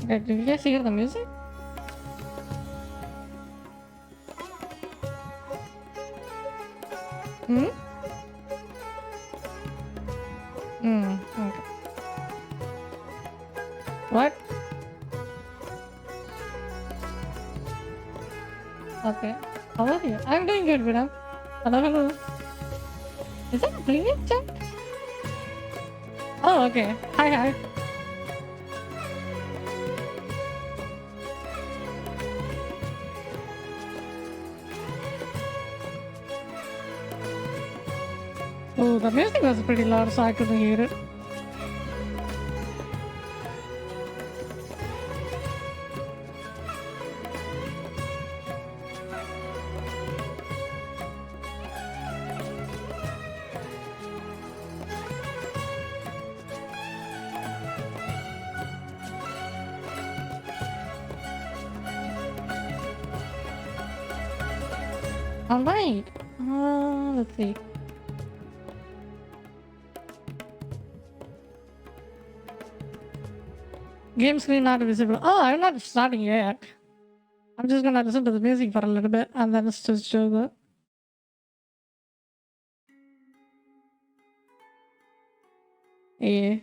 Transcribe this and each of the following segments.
Okay, did you guys hear the music? Hmm? Hmm. Okay. What? Okay. How are you? I'm doing good, Vidam. Hello, hello. Is that a previous chat? Oh, okay. Hi, hi. Oh, the music was pretty loud, so I couldn't hear it. Alright. Let's see. Game screen not visible. Oh, I'm not starting yet. I'm just gonna listen to the music for a little bit and then it's just show the. Yeah.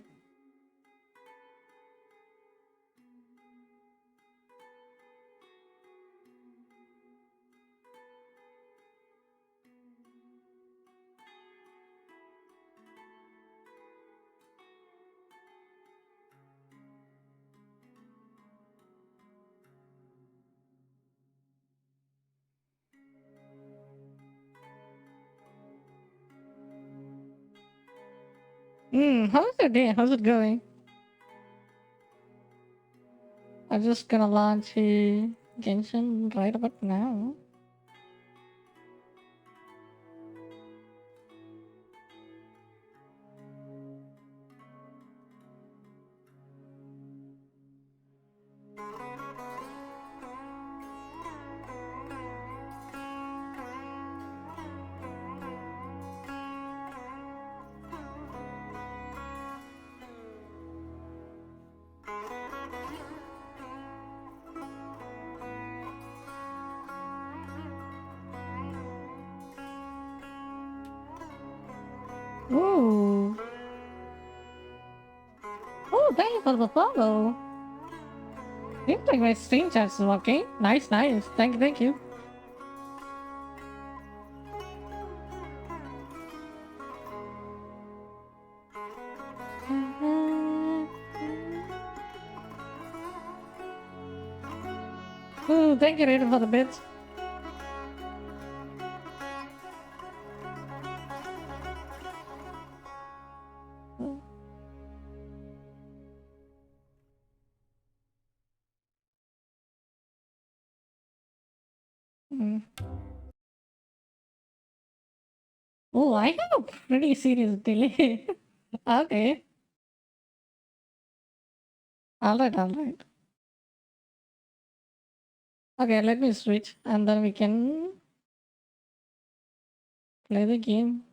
How's your day? How's it going? I'm just gonna launch genshin right about now. Ooh. Oh, thank you for the follow. Seems like my stream chat's working. Nice, nice. Thank you, thank you. Ooh, thank you, Rita, for the bits. Mm. Oh, I have a pretty serious delay. Okay. Alright, alright. Okay, let me switch and then we can play the game.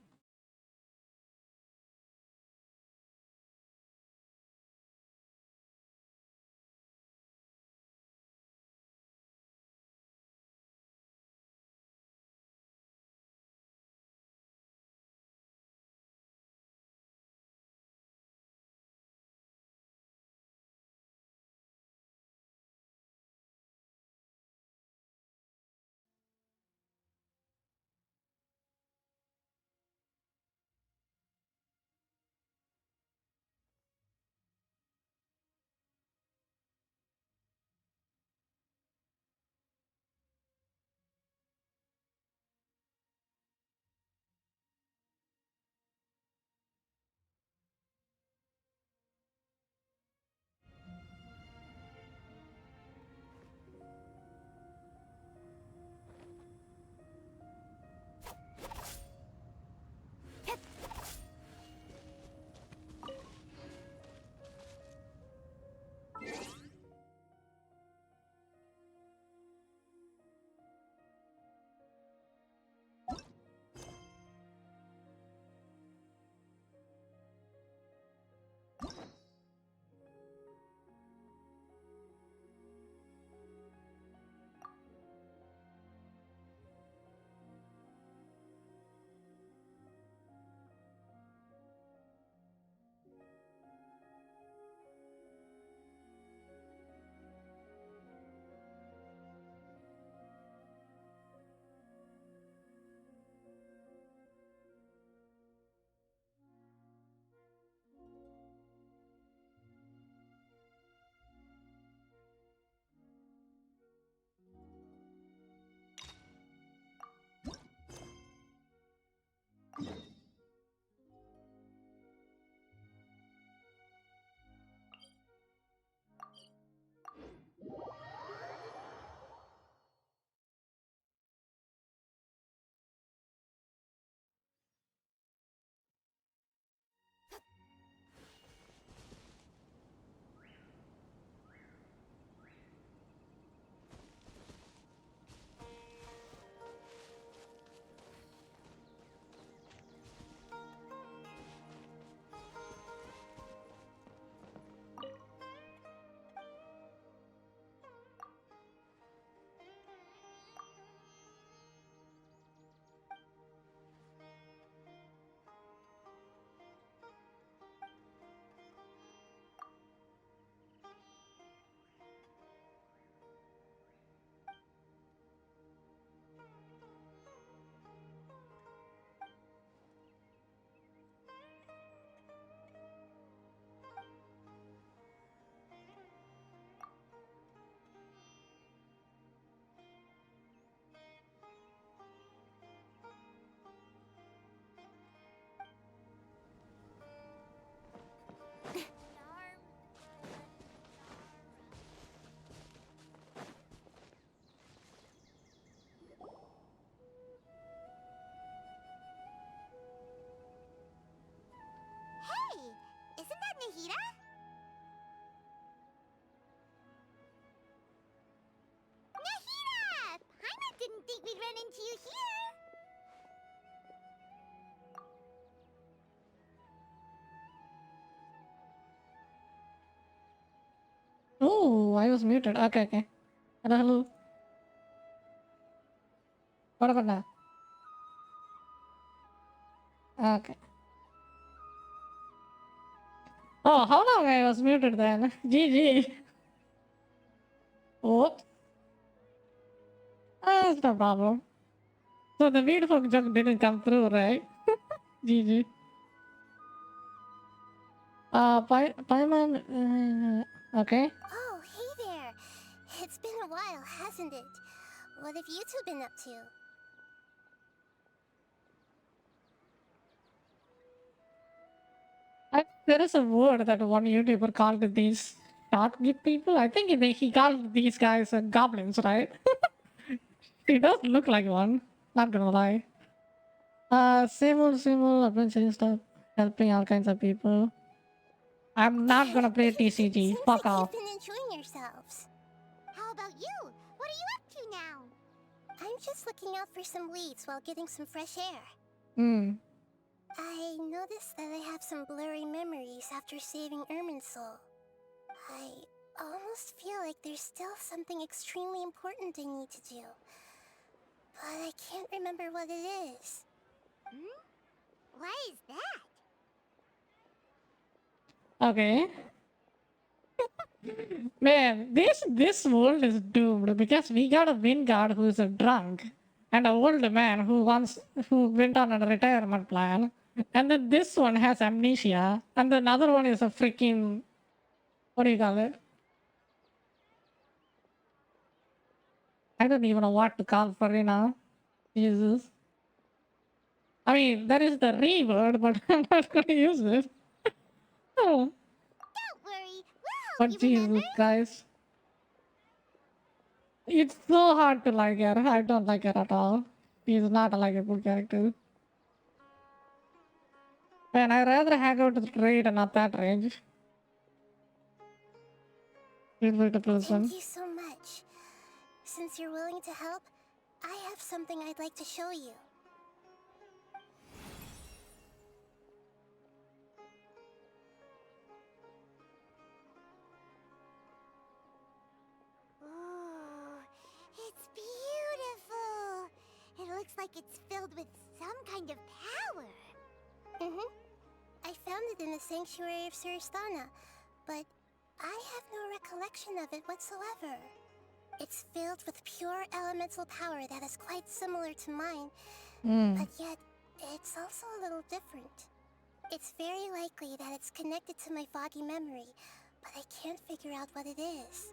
Oh, I was muted. Okay, okay. Hello, hello. What about now? Okay. Oh, how long I was muted then? GG. What? That's no problem. So the beautiful joke didn't come through, right? GG. Paiman, okay. Oh, hey there. It's been a while, hasn't it? What have you two been up to? There is a word that one YouTuber called these short people. I think he called these guys goblins, right? He does look like one. Not gonna lie. Same old adventure stuff, helping all kinds of people. I'm not gonna play TCG. Seems Fuck like off. you've been enjoying yourselves. How about you? What are you up to now? I'm just looking out for some leads while getting some fresh air. Hmm. I noticed that I have some blurry memories after saving Ermin's soul. I almost feel like there's still something extremely important I need to do. But I can't remember what it is. Why is that? Okay. Man, this world is doomed because we got a Wingard who's a drunk and an old man who went on a retirement plan. And then this one has amnesia. And the other one is a freaking, what do you call it? I don't even know what to call Farina. Jesus. I mean, that is the re word, but I'm not going to use it. Oh, Don't worry, we'll help but you remember. Jesus, guys. It's so hard to like her. I don't like her at all. She's not a likable character. Man, I'd rather hang out with trade and not that range. Feel the person. Thank you so much. Since you're willing to help, I have something I'd like to show you. Oh, it's beautiful. It looks like it's filled with some kind of power. I found it in the sanctuary of Suristana, but I have no recollection of it whatsoever. It's filled with pure elemental power that is quite similar to mine, but yet it's also a little different. It's very likely that it's connected to my foggy memory, but I can't figure out what it is.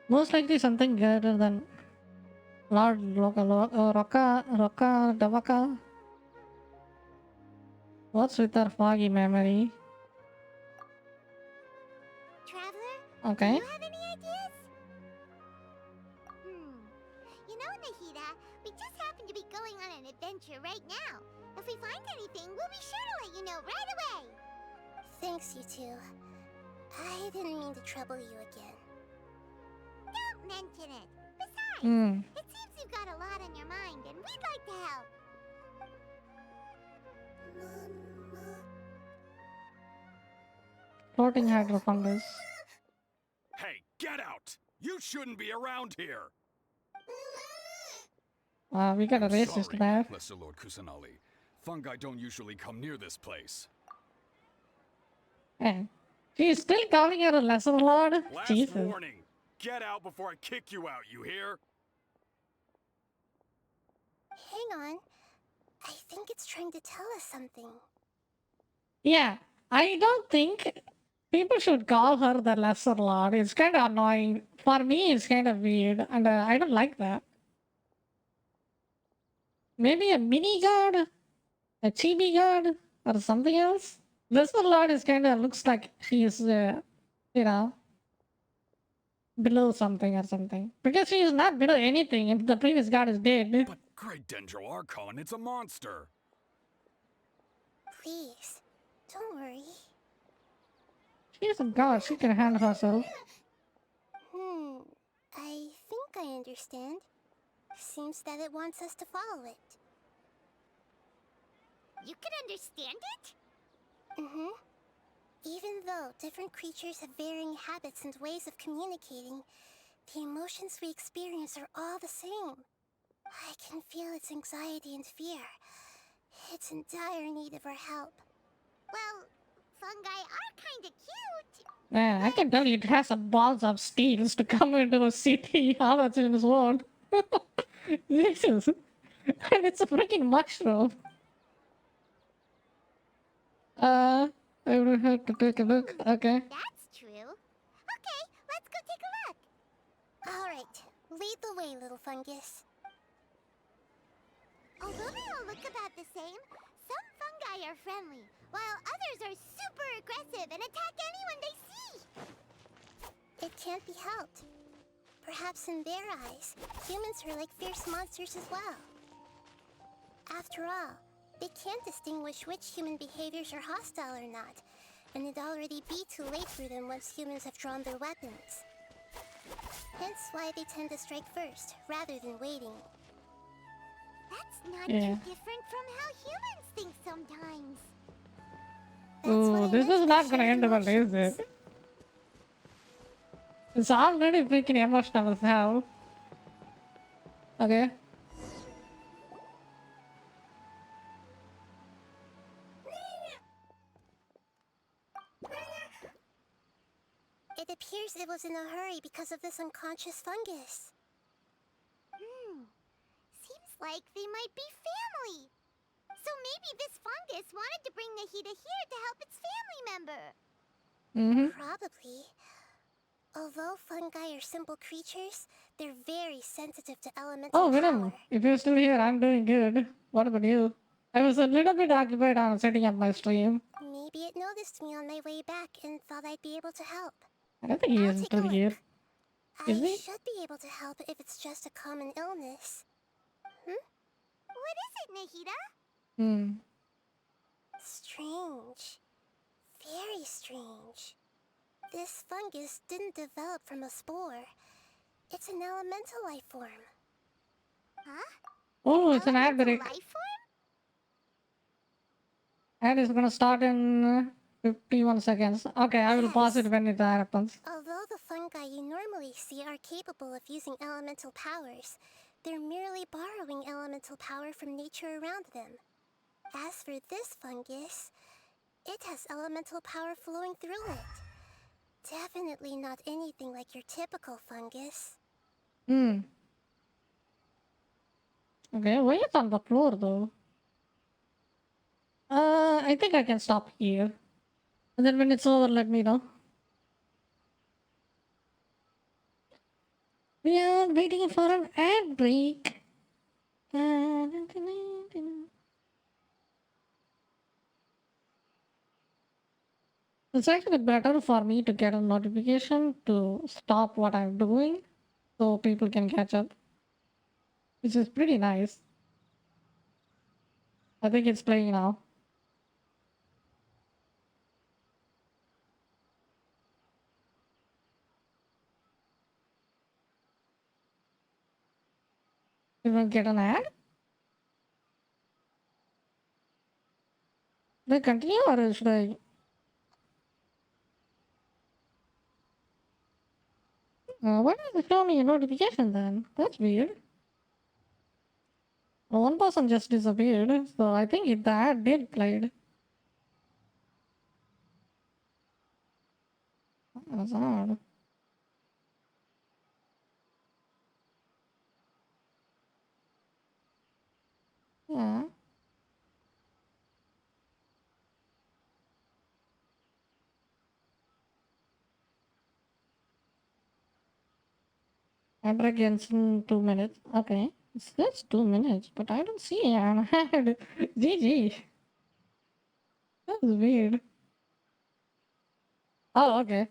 Most likely something greater than Lord Roka Davaka. What's with our foggy memory? Traveler, do Okay. you have any ideas? You know, Nahida, we just happen to be going on an adventure right now. If we find anything, we'll be sure to let you know right away. Thanks, you two. I didn't mean to trouble you again. Don't mention it. Besides, it seems you've got a lot on your mind, and we'd like to help. Floating hydrofungus. Hey, get out! You shouldn't be around here! We got a I'm racist sorry, there. Lesser Lord Kusanali. Fungi don't usually come near this place. Hey. She's still calling her a lesser lord? Last Jesus. warning! Get out before I kick you out, you hear? Hang on. I think it's trying to tell us something. Yeah, I don't think people should call her the lesser lord. It's kind of annoying. For me, it's kind of weird, and I don't like that. Maybe a mini god? A chibi god? Or something else? Lesser lord is kind of looks like she's, you know, below something or something. Because she is not below anything, and the previous god is dead. But Great Dendro Archon, it's a monster! Please, don't worry. She's a god, she can handle herself. I think I understand. Seems that it wants us to follow it. You can understand it? Even though different creatures have varying habits and ways of communicating, the emotions we experience are all the same. I can feel its anxiety and fear. It's in dire need of our help. Well, fungi are kinda cute. Man, I can tell you it has some balls of steel to come into a city. How much in this world? Jesus. And it's a freaking mushroom. I will have to take a look. Okay. That's true. Okay, let's go take a look. All right, lead the way, little fungus. Although they all look about the same, some fungi are friendly, while others are super aggressive and attack anyone they see. It can't be helped. Perhaps in their eyes, humans are like fierce monsters as well. After all, they can't distinguish which human behaviors are hostile or not, and it'd already be too late for them once humans have drawn their weapons. Hence why they tend to strike first, rather than waiting. That's not Yeah. too different from how humans think sometimes. Oh, this is not gonna end well, is it? It's already freaking emotional as hell. Okay. It appears it was in a hurry because of this unconscious fungus. Seems like they might be family. So maybe this fungus wanted to bring Nahida here to help its family member. Probably. Although fungi are simple creatures, they're very sensitive to elemental Oh, power. Venom, if you're still here, I'm doing good. What about you? I was a little bit occupied on setting up my stream. Maybe it noticed me on my way back and thought I'd be able to help. I don't think he I'll is take still a here. look. Is I he? should be able to help if it's just a common illness. What is it, Nahida? Strange. Very strange. This fungus didn't develop from a spore. It's an elemental life form. Huh? Oh, it's an ad Elemental break. life form? Ad is gonna start in 51 seconds. Okay, I will pause it Yes. when it happens. Although the fungi you normally see are capable of using elemental powers, they're merely borrowing elemental power from nature around them. As for this fungus, it has elemental power flowing through it. Definitely not anything like your typical fungus. Okay, why is on the floor though? I think I can stop here. And then when it's over, let me know. We are waiting for an ad break. It's actually better for me to get a notification to stop what I'm doing so people can catch up, which is pretty nice. I think it's playing now. You will get an ad? Should I continue or should I? Why does it show me a notification then? That's weird. Well, one person just disappeared, so I think the ad did played. That's odd. Yeah. Ad against in 2 minutes. Okay. It's just 2 minutes, but I don't see an ad. GG. That's weird. Oh, okay.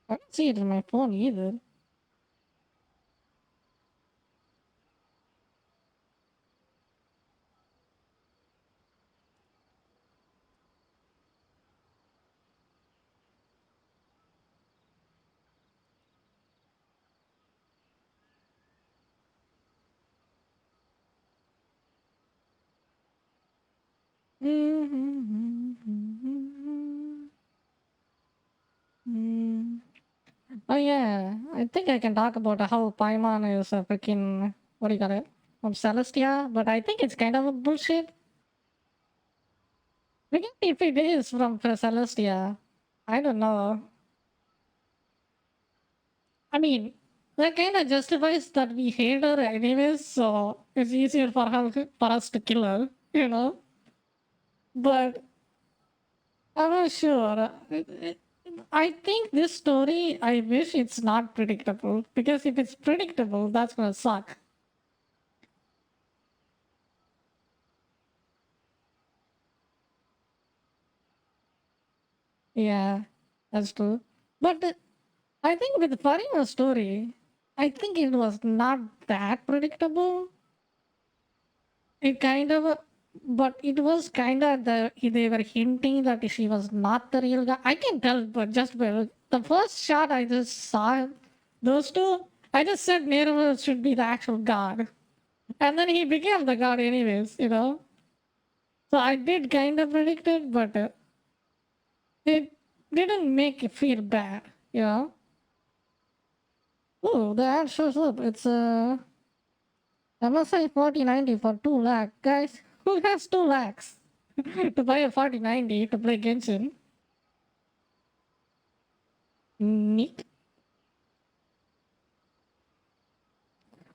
I don't see it in my phone either. Oh yeah, I think I can talk about how Paimon is a freaking what do you call it from Celestia, but I think it's kind of a bullshit. Because if it is from Celestia, I don't know. I mean, that kind of justifies that we hate her anyways, so it's easier for her for us to kill her, you know. But I'm not sure. I think this story, I wish it's not predictable because if it's predictable, that's gonna suck. Yeah, that's true. But I think with Farina's story, I think it was not that predictable. It kind of, but it was kind of they were hinting that she was not the real guy. I can tell, but just by the first shot I just saw those two, I just said Nero should be the actual god, and then he became the god anyways, you know. So I did kind of predict it, but it didn't make it feel bad, you know. Oh, the ad shows up. It's MSI 4090 for 2 lakh. Guys, who has 2 lakhs to buy a 4090 to play Genshin? Neat.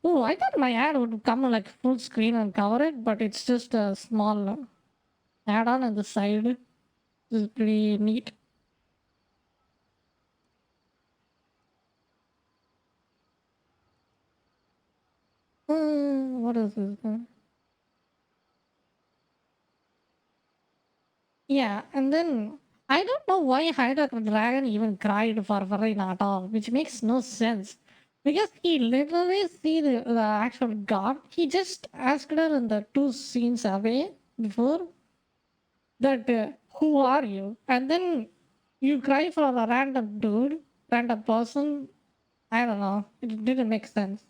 Oh, I thought my ad would come like full screen and cover it, but it's just a small add on the side. This is pretty neat. What is this? Yeah, and then I don't know why Hyder Dragon even cried for Verena at all, which makes no sense. Because he literally see the actual god. He just asked her in the two scenes away before that, who are you? And then you cry for a random dude, random person. I don't know. It didn't make sense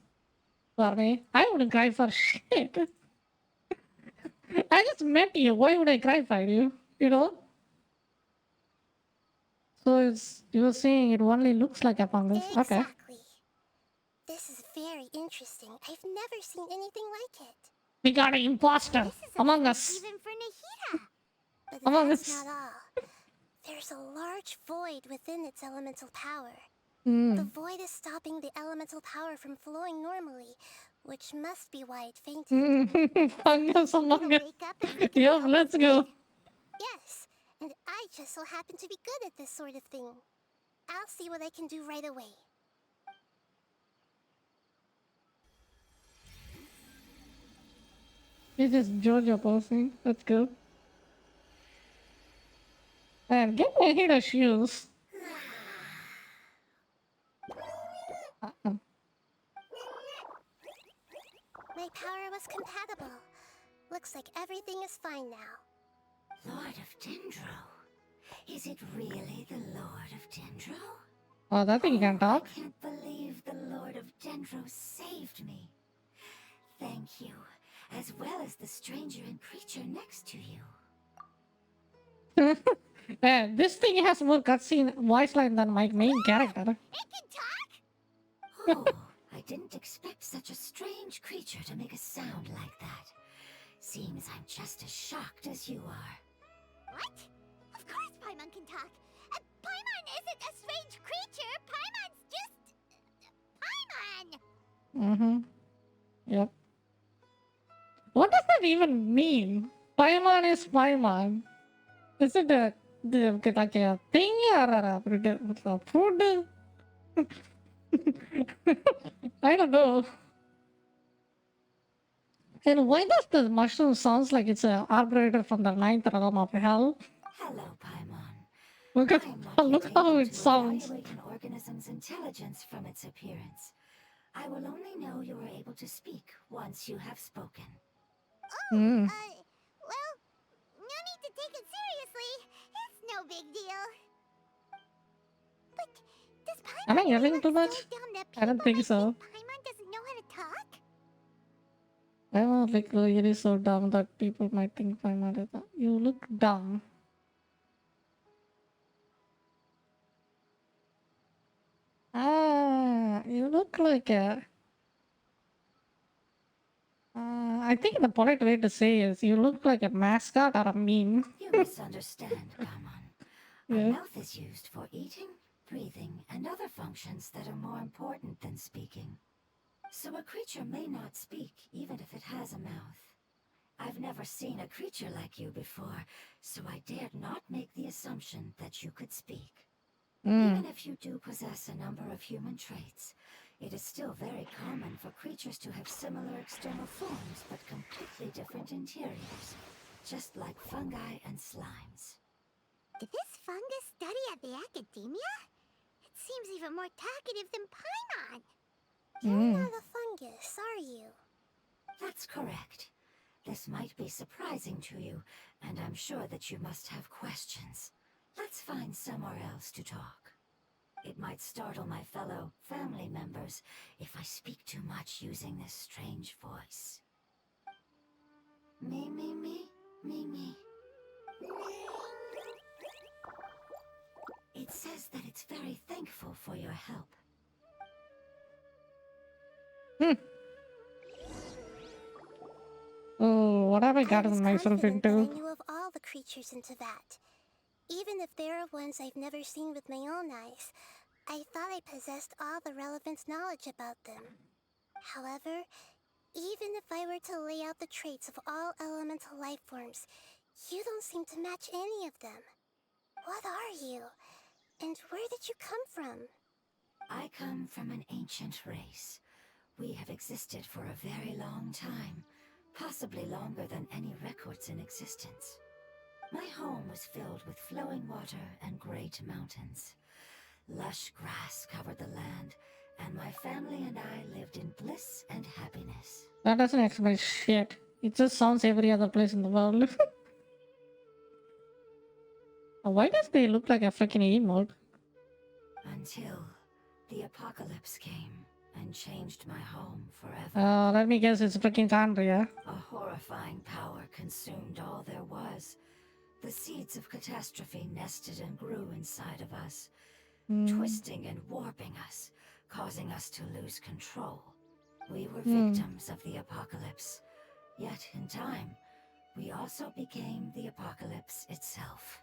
for me. I wouldn't cry for shit. I just met you. Why would I cry for you? You know? So it's you were saying it only looks like a fungus. Okay. Exactly. This is very interesting. I've never seen anything like it. We got an imposter This is a among first us. even for Nahida. But Among that's us. not all. There's a large void within its elemental power. The Mm. void is stopping the elemental power from flowing normally, which must be why it fainted. Fungus among It'll us. wake up if we can Yep, help let's avoid go. it. Yes, and I just so happen to be good at this sort of thing. I'll see what I can do right away. This is Jojo posing. Let's go. And get my hero shoes. Uh-uh. My power was compatible. Looks like everything is fine now. Lord of Dendro? Is it really the Lord of Dendro? Oh, that thing can talk. I can't believe the Lord of Dendro saved me. Thank you, as well as the stranger and creature next to you. Man, this thing has more cutscene voice line than my main character. It can talk? Oh, I didn't expect such a strange creature to make a sound like that. Seems I'm just as shocked as you are. What? Of course Paimon can talk. Paimon isn't a strange creature. Paimon's just... Paimon! Mm-hmm. Yep. What does that even mean? Paimon is Paimon. Is it like a thing or a food? I don't know. And why does the mushroom sounds like it's an arbitrator from the ninth realm of hell? Hello, Paimon. Look at I'm not look yet how able it to sounds. evaluate an organism's intelligence from its appearance. I will only know you are able to speak once you have spoken. Mm. Well, no need to take it seriously. It's no big deal. But does Paimon Am I really yelling look too much? so dumb that I don't people think might so. think Paimon doesn't know how to talk? I won't look really so dumb that people might think I'm not dumb. You look dumb. Ah, you look like a. I think the polite way to say is you look like a mascot or a meme. You misunderstand, Gammon. Our Yeah. mouth is used for eating, breathing, and other functions that are more important than speaking. So a creature may not speak, even if it has a mouth. I've never seen a creature like you before, so I dared not make the assumption that you could speak. Even if you do possess a number of human traits, it is still very common for creatures to have similar external forms but completely different interiors, just like fungi and slimes. Did this fungus study at the academia? It seems even more talkative than Paimon. You're not a fungus, are you? That's correct. This might be surprising to you, and I'm sure that you must have questions. Let's find somewhere else to talk. It might startle my fellow family members if I speak too much using this strange voice. Me, me, me, me, me. It says that it's very thankful for your help. Oh, what have I I gotten was myself confident that I into? knew of all the creatures into that. Even if there are ones I've never seen with my own eyes, I thought I possessed all the relevant knowledge about them. However, even if I were to lay out the traits of all elemental life forms, you don't seem to match any of them. What are you? And where did you come from? I come from an ancient race. We have existed for a very long time, possibly longer than any records in existence. My home was filled with flowing water and great mountains. Lush grass covered the land, and my family and I lived in bliss and happiness. That doesn't explain shit. It just sounds every other place in the world. Why does they look like a freaking emote? Until the apocalypse came and changed my home forever. Let me guess, it's freaking Candria. A horrifying power consumed all there was. The seeds of catastrophe nested and grew inside of us, twisting and warping us, causing us to lose control. We were victims of the apocalypse, yet in time, we also became the apocalypse itself.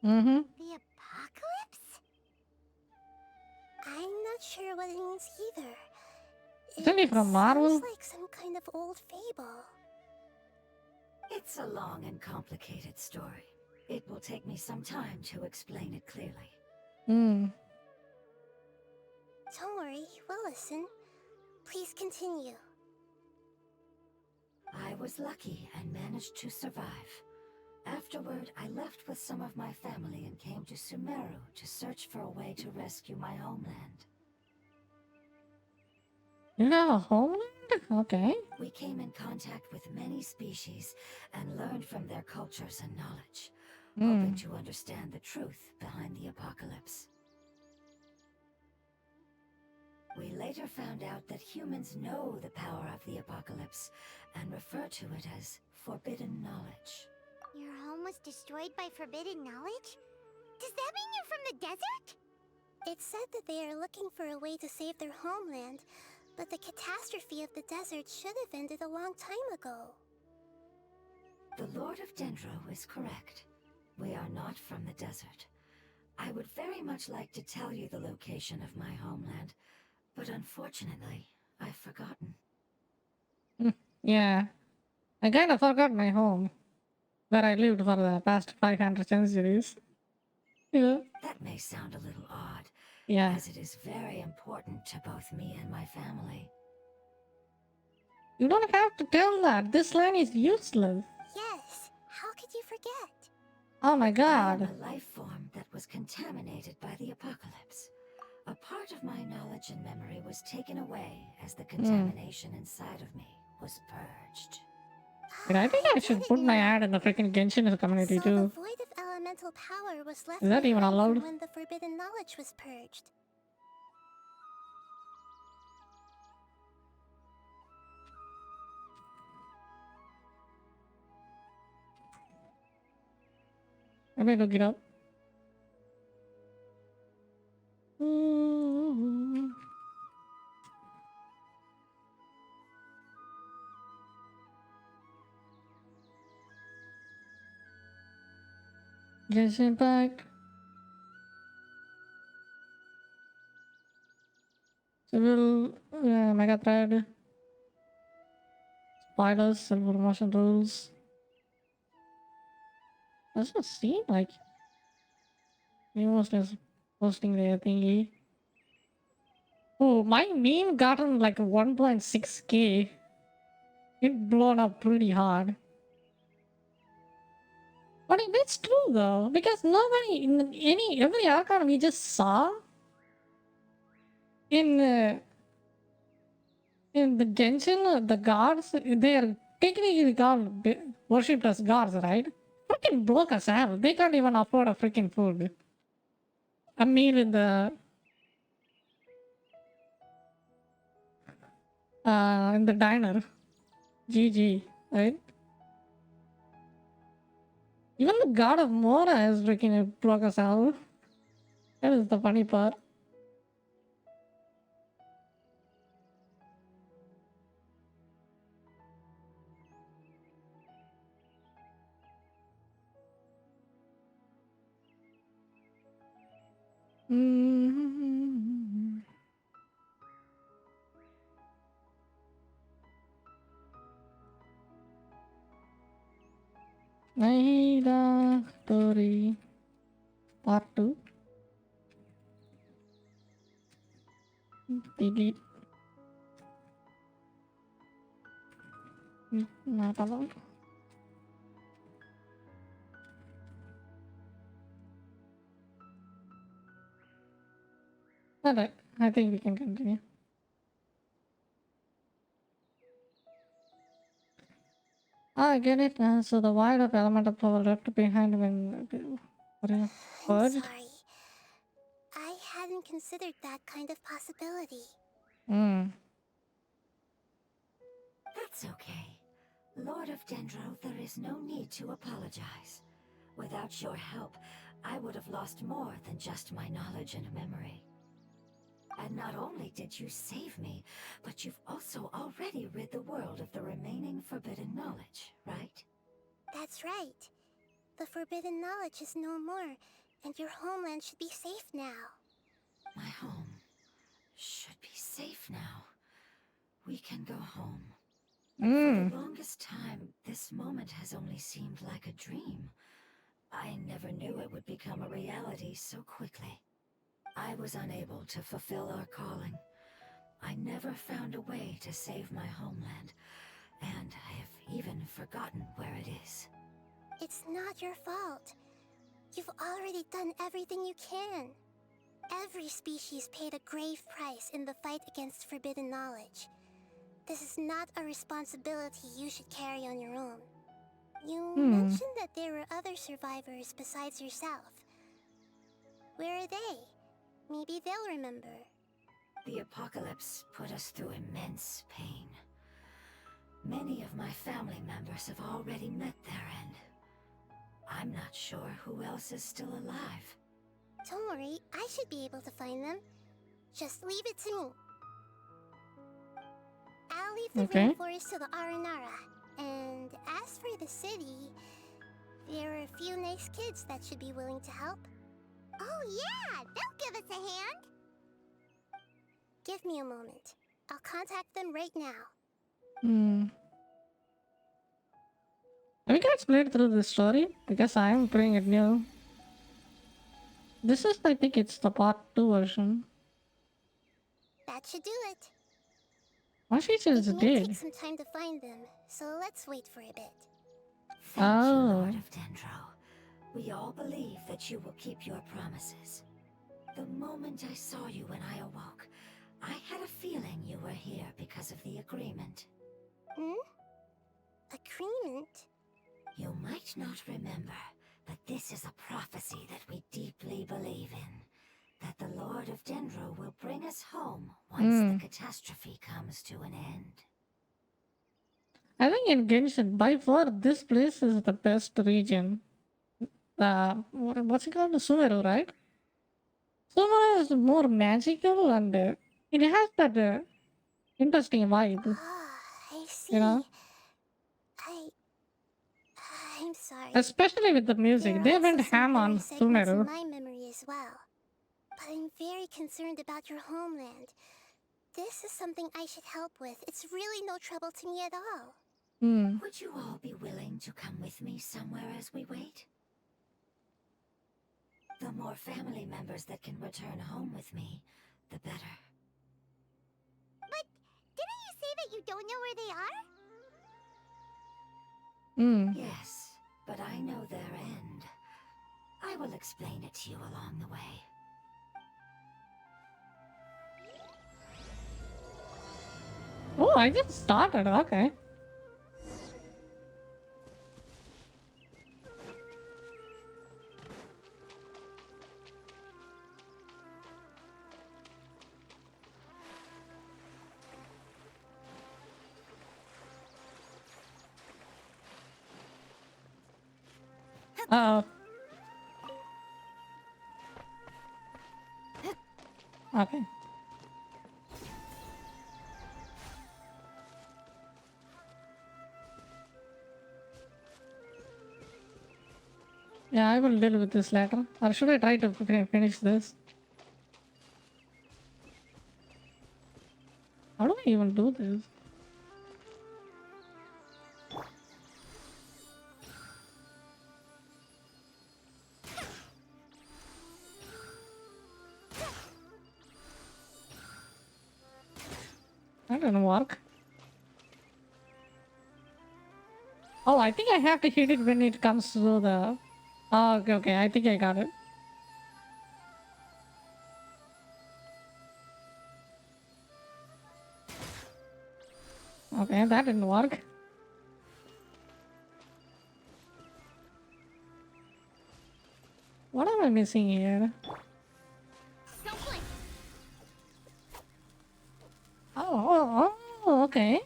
Mm-hmm. The apocalypse? I'm not sure what it means either. Isn't it from Marvel? Sounds like some kind of old fable. It's a long and complicated story. It will take me some time to explain it clearly. Don't worry, we'll listen. Please continue. I was lucky and managed to survive. Afterward, I left with some of my family and came to Sumeru to search for a way to rescue my homeland. You have a homeland? Okay. We came in contact with many species and learned from their cultures and knowledge, hoping to understand the truth behind the apocalypse. We later found out that humans know the power of the apocalypse and refer to it as forbidden knowledge. Your home was destroyed by forbidden knowledge? Does that mean you're from the desert? It said that they are looking for a way to save their homeland, but the catastrophe of the desert should have ended a long time ago. The Lord of Dendro is correct. We are not from the desert. I would very much like to tell you the location of my homeland, but unfortunately, I've forgotten. Yeah. I kind of forgot my home, where I lived for the past 500 centuries. Yeah. That may sound a little odd, Yeah. as it is very important to both me and my family. You don't have to tell that. This land is useless. Yes, how could you forget? Oh my I am god. a life form that was contaminated by the apocalypse. A part of my knowledge and memory was taken away as the contamination inside of me was purged. But I think I should put my ad in the freaking genshin community So the too. void of elemental power was left Is that even behind allowed? from when the forbidden knowledge was purged. Let me look it up. Mm. Genshin Impact. Civil Mega Thread. Spoilers, silver motion rules. Doesn't seem like Nemo's is posting their thingy. Oh, my meme gotten like 1.6k. It blown up pretty hard. But it's true though, because nobody in every archive we just saw in the Genshin, the gods, they are technically called worshipped as gods, right? Freaking broke as hell. They can't even afford a freaking food. A meal in the diner. GG, right? Even the god of Mora is freaking broke as hell. That is the funny part. Mm-hmm. Naida story part 2. Delete. Not allowed. Alright, I think we can continue. I get it. So the void of elemental power left behind when I'm purged. sorry. I hadn't considered that kind of possibility. Hmm. That's okay. Lord of Dendro, there is no need to apologize. Without your help, I would have lost more than just my knowledge and memory. And not only did you save me, but you've also already rid the world of the remaining forbidden knowledge, right? That's right. The forbidden knowledge is no more, and your homeland should be safe now. My home should be safe now. We can go home. For Hmm. the longest time, this moment has only seemed like a dream. I never knew it would become a reality so quickly. I was unable to fulfill our calling. I never found a way to save my homeland, and I have even forgotten where it is. It's not your fault. You've already done everything you can. Every species paid a grave price in the fight against forbidden knowledge. This is not a responsibility you should carry on your own. You mentioned that there were other survivors besides yourself. Where are they? Maybe they'll remember. The apocalypse put us through immense pain. Many of my family members have already met their end. I'm not sure who else is still alive. Don't worry, I should be able to find them. Just leave it to me. I'll leave the rainforest to the Aranara. And as for the city, there are a few nice kids that should be willing to help. Oh yeah, they'll give us a hand. Give me a moment. I'll contact them right now. We can explain through the story because I'm playing it new. This is, I think, it's the part 2 version. That should do it. Why she just It may did? take some time to find them, so let's wait for a bit. Thank you, Lord of Dendro. We all believe that you will keep your promises. The moment I saw you when I awoke, I had a feeling you were here because of the agreement. Agreement? You might not remember, but this is a prophecy that we deeply believe in. That the Lord of Dendro will bring us home once the catastrophe comes to an end. I think in Genshin, by far, this place is the best region. What's it called? Sumeru, right? Sumeru is more magical and it has that interesting vibe, Ah, I you know? see. I. I'm sorry. Especially with the There music. are They also went some ham blurry on segments in Sumeru. my memory as well. But I'm very concerned about your homeland. This is something I should help with. It's really no trouble to me at all. Hmm. Would you all be willing to come with me somewhere as we wait? The more family members that can return home with me, the better. But didn't you say that you don't know where they are? Hmm. Yes, but I know their end. I will explain it to you along the way. Oh, I just started. Okay. Uh oh. Okay. Yeah, I will deal with this later. Or should I try to finish this? How do I even do this? That didn't work. Oh, I think I have to hit it when it comes to the... Oh, okay, okay. I think I got it. Okay, that didn't work. What am I missing here? Don't blink. Oh, okay.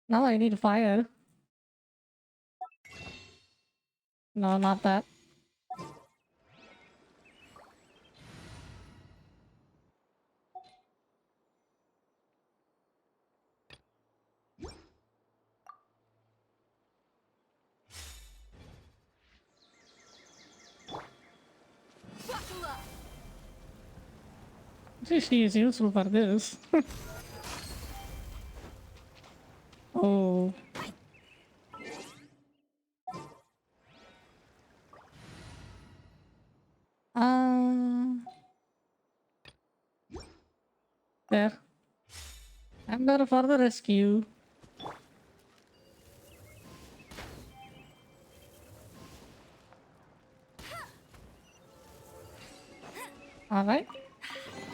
Now I need fire. No, not that. Buckle up. She is useful for this. Oh. Um. There. I'm there for the rescue. Alright.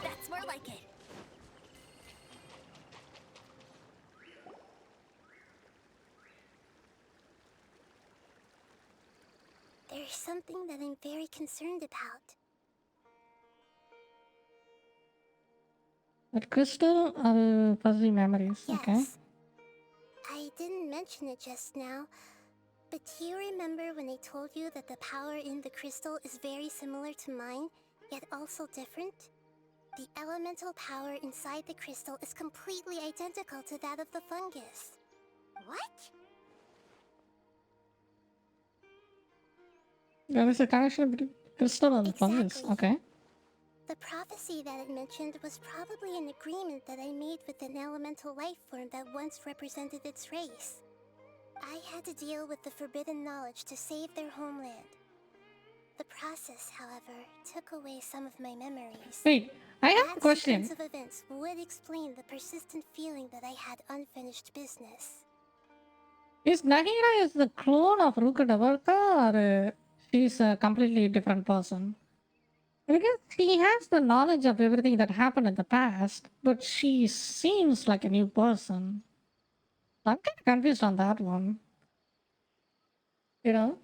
That's more like it. There's something that I'm very concerned about. That crystal or fuzzy memories. Okay. Yes. I didn't mention it just now, but do you remember when I told you that the power in the crystal is very similar to mine, yet also different? The elemental power inside the crystal is completely identical to that of the fungus. What? There is a connection between crystal and fungus. Exactly. Okay. The prophecy that it mentioned was probably an agreement that I made with an elemental life form that once represented its race. I had to deal with the forbidden knowledge to save their homeland. The process, however, took away some of my memories. Wait, I have a That question. sequence of events would explain the persistent feeling that I had unfinished business. Is Nahira is the clone of Ruka Davarka or she's a completely different person? Because she has the knowledge of everything that happened in the past, but she seems like a new person. I'm kind of confused on that one. You know?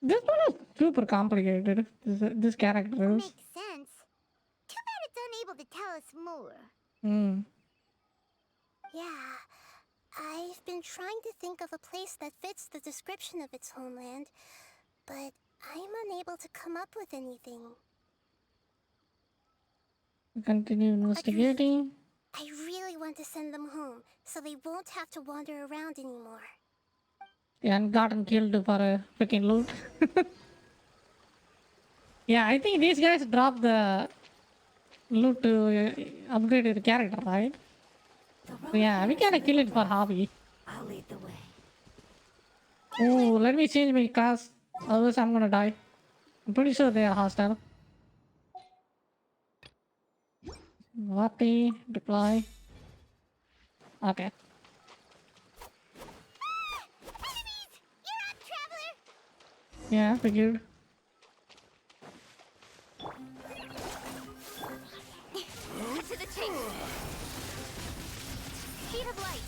This one is super complicated. This character is. Makes sense. Too bad it's unable to tell us more. Hmm. Yeah. I've been trying to think of a place that fits the description of its homeland, but I'm unable to come up with anything. Continue investigating. I really want to send them home, so they won't have to wander around anymore. And gotten killed for a freaking loot. Yeah, I think these guys dropped the loot to upgrade the character, right? The road Yeah, we here is a gotta kill little it for rough. hobby. I'll lead the way. Oh, let me change my class. Otherwise, I'm gonna die. I'm pretty sure they are hostile. Vapi, deploy. Okay. Enemies! You're up, traveler! Yeah, figured. To the chase! Speed of light!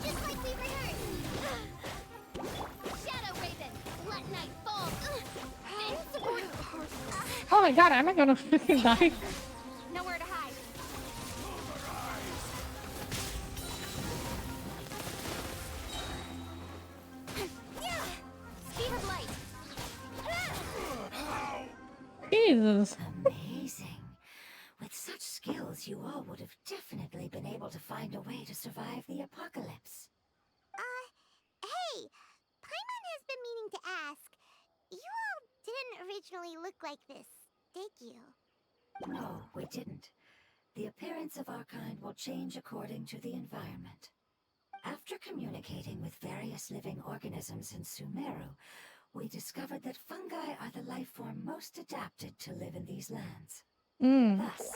Just like we rehearsed! Shadow Raven! Let night fall! Oh my god, am I gonna freaking die? Nowhere to hide! Speed of light! Jesus. Amazing. With such skills, you all would have definitely been able to find a way to survive the apocalypse. Hey! Paimon has been meaning to ask. You all didn't originally look like this, did you? No, we didn't. The appearance of our kind will change according to the environment. After communicating with various living organisms in Sumeru, we discovered that fungi are the life form most adapted to live in these lands. Thus,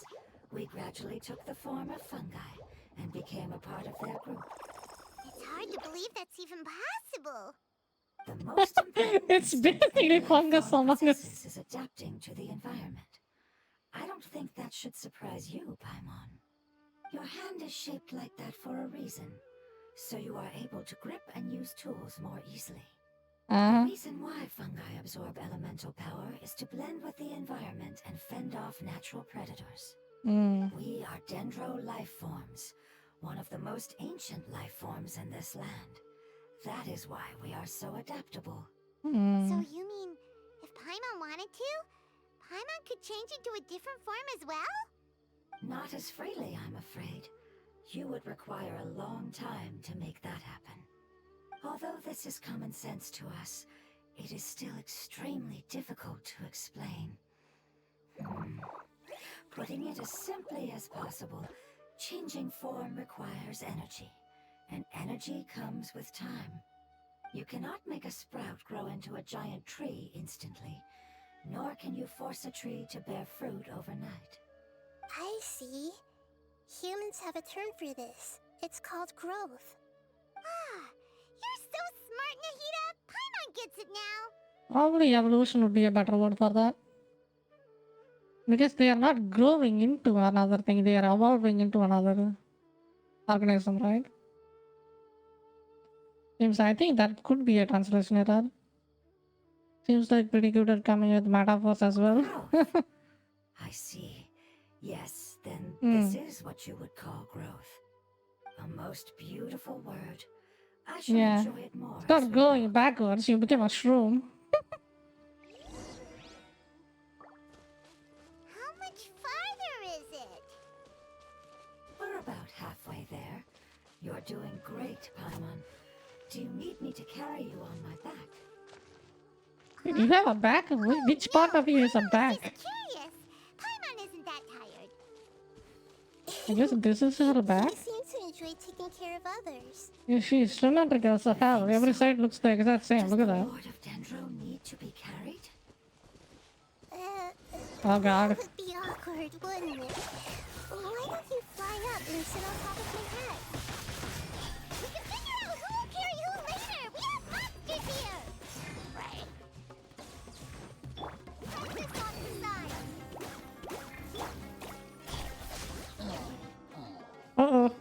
we gradually took the form of fungi and became a part of their group. It's hard to believe that's even possible. The most important It's instinct that basically life fungus form among us. possesses is adapting to the environment. I don't think that should surprise you, Paimon. Your hand is shaped like that for a reason, so you are able to grip and use tools more easily. The reason why fungi absorb elemental power is to blend with the environment and fend off natural predators. We are dendro life forms, one of the most ancient life forms in this land. That is why we are so adaptable. So you mean, if Paimon wanted to, Paimon could change into a different form as well? Not as freely, I'm afraid. You would require a long time to make that happen. Although this is common sense to us, it is still extremely difficult to explain. Putting it as simply as possible, changing form requires energy, and energy comes with time. You cannot make a sprout grow into a giant tree instantly, nor can you force a tree to bear fruit overnight. I see. Humans have a term for this. It's called growth. Ah, you're so smart, Nahida! Paimon gets it now! Probably evolution would be a better word for that. Because they are not growing into another thing, they are evolving into another organism, right? Seems I think that could be a translation error. Seems like pretty good at coming with metaphors as well. Growth. I see. Yes, then this is what you would call growth. A most beautiful word. I shall enjoy it more. Start as we going walk. backwards, you become a shroom. How much farther is it? We're about halfway there. You're doing great, Paimon. Do you need me to carry you on my back? You have a back? Which part of you is a Just back? curious. Paimon isn't that tired. I guess this is her back? She seems to enjoy taking care of others. Yeah, she's symmetrical as hell. Every side looks the exact same. Does Look at the that. Lord of Dendro need to be carried? Oh god. That would be awkward, wouldn't it? Why don't you fly up and sit on top of my head? We can figure out who will carry who later! We have monsters here! Right. Press this off the side. Uh-oh.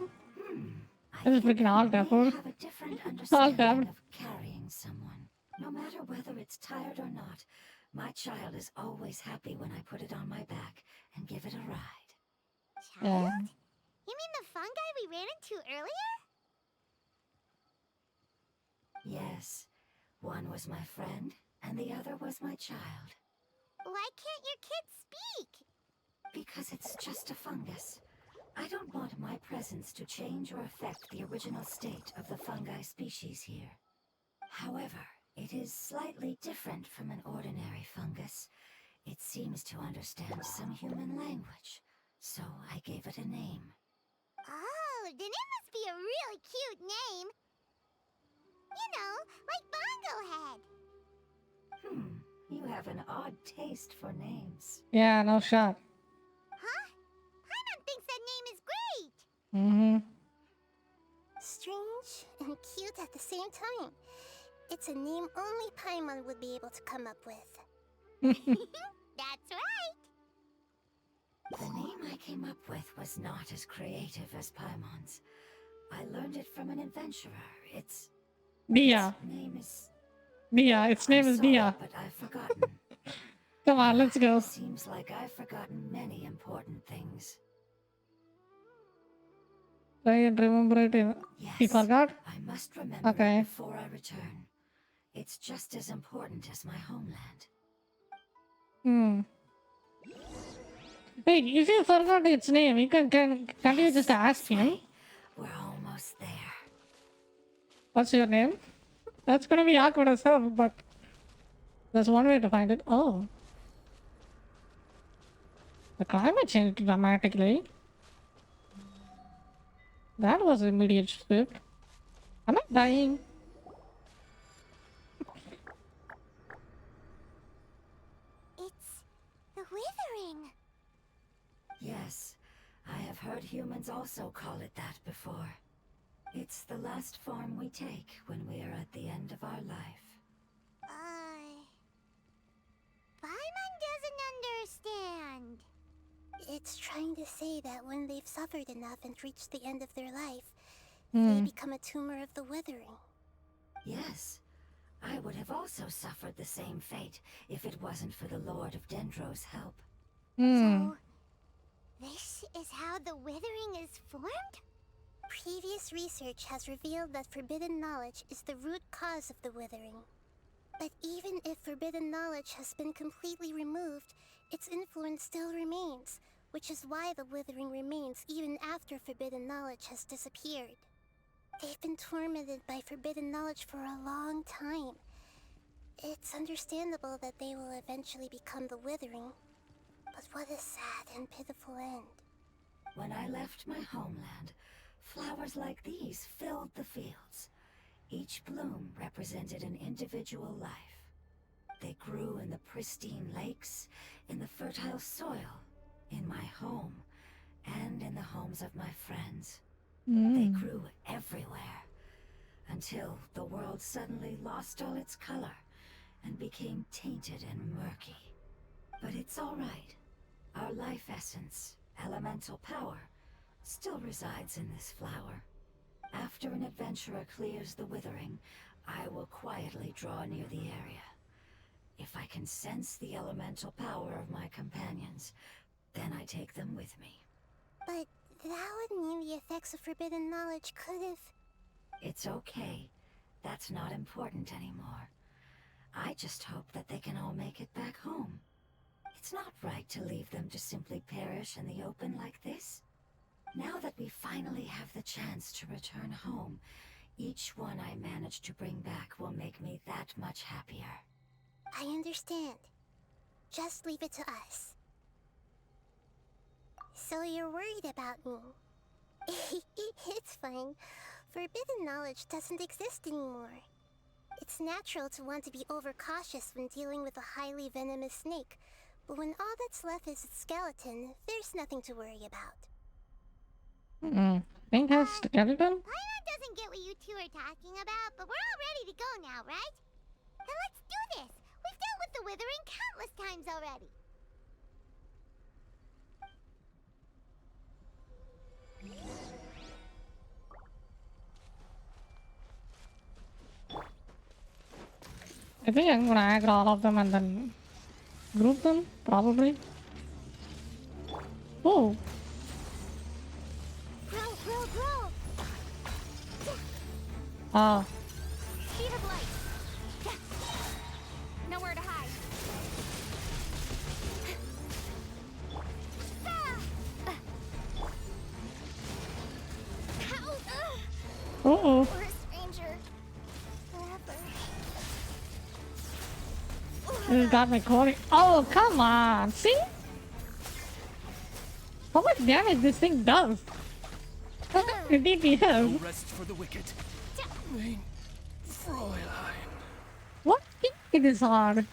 I This is think freaking we alt may effort. have a different Alt understanding tab. of carrying someone. No matter whether it's tired or not, my child is always happy when I put it on my back give it a ride. Child? Yeah. You mean the fungi we ran into earlier? Yes, one was my friend, and the other was my child. Why can't your kid speak? Because it's just a fungus. I don't want my presence to change or affect the original state of the fungi species here. However, it is slightly different from an ordinary fungus. It seems to understand some human language, so I gave it a name. Oh, then it must be a really cute name. You know, like Bongo Head. You have an odd taste for names. Yeah, no shot. Huh? Paimon thinks that name is great. Mm-hmm. Strange and cute at the same time. It's a name only Paimon would be able to come up with. That's right. The name I came up with was not as creative as Paimon's. I learned it from an adventurer. Its Dia. name is... Dia. Its name I'm is sorry, Dia. but I've forgotten. Come on, let's go. Seems like I've forgotten many important things. Try and remember it. Yes, He forgot? I must remember Okay. it before I return. It's just as important as my homeland. Hmm. Wait, if you forgot its name, you can you just ask him? Wait, we're almost there. What's your name? That's gonna be awkward as hell, but there's one way to find it. Oh. The climate changed dramatically. That was immediate shift. Am I dying? It's the Withering. Yes, I have heard humans also call it that before. It's the last form we take when we are at the end of our life. Paimon doesn't understand. It's trying to say that when they've suffered enough and reached the end of their life, they become a tumor of the Withering. Yes, I would have also suffered the same fate if it wasn't for the Lord of Dendro's help. So, this is how the Withering is formed? Previous research has revealed that forbidden knowledge is the root cause of the Withering. But even if forbidden knowledge has been completely removed, its influence still remains, which is why the Withering remains even after forbidden knowledge has disappeared. They've been tormented by forbidden knowledge for a long time. It's understandable that they will eventually become the Withering, but what a sad and pitiful end. When I left my homeland, flowers like these filled the fields. Each bloom represented an individual life. They grew in the pristine lakes, in the fertile soil, in my home, and in the homes of my friends. They grew everywhere, until the world suddenly lost all its color and became tainted and murky. But it's all right. Our life essence, elemental power, still resides in this flower. After an adventurer clears the Withering, I will quietly draw near the area. If I can sense the elemental power of my companions, then I take them with me. But that would mean the effects of forbidden knowledge could have... It's okay. That's not important anymore. I just hope that they can all make it back home. It's not right to leave them to simply perish in the open like this. Now that we finally have the chance to return home, each one I manage to bring back will make me that much happier. I understand. Just leave it to us. So you're worried about me? It's fine. Forbidden knowledge doesn't exist anymore. It's natural to want to be overcautious when dealing with a highly venomous snake, but when all that's left is its skeleton, there's nothing to worry about. Think has skeleton? Paimon doesn't get what you two are talking about, but we're all ready to go now, right? Then let's do this! We've dealt with the Withering countless times already! I think I'm gonna aggro all of them and then group them, probably. Oh. Grow. Oh. Speed of light. Nowhere to hide. Uh-oh. Worst stranger ever. This got me calling. Oh, come on. See? How much damage this thing does? DPS. No rest for the wicked. Mein Fräulein. What? It is hard.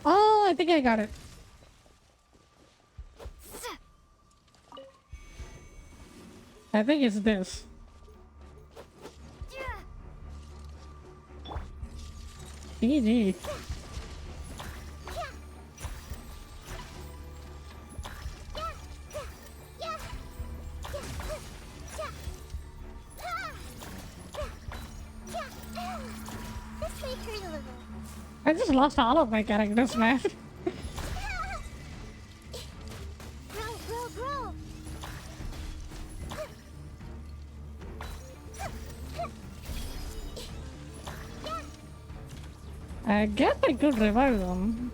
Oh, I think I got it. I think it's this. GG. This may hurt a little. I just lost all of my characters, man. Grow. I guess I could revive them.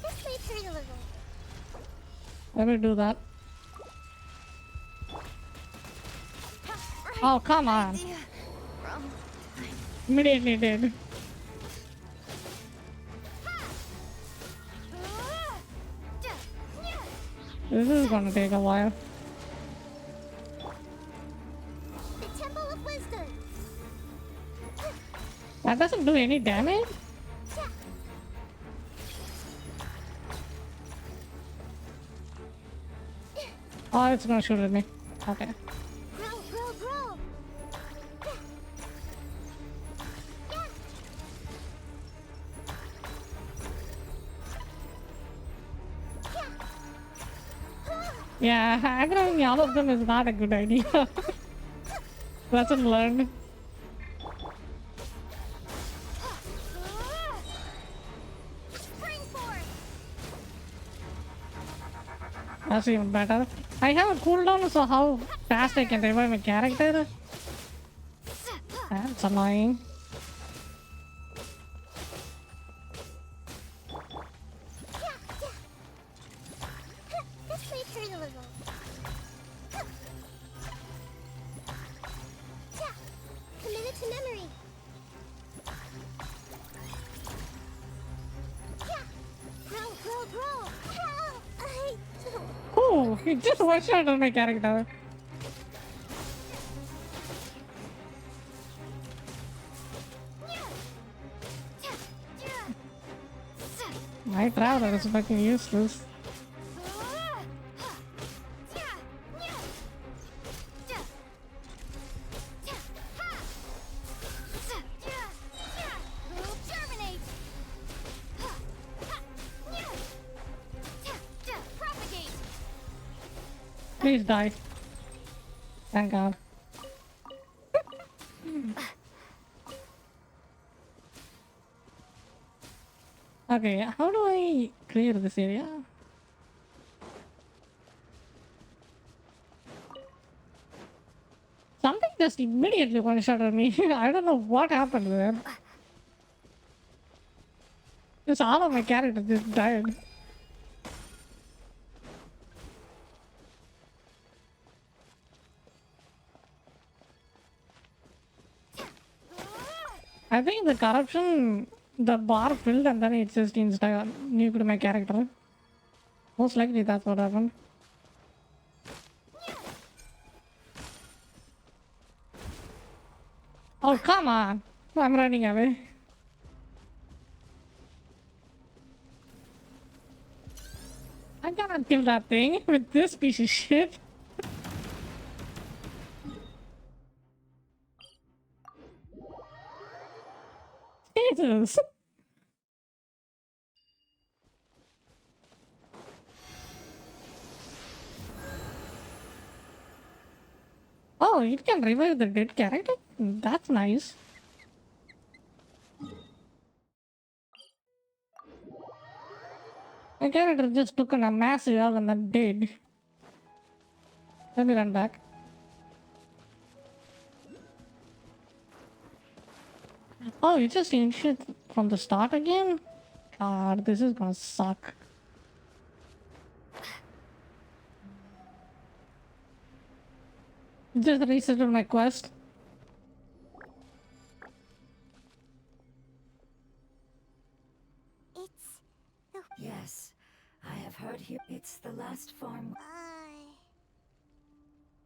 This may hurt a little. Let me do that. Oh, come on. Immediately did. This is gonna take a while. The Temple of Wisdom. That doesn't do any damage? Oh, it's gonna shoot at me. Okay. Grow. Yeah, aggroing all of them is not a good idea. Lesson learned. Spring forth. That's even better. I have a cooldown, so how fast I can revive my character? That's annoying. This may hurt a little. Committed to memory. Grow. I don't. Oh, he just one-shot on my character. My traveler is fucking useless. Terminate. Propagate. Please die. Thank God. Okay, how do I clear this area? Something just immediately one-shot at me. I don't know what happened there. Just all of my characters just died. I think the corruption, the bar filled and then it just insta nuked my character. Most likely that's what happened. Oh, come on. I'm running away. I cannot kill that thing with this piece of shit. Jesus. Oh, it can revive the dead character? That's nice. My character just took on a massive L and then did. Let me run back. Oh, you just initiate from the start again? God, this is gonna suck. Just resetted my quest. It's the Yes, I have heard here it's the last form.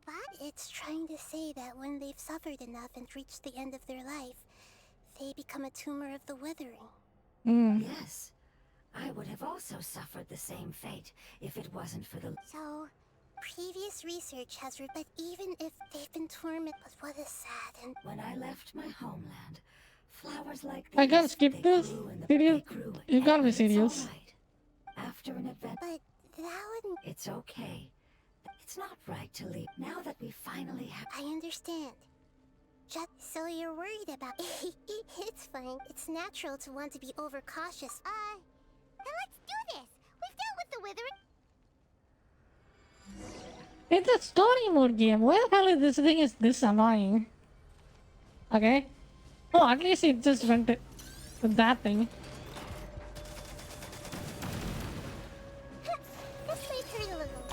but it's trying to say that when they've suffered enough and reached the end of their life, they become a tumor of the withering. Yes, I would have also suffered the same fate if it wasn't for the... So, previous research has but even if they've been tormented, but what is sad and When I left my homeland, flowers like these, I can't skip they this. grew in the... Serious? They grew, You gotta be it's serious. all right. After an event... but that wouldn't. It's okay. It's not right to leave. Now that we finally have... I understand. Just so you're worried about. It's fine. It's natural to want to be overcautious. Then let's do this. We've dealt with the withering. It's a story mode game. Where the hell is this thing is this annoying? Okay. Oh, at least it just went to that thing. This may hurt a little.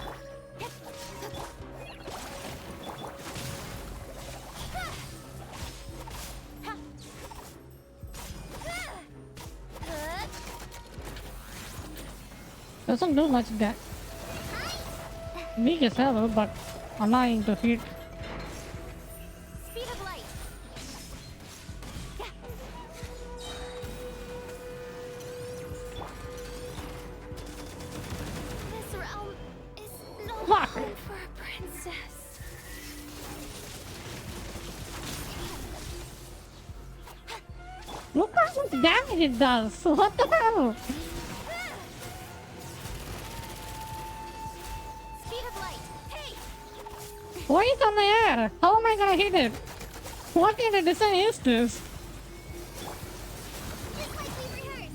Doesn't do much that. Weak as hell, but annoying to hit. Speed of light. This realm is no Fuck. home for a princess. Look how much damage it does. What the hell? Speed of light. Hey! Why is it on the air? How am I gonna hit it? What kind of design is this? Just like we rehearsed.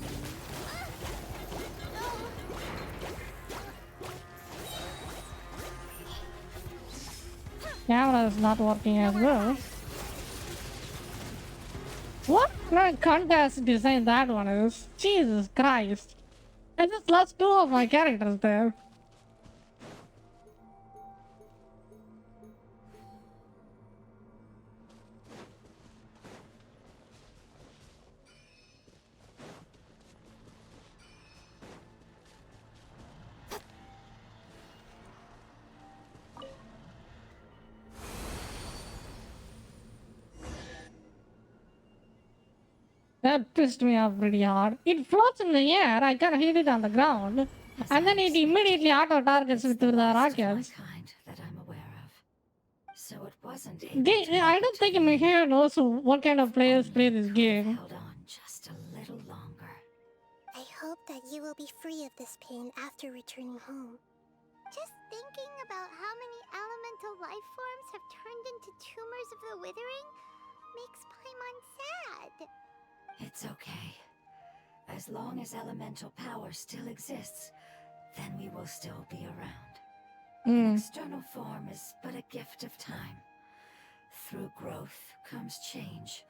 Camera is not working as well. What kind of contest design that one is? Jesus Christ. I just lost two of my characters there. That pissed me off pretty hard. It floats in the air, I can hit it on the ground, and then it immediately auto-targets with the last of my rockets. kind that I'm aware of. So it wasn't I don't think my hero knows what kind of players play this game. Held on just a little longer. I hope that you will be free of this pain after returning home. Just thinking about how many elemental life forms have turned into tumors of the withering makes Paimon sad. It's okay. As long as elemental power still exists, then we will still be around. An external form is but a gift of time. Through growth comes change,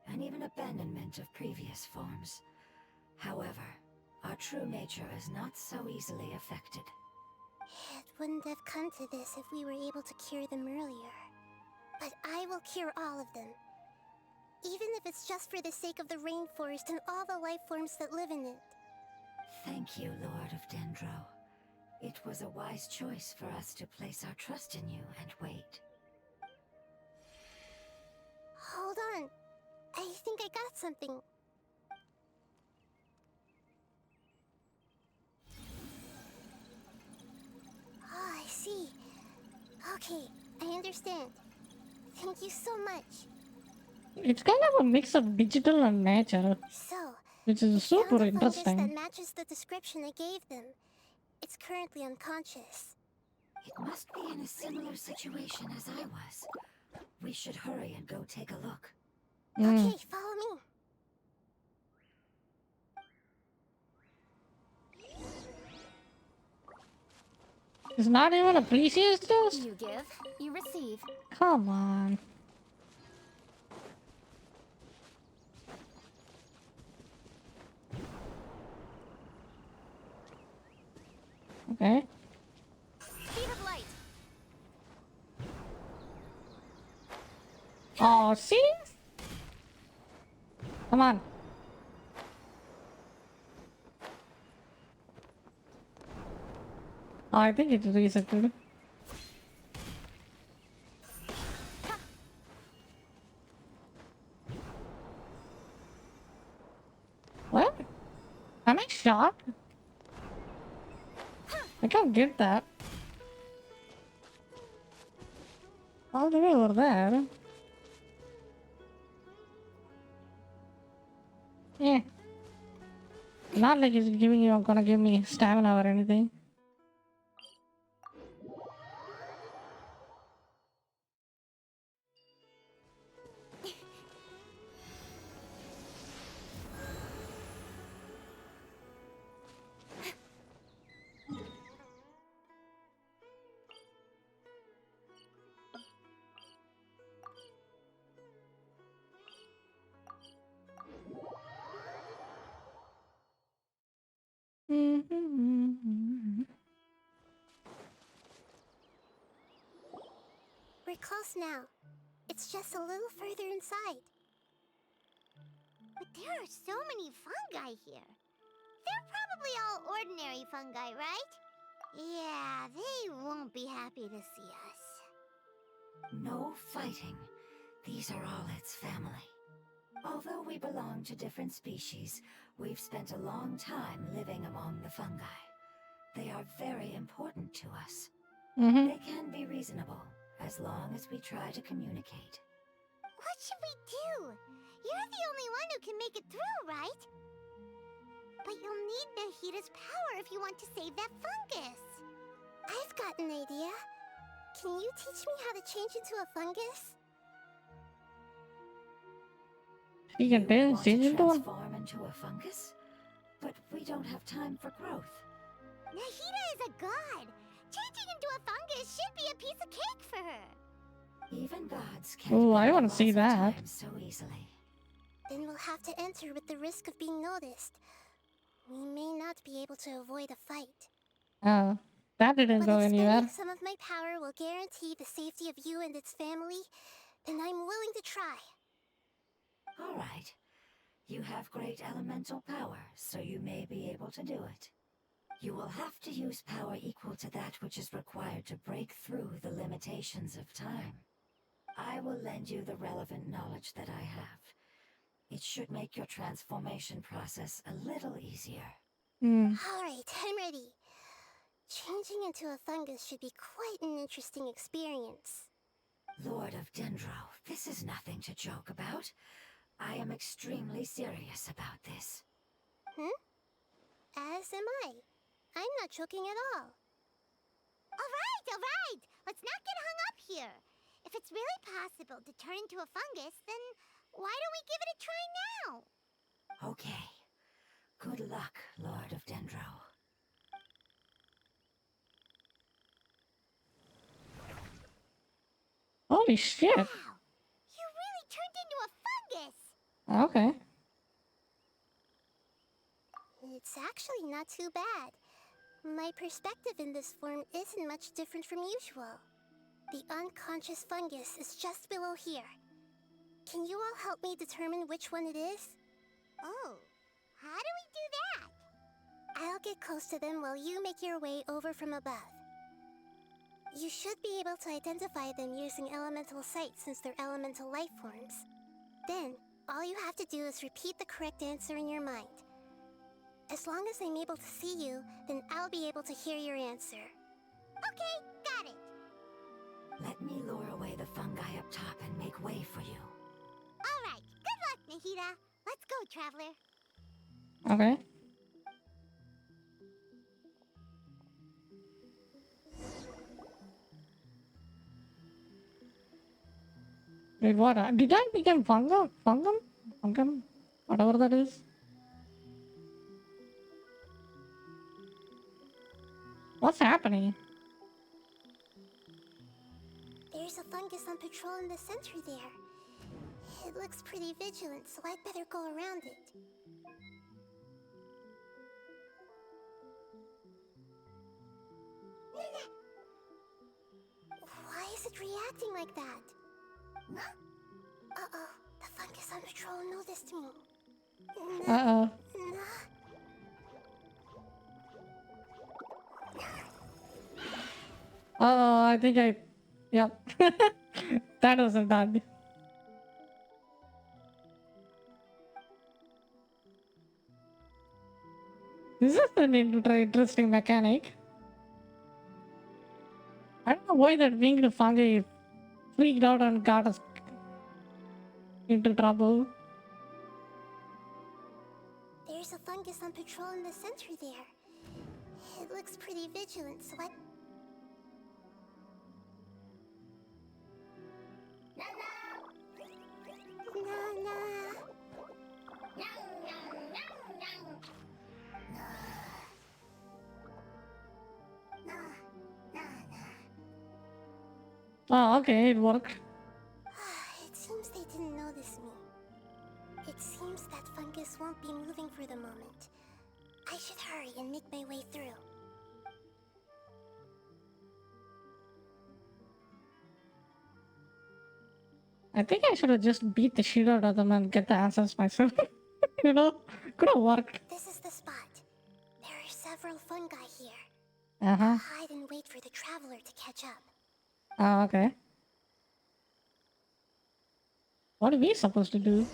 and even abandonment of previous forms. However, our true nature is not so easily affected. It wouldn't have come to this if we were able to cure them earlier. But I will cure all of them. Even if it's just for the sake of the rainforest and all the life forms that live in it. Thank you, Lord of Dendro. It was a wise choice for us to place our trust in you and wait. Hold on. I think I got something. Oh, I see. Okay, I understand. Thank you so much. It's kind of a mix of digital and nature, So, which is I super found a fungus interesting. that matches the description I gave them. It's currently unconscious. It must be in a similar situation as I was. We should hurry and go take a look. Okay, follow me. It's not even a precious dust? You give, you receive. Come on. Okay. Speed of light. Oh, see? Come on. Oh, I think it resetted. What? Am I shot? I can't get that. All the way over there. Yeah. Not like it's gonna give me stamina or anything. We're close now. It's just a little further inside. But there are so many fungi here. They're probably all ordinary fungi, right? Yeah, they won't be happy to see us. No fighting. These are all its family. Although we belong to different species, we've spent a long time living among the fungi. They are very important to us. They can be reasonable, as long as we try to communicate. What should we do? You're the only one who can make it through, right? But you'll need Nahita's power if you want to save that fungus. I've got an idea. Can you teach me how to change into a fungus? You can You want to change into one? transform into a fungus? But we don't have time for growth. Nahita is a god. Changing into a fungus should be a piece of cake for her. Even gods can't Ooh, I bend the wanna see laws of that. time so easily. Then we'll have to enter with the risk of being noticed. We may not be able to avoid a fight. Oh, that didn't But go if anywhere. spending some of my power will guarantee the safety of you and its family, then I'm willing to try. All right. You have great elemental power, so you may be able to do it. You will have to use power equal to that which is required to break through the limitations of time. I will lend you the relevant knowledge that I have. It should make your transformation process a little easier. Alright, I'm ready. Changing into a fungus should be quite an interesting experience. Lord of Dendro, this is nothing to joke about. I am extremely serious about this. As am I. I'm not joking at all. All right. Let's not get hung up here. If it's really possible to turn into a fungus, then why don't we give it a try now? Okay. Good luck, Lord of Dendro. Holy shit. Wow, you really turned into a fungus. Okay. It's actually not too bad. My perspective in this form isn't much different from usual. The unconscious fungus is just below here. Can you all help me determine which one it is? Oh, how do we do that? I'll get close to them while you make your way over from above. You should be able to identify them using elemental sight since they're elemental life forms. Then, all you have to do is repeat the correct answer in your mind. As long as I'm able to see you, then I'll be able to hear your answer. Okay, got it. Let me lure away the fungi up top and make way for you. All right, good luck, Nahita. Let's go, Traveler. Okay. Wait, what? Did I become fungal? Fungum? Fungum? Whatever that is. What's happening? There's a fungus on patrol in the center there. It looks pretty vigilant, so I'd better go around it. Why is it reacting like that? Uh-oh, the fungus on patrol noticed me. Uh-oh. Oh, I think I... Yep. That wasn't bad. This is an interesting mechanic. I don't know why that winged fungi freaked out and got us into trouble. There's a fungus on patrol in the center there. It looks pretty vigilant, so I... Oh, okay, it worked. It seems they didn't notice me. It seems that fungus won't be moving for the moment. I should hurry and make my way through. I think I should have just beat the shit out of them and get the answers myself. You know? Could have worked. This is the spot. There are several fungi here. Uh-huh. Hide and wait for the traveler to catch up. Oh, okay. What are we supposed to do?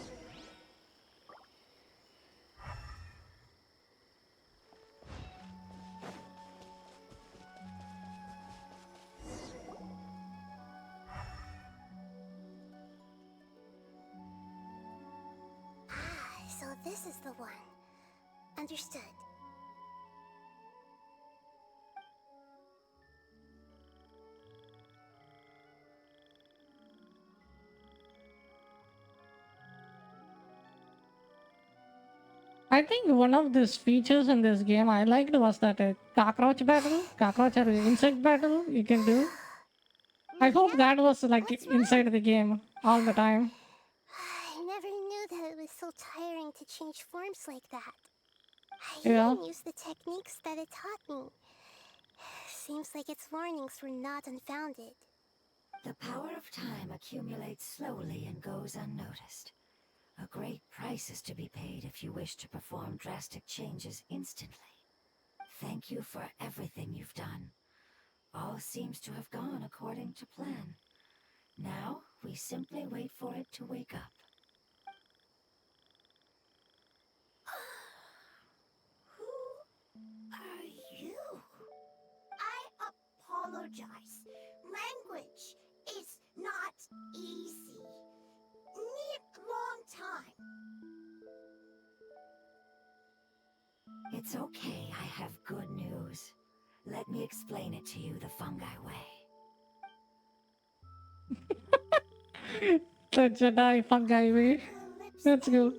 So this is the one. Understood. I think one of these features in this game I liked was that cockroach battle, cockroach or insect battle you can do. I hope that was like inside the game all the time. I never knew that it was so tiring to change forms like that. I Yeah. even used the techniques that it taught me. Seems like its warnings were not unfounded. The power of time accumulates slowly and goes unnoticed. A great price is to be paid if you wish to perform drastic changes instantly. Thank you for everything you've done. All seems to have gone according to plan. Now, we simply wait for it to wake up. Who are you? I apologize. Language is not easy. Need long time. It's okay, I have good news. Let me explain it to you the fungi way. The Jedi fungi way. Let's go.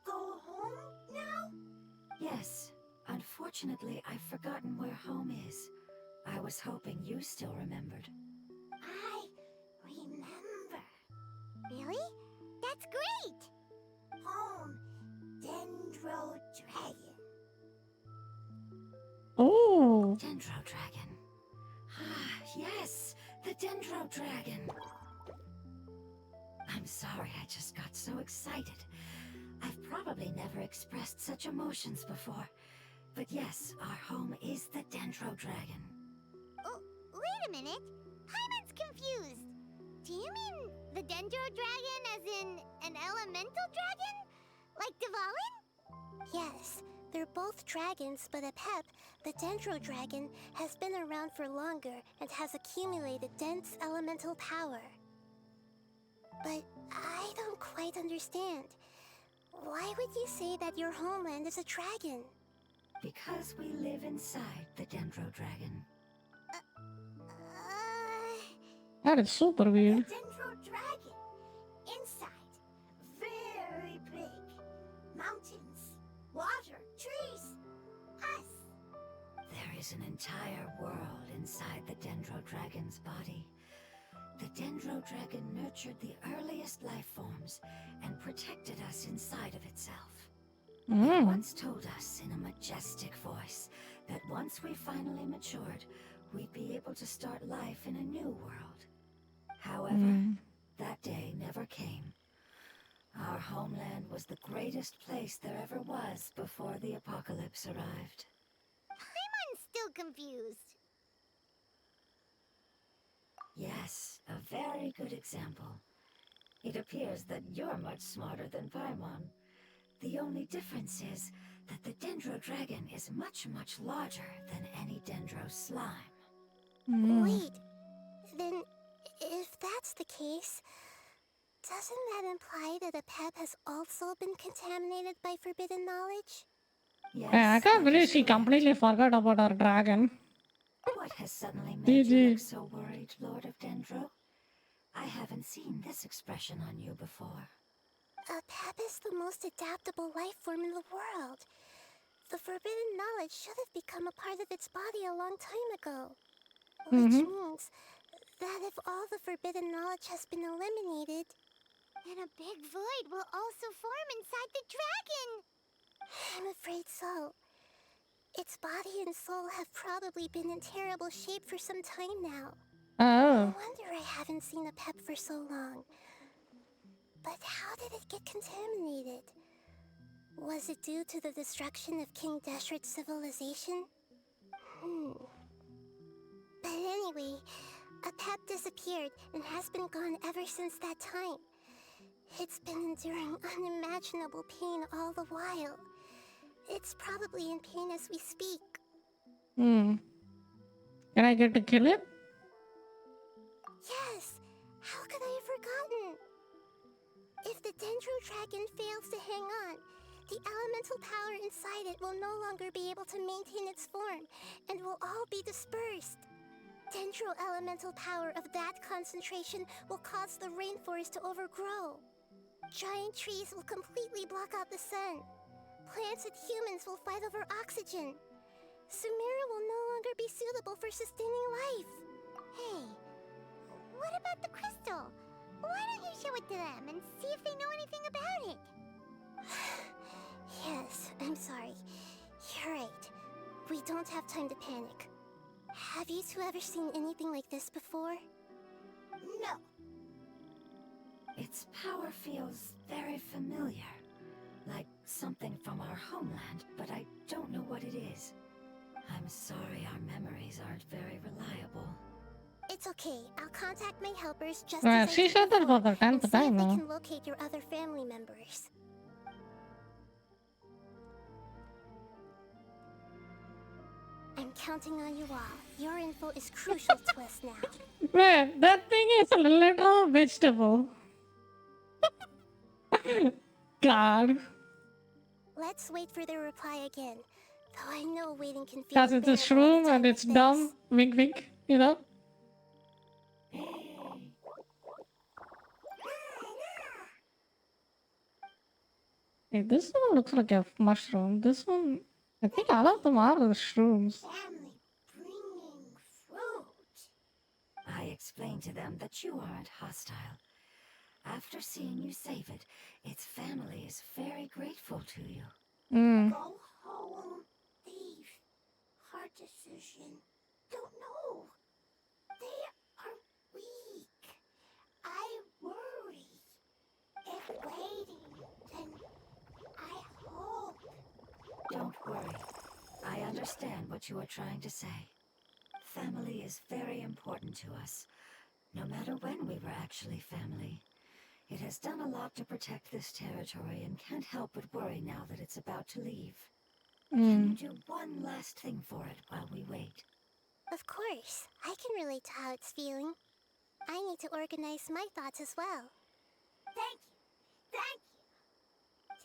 Go home now? Yes, unfortunately, I've forgotten where home is. I was hoping you still remembered. I remember. Really? That's great! Home, Dendro Dragon. Oh, Dendro Dragon. Ah, yes, the Dendro Dragon. I'm sorry, I just got so excited. I've probably never expressed such emotions before. But yes, our home is the Dendro Dragon. Oh, wait a minute. Hyman's confused. Do you mean the Dendro Dragon as in an elemental dragon? Like Dvalin? Yes, they're both dragons, but Apep, the Dendro Dragon, has been around for longer and has accumulated dense elemental power. But I don't quite understand. Why would you say that your homeland is a dragon? Because we live inside the Dendro Dragon. Uh, that is super weird. Dendro Dragon is an entire world inside the Dendro Dragon's body. The Dendro Dragon nurtured the earliest life forms and protected us inside of itself. It once told us in a majestic voice that once we finally matured, we'd be able to start life in a new world. However, that day never came. Our homeland was the greatest place there ever was before the apocalypse arrived. I'm still confused. Yes, a very good example. It appears that you're much smarter than Paimon. The only difference is that the Dendro Dragon is much, much larger than any Dendro slime. Wait, then if that's the case, doesn't that imply that a pep has also been contaminated by forbidden knowledge? Yes, I can't that believe is she correct. completely forgot about our dragon. What has suddenly made you GG. look so worried, Lord of Dendro? I haven't seen this expression on you before. A pep is the most adaptable life form in the world. The forbidden knowledge should have become a part of its body a long time ago. Which means that if all the forbidden knowledge has been eliminated, Then a big void will also form inside the dragon. I'm afraid so. Its body and soul have probably been in terrible shape for some time now. Oh. No wonder I haven't seen a pep for so long. But how did it get contaminated? Was it due to the destruction of King Deshret's civilization? But anyway, a pep disappeared and has been gone ever since that time. It's been enduring unimaginable pain all the while. It's probably in pain as we speak. Can I get to kill it? Yes! How could I have forgotten? If the Dendro Dragon fails to hang on, the elemental power inside it will no longer be able to maintain its form, and will all be dispersed. Dendro elemental power of that concentration will cause the rainforest to overgrow. Giant trees will completely block out the sun. Plants and humans will fight over oxygen. Sumeru will no longer be suitable for sustaining life. Hey, what about the crystal? Why don't you show it to them and see if they know anything about it? Yes, I'm sorry. You're right. We don't have time to panic. Have you two ever seen anything like this before? No. Its power feels very familiar. Like something from our homeland, but I don't know what it is. I'm sorry our memories aren't very reliable. It's okay. I'll contact my helpers just Well, as I she did said that before, for the 10th and see time if they now. can locate your other family members. I'm counting on you all. Your info is crucial to us now. Man, that thing is a little vegetable. God. Let's wait for their reply again. Though I know waiting can feel Because it's a unbearable at shroom time and like it's this. dumb. Wink wink, you know? Hey, this one looks like a mushroom. This one, I think all of them are the shrooms. Family bringing fruit. I explained to them that you aren't hostile. After seeing you save it, its family is very grateful to you. Go home, thief. Hard decision. Don't know. They are weak. I worry. If waiting, then I hope. Don't worry. I understand what you are trying to say. Family is very important to us, no matter when we were actually family. It has done a lot to protect this territory and can't help but worry now that it's about to leave. Can you do one last thing for it while we wait? Of course, I can relate to how it's feeling. I need to organize my thoughts as well. Thank you. Thank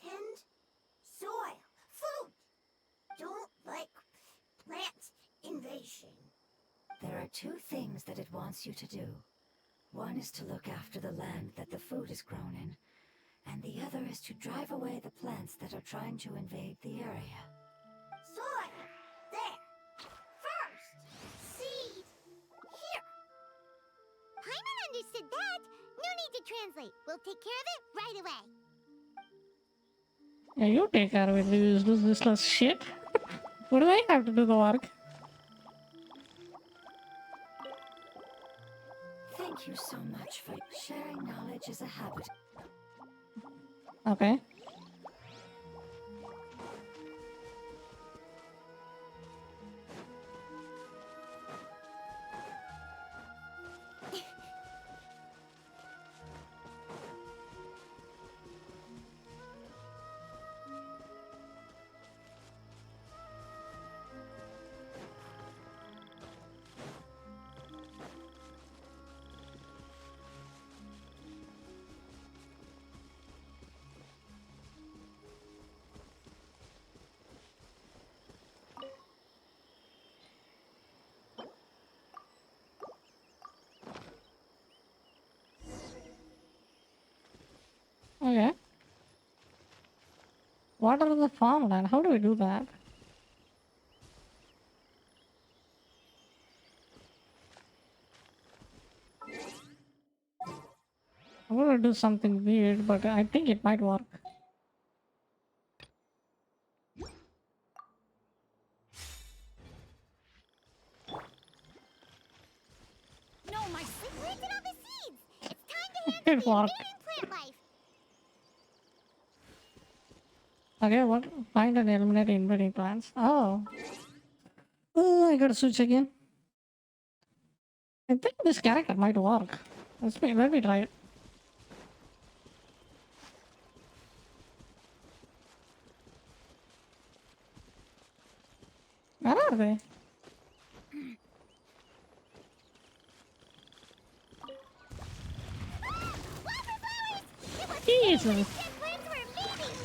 you. Tend soil. Food. Don't like plant invasion. There are two things that it wants you to do. One is to look after the land that the food is grown in, and the other is to drive away the plants that are trying to invade the area. Soil. There. understood that, no need to translate. We'll take care of it right away. Yeah, you take care of it, you useless shit. What do I have to do the work? Thank you so much for sharing knowledge is a habit. Okay. Okay. Water the farmland. How do we do that? I'm gonna do something weird, but I think it might work. No, my We planted all the seeds. It's time to It handle the worked. invading plant life. Okay, what? Find and eliminate invading plants. Oh. Oh, I gotta switch again. I think this character might work. Let me try it. Where are they? Jesus. Plants were invading.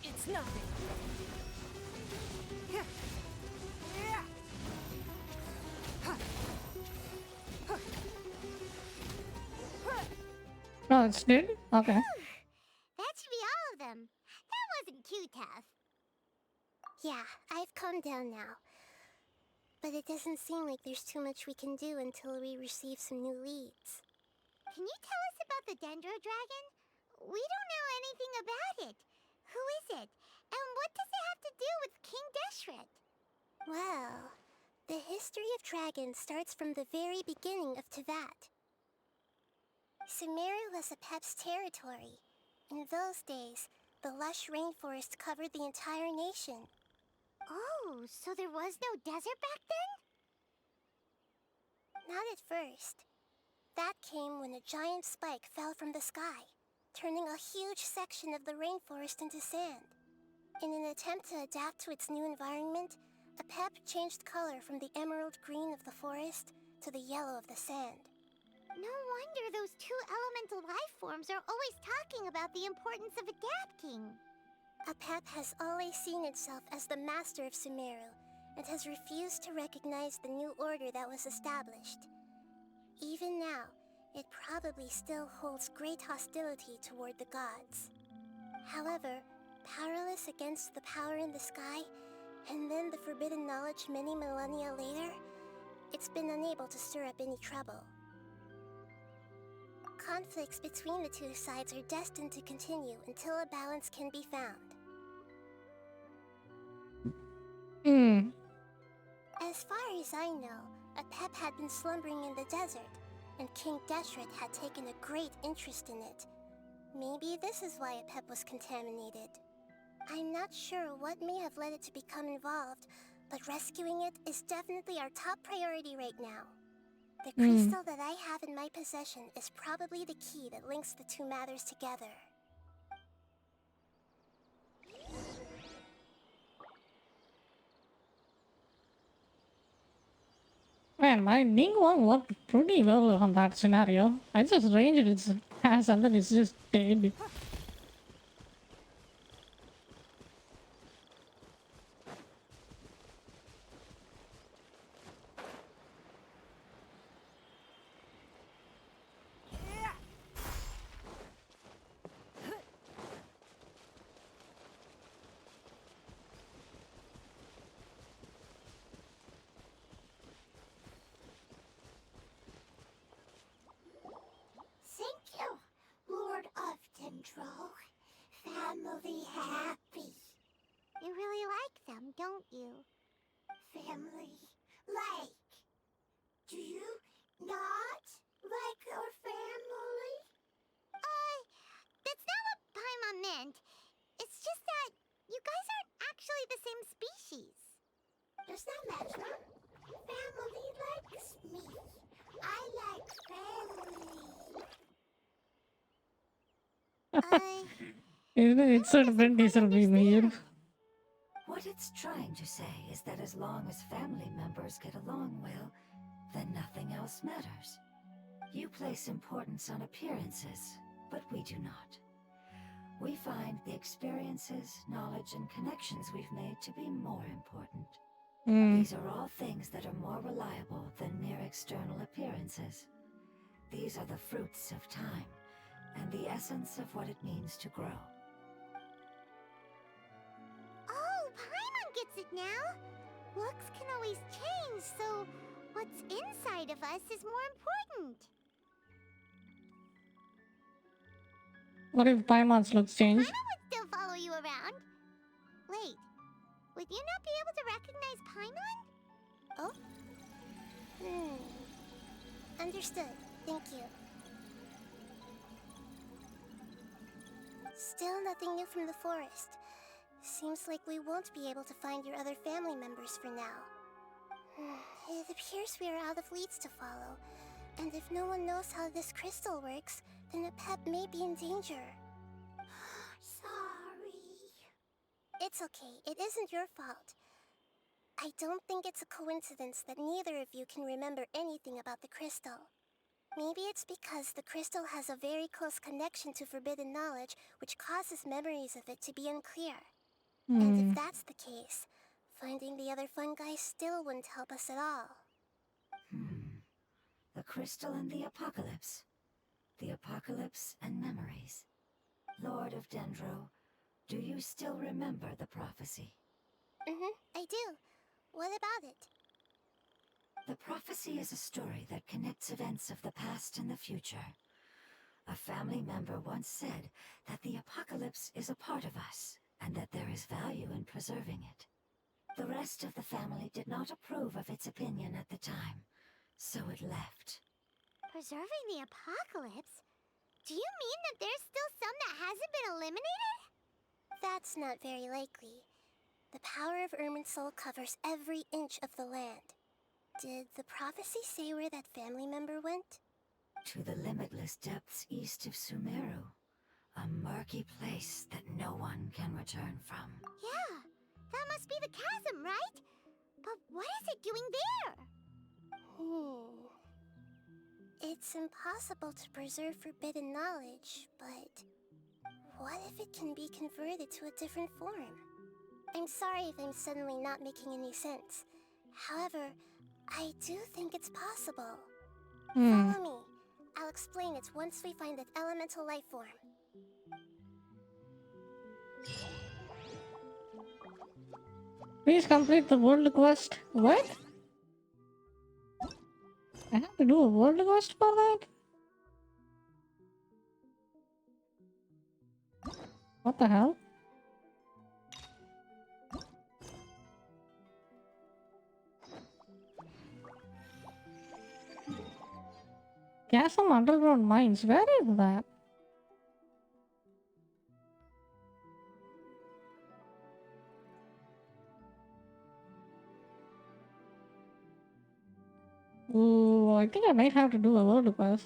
It's nothing. No, it's dead? Okay. That should be all of them. That wasn't too tough. Yeah, I've calmed down now. But it doesn't seem like there's too much we can do until we receive some new leads. Can you tell us about the Dendro Dragon? We don't know anything about it. Who is it? And what does it have to do with King Deshret? Well, the history of dragons starts from the very beginning of Tevat. Sumeru was Apep's territory. In those days, the lush rainforest covered the entire nation. Oh, so there was no desert back then? Not at first. That came when a giant spike fell from the sky, turning a huge section of the rainforest into sand. In an attempt to adapt to its new environment, Apep changed color from the emerald green of the forest to the yellow of the sand. No wonder those two elemental life forms are always talking about the importance of adapting. Apep has always seen itself as the master of Sumeru, and has refused to recognize the new order that was established. Even now, it probably still holds great hostility toward the gods. However, powerless against the power in the sky, and then the forbidden knowledge many millennia later, it's been unable to stir up any trouble. Conflicts between the two sides are destined to continue until a balance can be found. Hmm. As far as I know, Apep had been slumbering in the desert, and King Deshret had taken a great interest in it. Maybe this is why Apep was contaminated. I'm not sure what may have led it to become involved, but rescuing it is definitely our top priority right now. The crystal that I have in my possession is probably the key that links the two matters together. Man, my Ningguang worked pretty well on that scenario. I just ranged its ass and then it's just dead. Thank you, Lord of Dendro. Family happy. You really like them, don't you? Family like. Do you not like our family? That's not what Paimon meant. It's just that you guys aren't actually the same species. Does that matter? Family likes me. I like family. It should have been decent be here. What it's trying to say is that as long as family members get along well, then nothing else matters. You place importance on appearances, but we do not. We find the experiences, knowledge, and connections we've made to be more important. These are all things that are more reliable than mere external appearances. These are the fruits of time, and the essence of what it means to grow. Oh, Paimon gets it now. Looks can always change, so what's inside of us is more important. What if Paimon's looks change? Paimon would still follow you around. Wait, would you not be able to recognize Paimon? Oh? Understood. Thank you. Still nothing new from the forest. Seems like we won't be able to find your other family members for now. It appears we are out of leads to follow, and if no one knows how this crystal works, then the pet may be in danger. Sorry. It's okay. It isn't your fault. I don't think it's a coincidence that neither of you can remember anything about the crystal. Maybe it's because the crystal has a very close connection to forbidden knowledge, which causes memories of it to be unclear. And if that's the case, finding the other fungi still wouldn't help us at all. The crystal and the apocalypse. The apocalypse and memories. Lord of Dendro, do you still remember the prophecy? I do. What about it? The prophecy is a story that connects events of the past and the future. A family member once said that the apocalypse is a part of us, and that there is value in preserving it. The rest of the family did not approve of its opinion at the time, so it left. Preserving the apocalypse? Do you mean that there's still some that hasn't been eliminated? That's not very likely. The power of Irminsul covers every inch of the land. Did the prophecy say where that family member went? To the limitless depths east of Sumeru. A murky place that no one can return from. Yeah, that must be the chasm, right? But what is it doing there? It's impossible to preserve forbidden knowledge, but what if it can be converted to a different form? I'm sorry if I'm suddenly not making any sense. However, I do think it's possible. Follow me. I'll explain it once we find that elemental life form. Please complete the world quest. What? I have to do a world quest for that? What the hell? Chasm underground mines. Where is that? Ooh, I think I might have to do a world quest.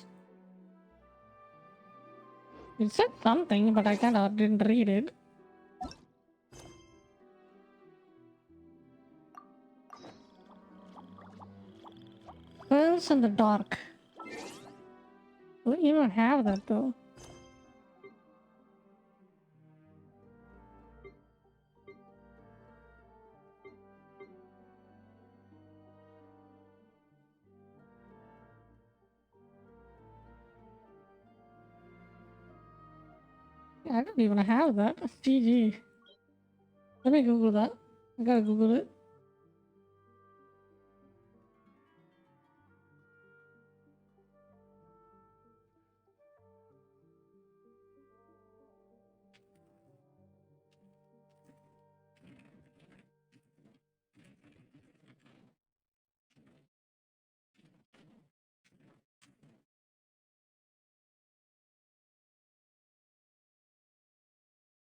It said something, but I kinda didn't read it. Pearls in the dark. We even have that though. I don't even have that. GG. Let me Google that. I gotta Google it.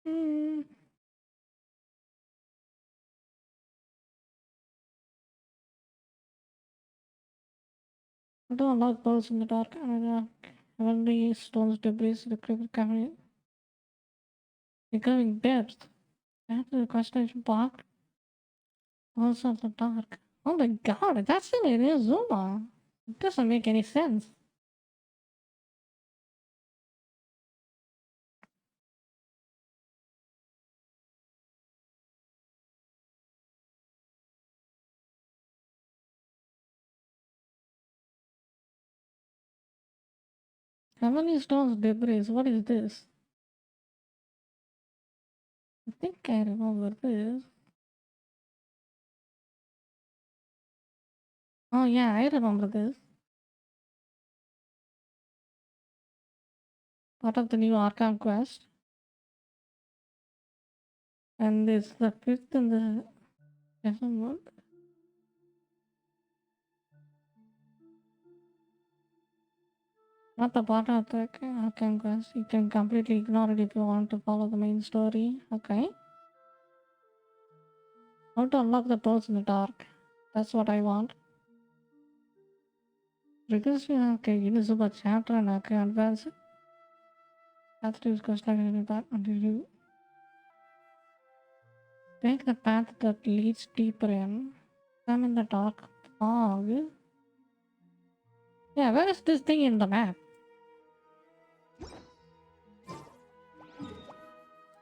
Hmm. I don't unlock pearls in the dark. I mean, heavenly stones, debris, the cricket cabinet. Becoming depth. After the constellation park. Pearls of the dark. Oh my god, that's in Inazuma. It doesn't make any sense. Heavenly stones, debris. What is this? I think I remember this. Oh yeah, I remember this. Part of the new Arkham quest. And it's the fifth in the second one. Not the part of the Arkham quest. You can completely ignore it if you want to follow the main story. Okay. How to unlock the pearls in the dark. That's what I want. Because okay, Inazuma chapter and I can advance it. After this quest like in the dark until you take the path that leads deeper in. I'm in the dark fog. Yeah, where is this thing in the map?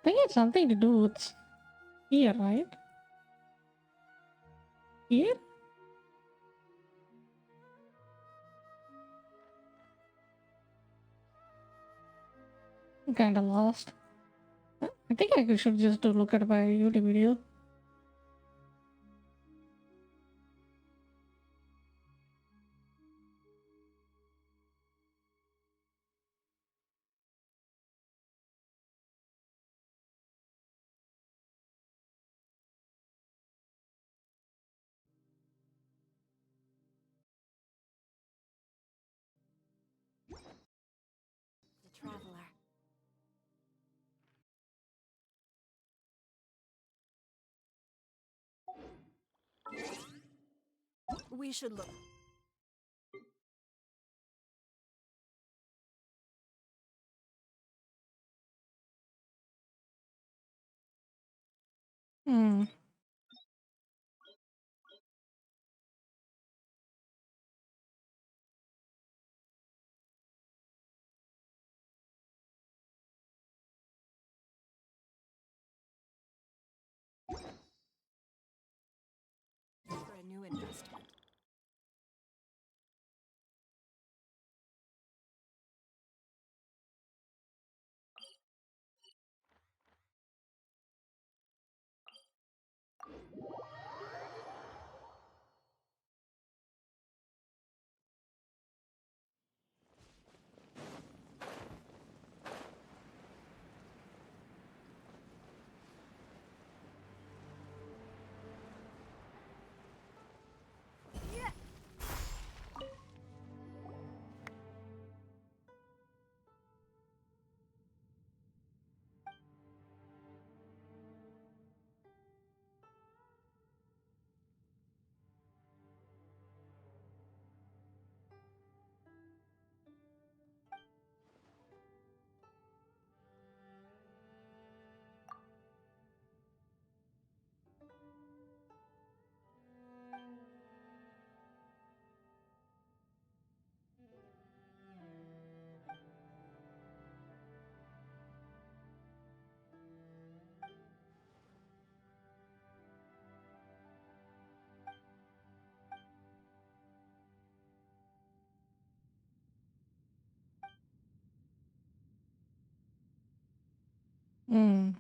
I think it's something to do with here, right? Here? I'm kinda lost. I think I should just look at my YouTube video. The traveler. We should look. Hmm. For a new investment. Hmm.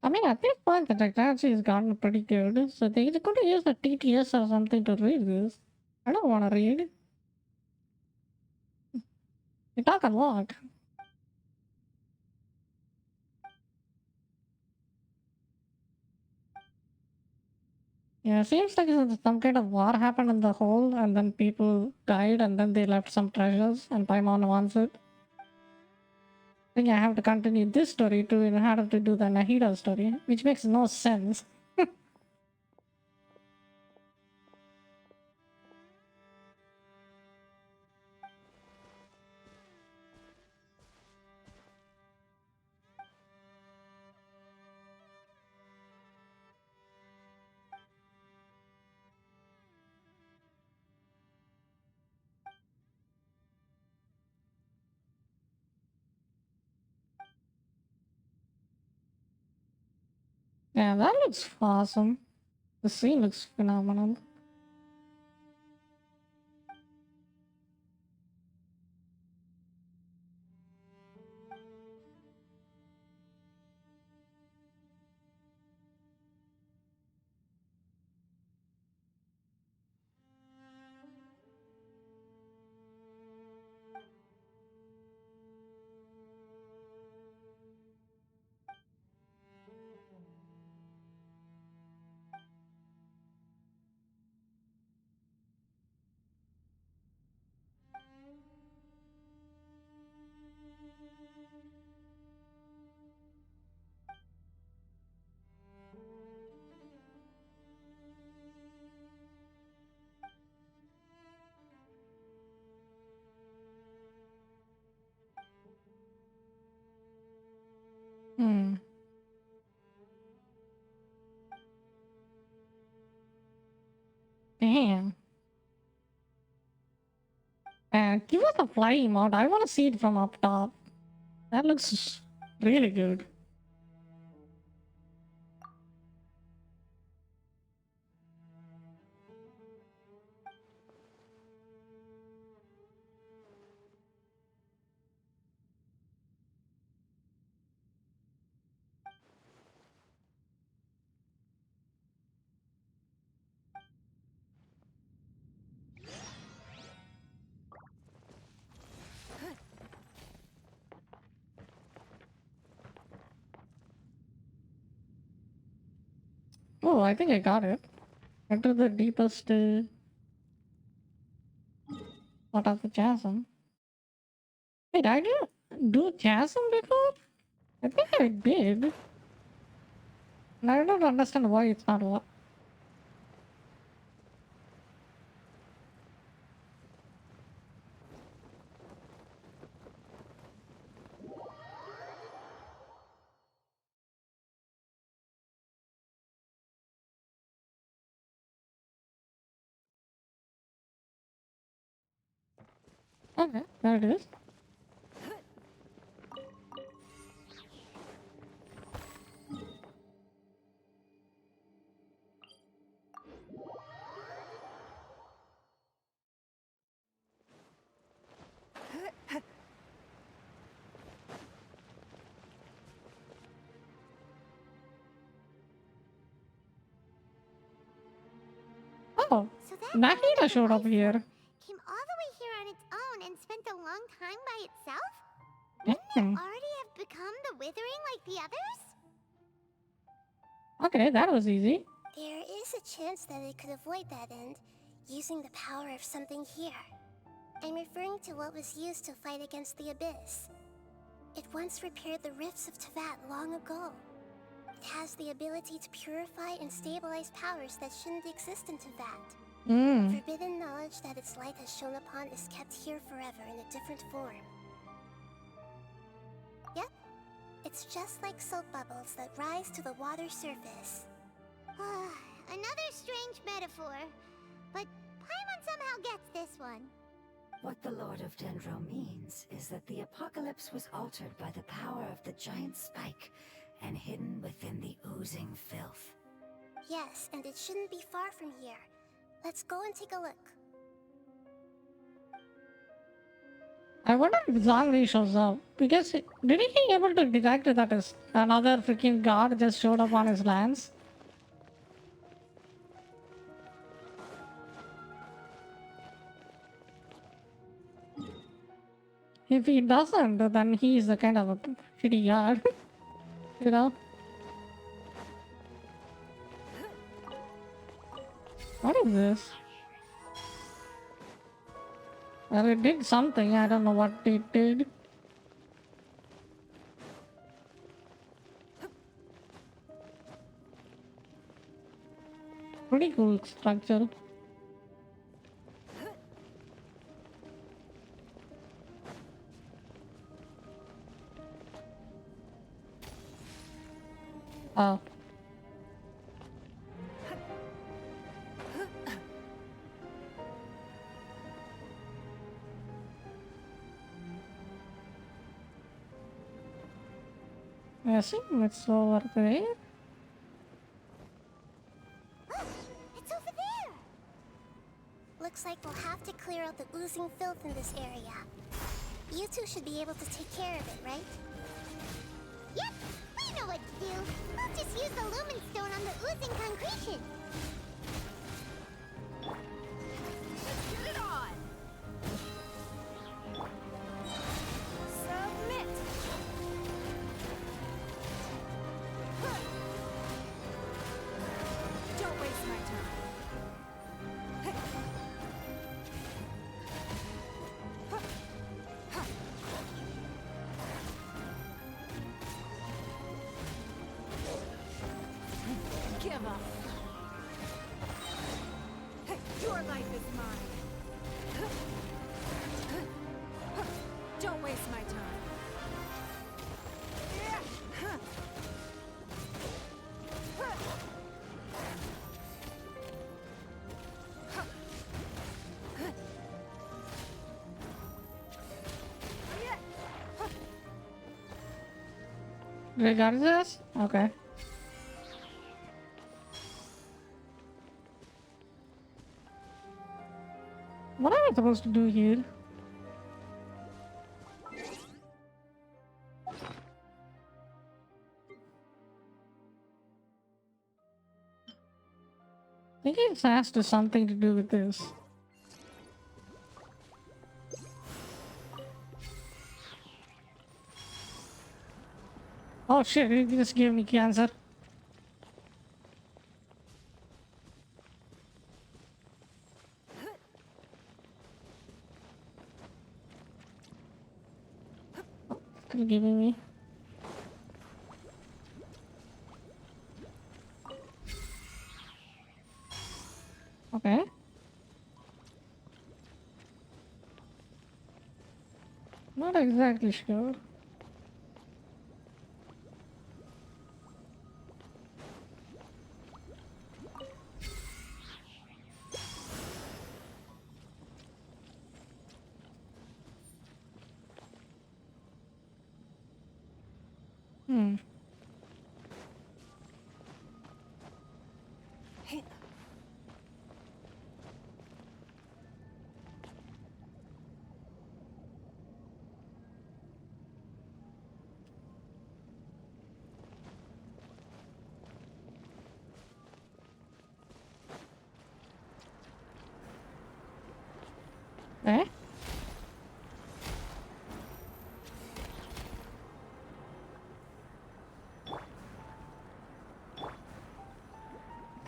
I mean, at this point, the technology has gotten pretty good, so they could use a TTS or something to read this. I don't want to read. You talk a lot. Yeah, seems like some kind of war happened in the hole, and then people died, and then they left some treasures, and Paimon wants it. I think I have to continue this story to in order to do the Nahida story, which makes no sense. Yeah, that looks awesome. The scene looks phenomenal. Hmm. Damn. Give us a flying mode. I want to see it from up top. That looks really good. Oh, I think I got it. Enter the deepest part of the chasm. Wait, I didn't do chasm before? I think I did. And I don't understand why it's not okay, there it is. Oh, So that Nahida showed up life here. form came all the way here on its own and spent a long time by itself? Wouldn't it Hmm. already have become the Withering like the others? Okay, that was easy. There is a chance that it could avoid that end, using the power of something here. I'm referring to what was used to fight against the Abyss. It once repaired the rifts of Tevat long ago. It has the ability to purify and stabilize powers that shouldn't exist in Tevat. Hmm. Forbidden knowledge that its light has shone upon is kept here forever in a different form. Yep, it's just like soap bubbles that rise to the water surface. Another strange metaphor, but Paimon somehow gets this one. What the Lord of Dendro means is that the apocalypse was altered by the power of the giant spike and hidden within the oozing filth. Yes, and it shouldn't be far from here. Let's go and take a look. I wonder if Zangri shows up because didn't he able to detect that is another freaking god just showed up on his lands? If he doesn't, then he's a kind of a shitty god, you know? What is this? Well, it did something. I don't know what it did. Pretty cool structure. Oh. I think it's over there. It's over there! Looks like we'll have to clear out the oozing filth in this area. You two should be able to take care of it, right? Yep, we know what to do. We'll just use the lumen stone on the oozing concretion. Get it on! Submit! Don't waste my time. Give up. Your life is mine. Don't waste my time. Regardless? Okay. What am I supposed to do here? I think it has to something to do with this. Oh shit, it just gave me cancer. It's giving me. Okay. Not exactly sure. Hmm. Eh?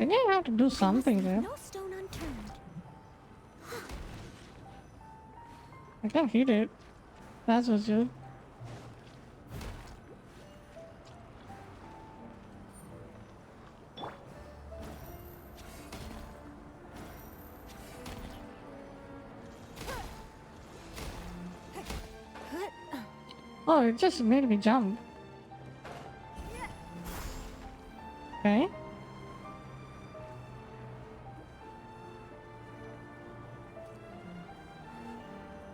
I think I have to do something there. No stone unturned. I can't hit it. That's what's good. Oh, it just made me jump. Okay.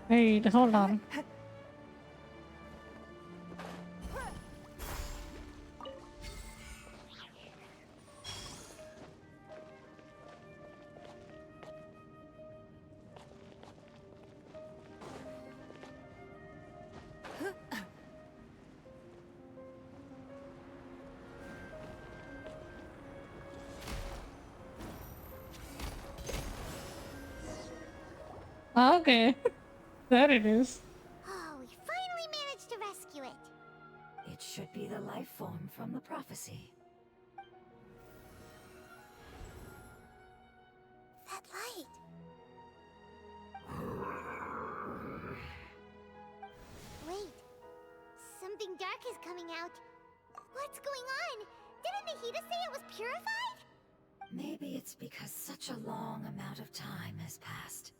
Wait, hold on. Okay. There it is. Oh, we finally managed to rescue it. It should be the life form from the prophecy. That light. Wait, something dark is coming out. What's going on? Didn't Nahida say it was purified? Maybe it's because such a long amount of time has passed.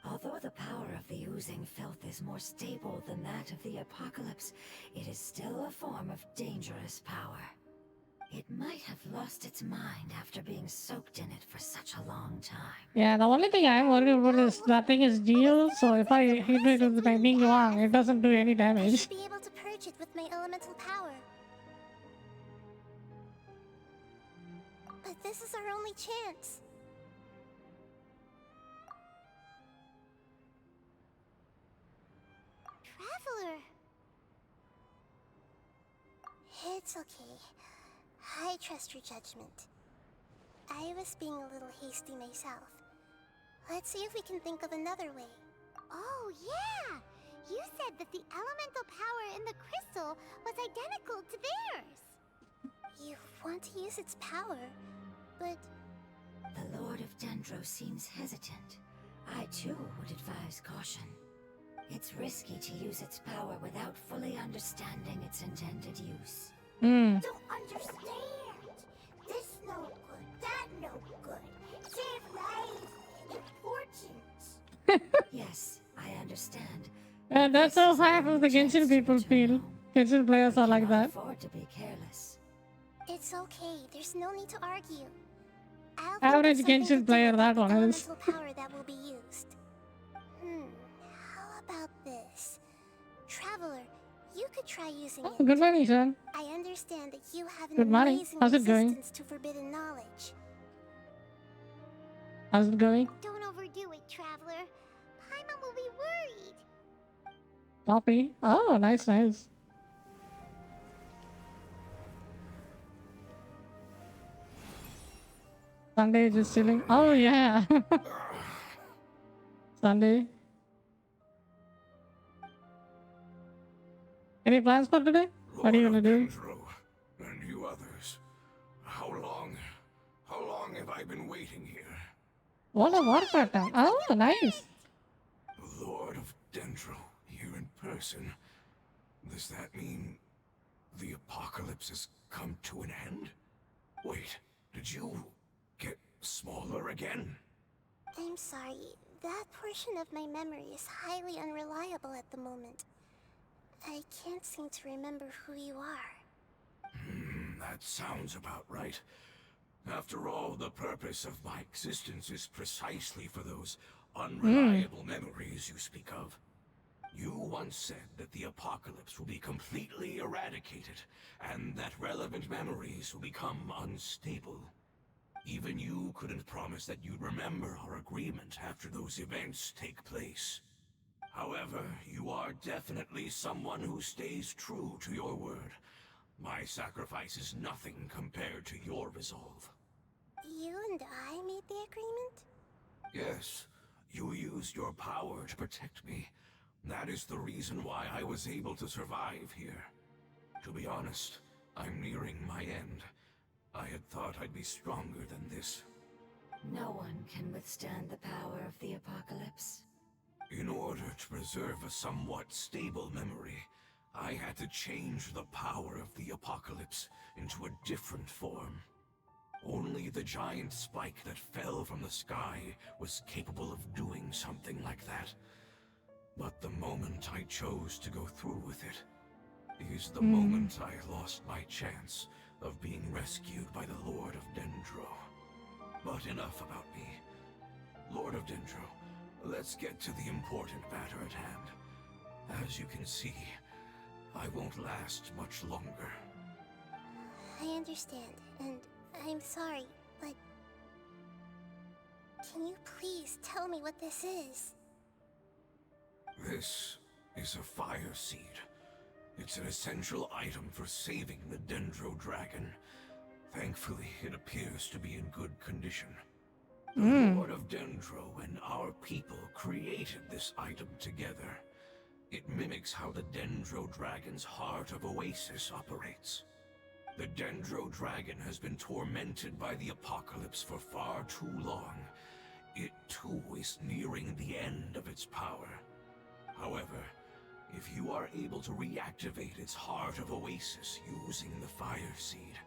Although the power of the oozing filth is more stable than that of the apocalypse, it is still a form of dangerous power. It might have lost its mind after being soaked in it for such a long time. Yeah, the only thing I'm worried about is that thing is Geo, so if I hit it with my Ning Wang, it doesn't do any I damage. should be able to purge it with my elemental power. But this is our only chance. Traveler. It's okay. I trust your judgment. I was being a little hasty myself. Let's see if we can think of another way. Oh, yeah! You said that the elemental power in the crystal was identical to theirs. You want to use its power, but The Lord of Dendro seems hesitant. I too would advise caution. It's risky to use its power without fully understanding its intended use. Hmm. Don't understand. This no good, that no good. Save lives. Important. Yes, I understand. And that's This how is our half of the only chance Genshin to people return feel. home. Genshin players are We like cannot that. afford to be careless. it's okay. There's no need to argue. I'll Average think of something Genshin to do player, about that the one is. elemental power that will be used. How about this? Traveler, you could try using Oh, it. good morning, son. I understand that you have an Good morning. amazing How's it going? resistance to forbidden knowledge. How's it going? Don't overdo it, Traveler. Paimon will be worried. Copy. Oh, nice, nice. Sunday just chilling. Oh, yeah. Sunday. Any plans for today? What are you gonna do? Dendro, and you others. How long have I been waiting here? World of Warcraft time. Oh, nice. Lord of Dendro, here in person. Does that mean the apocalypse has come to an end? Wait, did you get smaller again? I'm sorry. That portion of my memory is highly unreliable at the moment. I can't seem to remember who you are. That sounds about right. After all, the purpose of my existence is precisely for those unreliable memories you speak of. You once said that the apocalypse will be completely eradicated, and that relevant memories will become unstable. Even you couldn't promise that you'd remember our agreement after those events take place. However, you are definitely someone who stays true to your word. My sacrifice is nothing compared to your resolve. You and I made the agreement? Yes, you used your power to protect me. That is the reason why I was able to survive here. To be honest, I'm nearing my end. I had thought I'd be stronger than this. No one can withstand the power of the apocalypse. In order to preserve a somewhat stable memory, I had to change the power of the apocalypse into a different form. Only the giant spike that fell from the sky was capable of doing something like that. But the moment I chose to go through with it, is the moment I lost my chance of being rescued by the Lord of Dendro. But enough about me. Lord of Dendro, let's get to the important matter at hand. As you can see, I won't last much longer. I understand, and I'm sorry, but... Can you please tell me what this is? This is a fire seed. It's an essential item for saving the Dendro Dragon. Thankfully, it appears to be in good condition. The Lord of Dendro and our people created this item together. It mimics how the Dendro Dragon's Heart of Oasis operates. The Dendro Dragon has been tormented by the apocalypse for far too long. It too is nearing the end of its power. However, if you are able to reactivate its Heart of Oasis using the Fire Seed,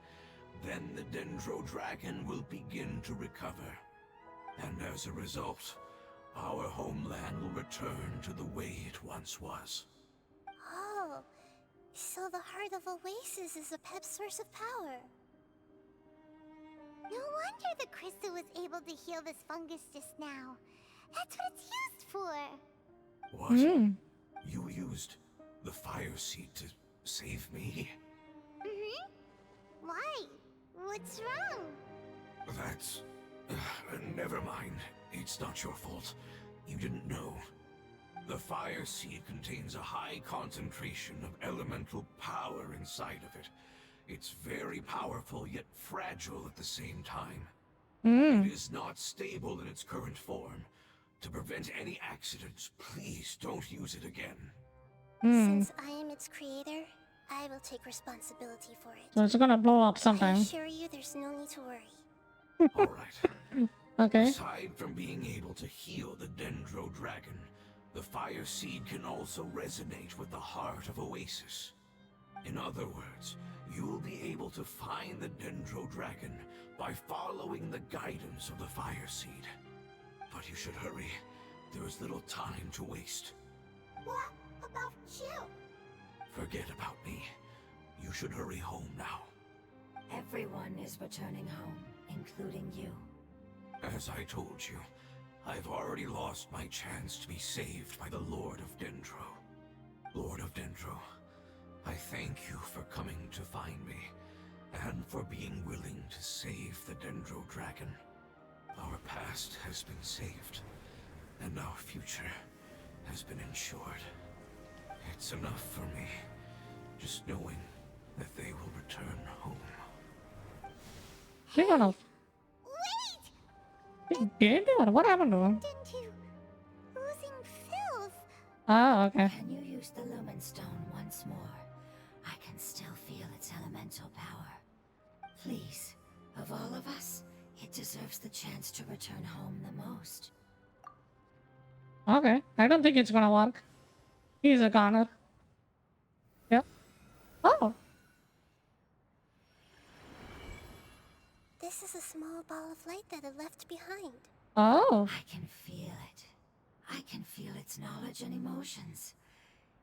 then the Dendro Dragon will begin to recover. And as a result, our homeland will return to the way it once was. Oh, so the Heart of Oasis is a Pep's source of power. No wonder the crystal was able to heal this fungus just now. That's what it's used for. What? You used the Fire Seed to save me? Why? What's wrong? That's... never mind. It's not your fault. You didn't know. The Fire Seed contains a high concentration of elemental power inside of it. It's very powerful, yet fragile at the same time. It is not stable in its current form. To prevent any accidents, please don't use it again. Since I am its creator, I will take responsibility for it. So it's gonna blow up I sometime. assure you there's no need to worry. Alright. Okay. Aside from being able to heal the Dendro Dragon, the Fire Seed can also resonate with the Heart of Oasis. In other words, you'll be able to find the Dendro Dragon by following the guidance of the Fire Seed. But you should hurry. There is little time to waste. What about you? Forget about me. You should hurry home now. Everyone is returning home, including you. As I told you, I've already lost my chance to be saved by the Lord of Dendro. Lord of Dendro, I thank you for coming to find me, and for being willing to save the Dendro Dragon. Our past has been saved, and our future has been ensured. It's enough for me, just knowing that they will return home. They're gonna... Wait! He did? What happened to him? Into losing filth. Oh, okay. Can you use the Lumen Stone once more? I can still feel its elemental power. Please, of all of us, it deserves the chance to return home the most. Okay. I don't think it's gonna work. He's a goner. Yep. Oh. This is a small ball of light that it left behind. Oh. I can feel it. I can feel its knowledge and emotions.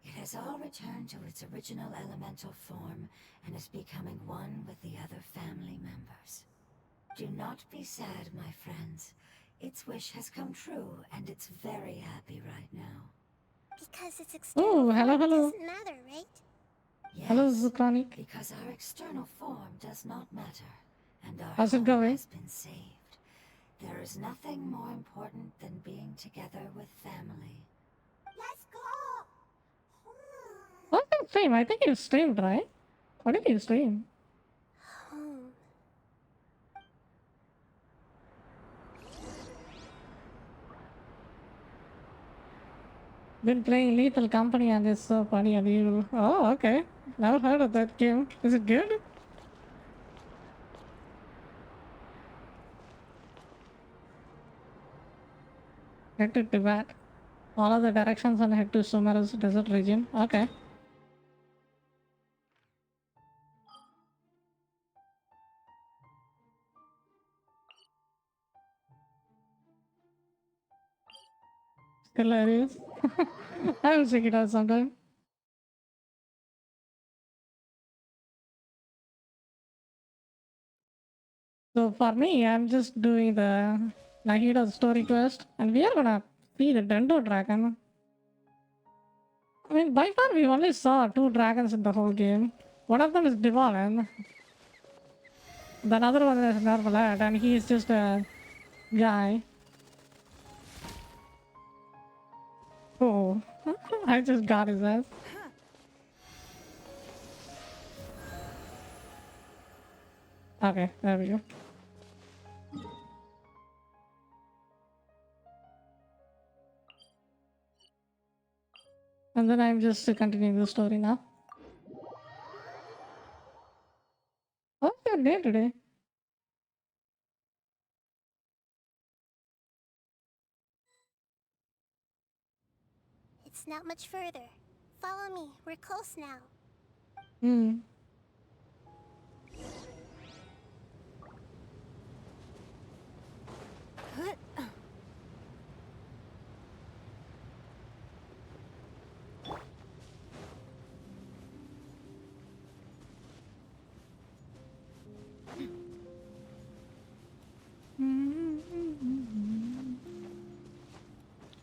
It has all returned to its original elemental form and is becoming one with the other family members. Do not be sad, my friends. Its wish has come true, and it's very happy right now. Because its external hello, form hello. doesn't matter, right? Yes, Hello, Zucronic. because our external form does not matter, and our How's it home going? has been saved. There is nothing more important than being together with family. Let's go! What did he stream? I think he streamed, right? What did he stream? Home. Been playing Lethal Company and it's so funny and evil. Oh, okay. Never heard of that game. Is it good? Head to Tibet. Follow the directions and head to Sumerus desert region. Okay. Hilarious. I will check it out sometime. So for me, I'm just doing the Nahida's story quest, and we are gonna see the Dendo dragon. I mean, by far we only saw two dragons in the whole game. One of them is Divine, the other one is Narvalat, and he is just a guy. Oh, I just got his ass. Okay, there we go. And then I'm just continuing the story now. What's your day today? It's not much further. Follow me. We're close now. Hmm.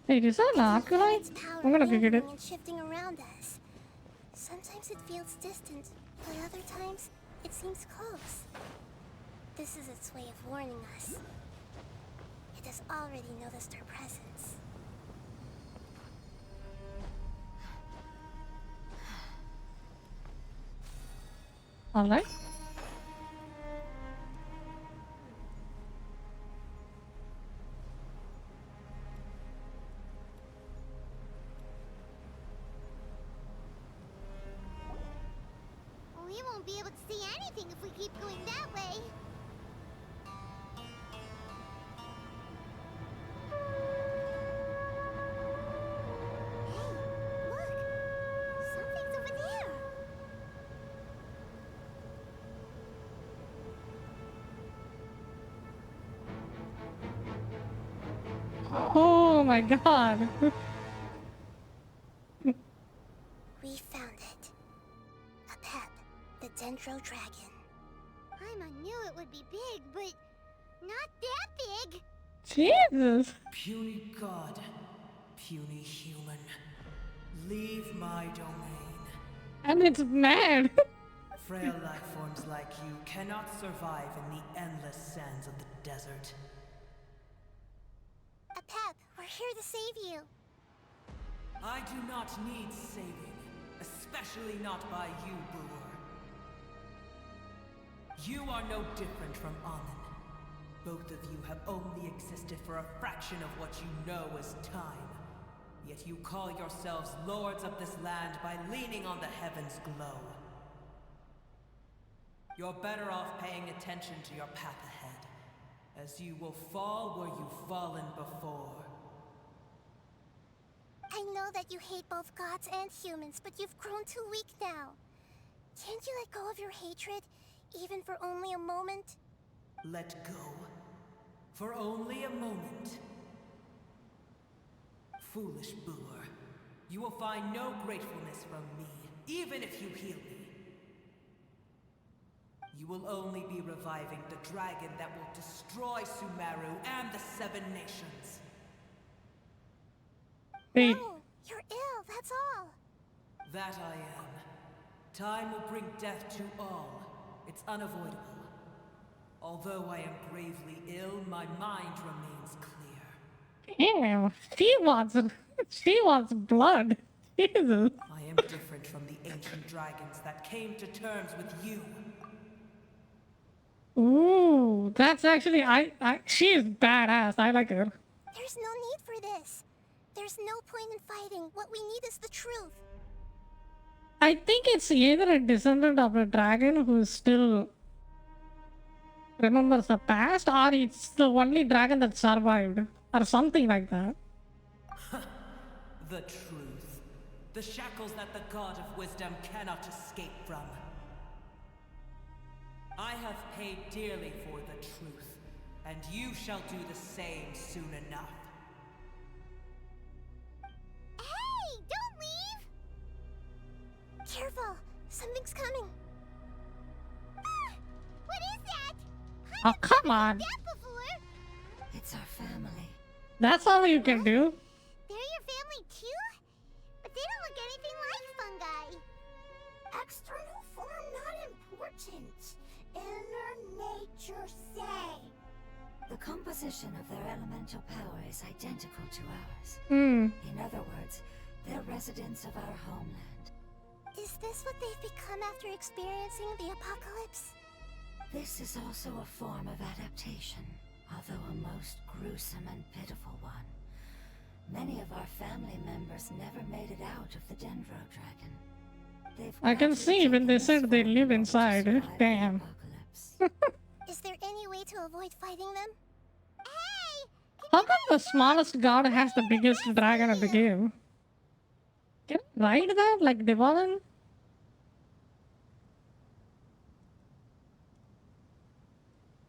Hey, is that an I can feel Arculite? its power I'm gonna go get it. moving and shifting around us. Sometimes it feels distant, but other times it seems close. This is its way of warning us. It has already noticed our presence. Alright. We won't be able to see anything if we keep going that way. Hey, look! Something's over there! Oh my god. We found it. A pep, the Dendro Dragon. Paimon knew it would be big, but not that big! Jesus. Puny god, puny human, leave my domain. And it's mad. Frail life forms like you cannot survive in the endless sands of the desert. A pep, we're here to save you. I do not need saving, especially not by you, Brewer. You are no different from Amun. Both of you have only existed for a fraction of what you know as time. Yet you call yourselves lords of this land by leaning on the heavens' glow. You're better off paying attention to your path ahead, as you will fall where you've fallen before. I know that you hate both gods and humans, but you've grown too weak now. Can't you let go of your hatred, even for only a moment? Let go. For only a moment. Foolish Brewer. You will find no gratefulness from me, even if you heal me. You will only be reviving the dragon that will destroy Sumeru and the Seven Nations. Wait. No, you're ill, that's all. That I am. Time will bring death to all. It's unavoidable. Although I am gravely ill, my mind remains clear. Damn. She wants blood. Jesus. I am different from the ancient dragons that came to terms with you. Ooh, that's actually she is badass. I like her. There's no need for this. There's no point in fighting. What we need is the truth. I think it's either a descendant of a dragon who still remembers the past, or it's the only dragon that survived, or something like that. The truth. The shackles that the God of Wisdom cannot escape from. I have paid dearly for the truth, and you shall do the same soon enough. Hey, don't leave! Careful, something's coming. Ah, what is that? Oh, come on. That before. It's our family. That's all you can do. They're your family too? But they don't look anything like fungi. External form not important. Inner nature say. The composition of their elemental power is identical to ours. Hmm. In other words, they're residents of our homeland. Is this what they've become after experiencing the apocalypse? This is also a form of adaptation, although a most gruesome and pitiful one. Many of our family members never made it out of the Dendro Dragon. They've I can see when they said they live inside. Damn. Is there any way to avoid fighting them? Hey! How come the smallest god has the biggest dragon of the game? Can I ride that like Devon?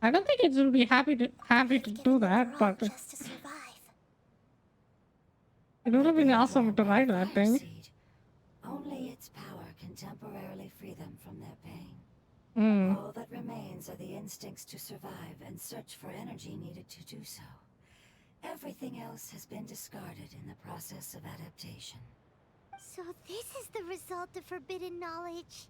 I don't think it will be happy to do that, but Just to survive. it would have been awesome to ride that thing. Seed. Only its power can temporarily free them from their pain. Hmm. All that remains are the instincts to survive and search for energy needed to do so. Everything else has been discarded in the process of adaptation. So this is the result of forbidden knowledge.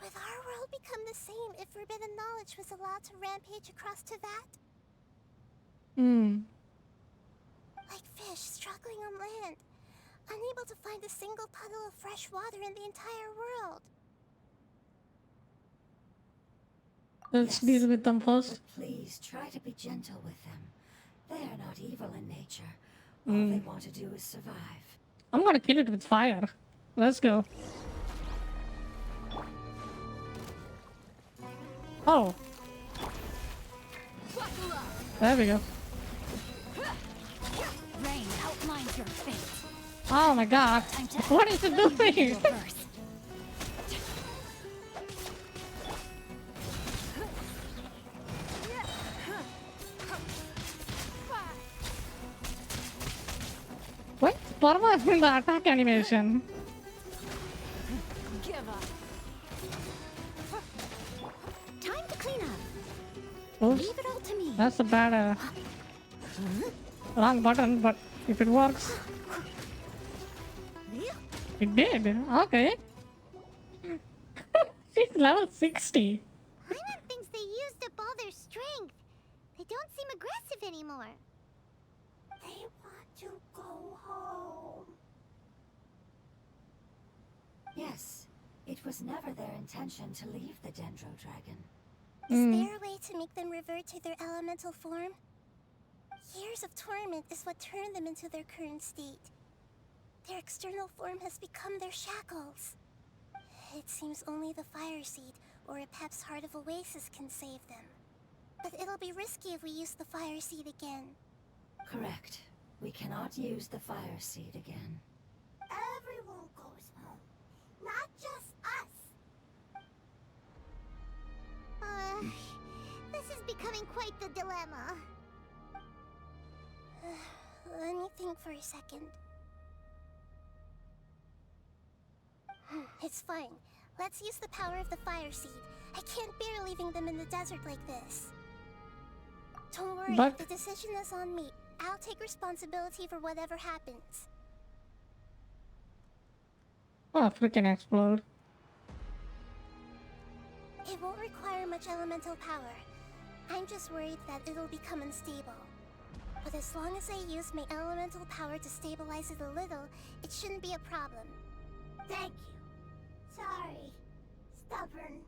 Would our world become the same if forbidden knowledge was allowed to rampage across to that? Hmm. Like fish struggling on land, unable to find a single puddle of fresh water in the entire world. Let's deal with them first. Please try to be gentle with them. They are not evil in nature. All they want to do is survive. I'm gonna kill it with fire. Let's go. Oh. There we go. Rain outlines your fate. Oh my god. What is it doing? First. Wait, Parma has been the attack animation. Give up. Time to clean up. Oops. Leave it all to me. That's a bad wrong button, but if it works. It did. Okay. She's level 60. Paimon thinks they used up all their strength. They don't seem aggressive anymore. They want to go home. Yes, it was never their intention to leave the Dendro Dragon. Is there a way to make them revert to their elemental form? Years of torment is what turned them into their current state. Their external form has become their shackles. It seems only the Fire Seed or Apep's Heart of Oasis can save them. But it'll be risky if we use the Fire Seed again. Correct. We cannot use the Fire Seed again. Everyone goes home, not just us. This is becoming quite the dilemma. Let me think for a second. It's fine. Let's use the power of the Fire Seed. I can't bear leaving them in the desert like this. Don't worry, But- the decision is on me. I'll take responsibility for whatever happens. Oh, freaking explode. It won't require much elemental power. I'm just worried that it'll become unstable. But as long as I use my elemental power to stabilize it a little, it shouldn't be a problem. Thank you. Sorry. Stubborn.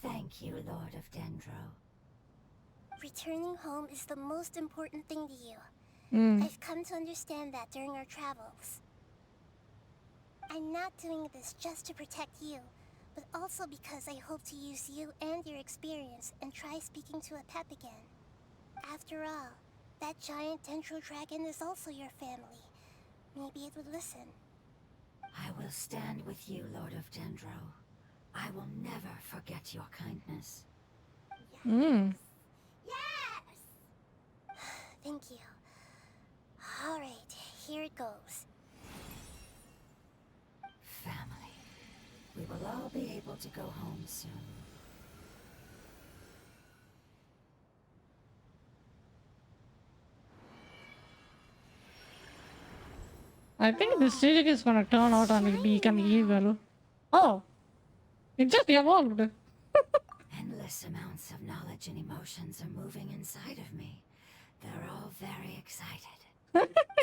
Thank you, Lord of Dendro. Returning home is the most important thing to you. I've come to understand that during our travels. I'm not doing this just to protect you, but also because I hope to use you and your experience and try speaking to Apep again. After all, that giant Dendro Dragon is also your family. Maybe it would listen. I will stand with you, Lord of Dendro. I will never forget your kindness. Yes! Thank you. Alright, here it goes. Family. We will We'll all be able to go home soon. I think this series is gonna turn out and become evil. Oh, it just evolved. Endless amounts of knowledge and emotions are moving inside of me. They're all very excited.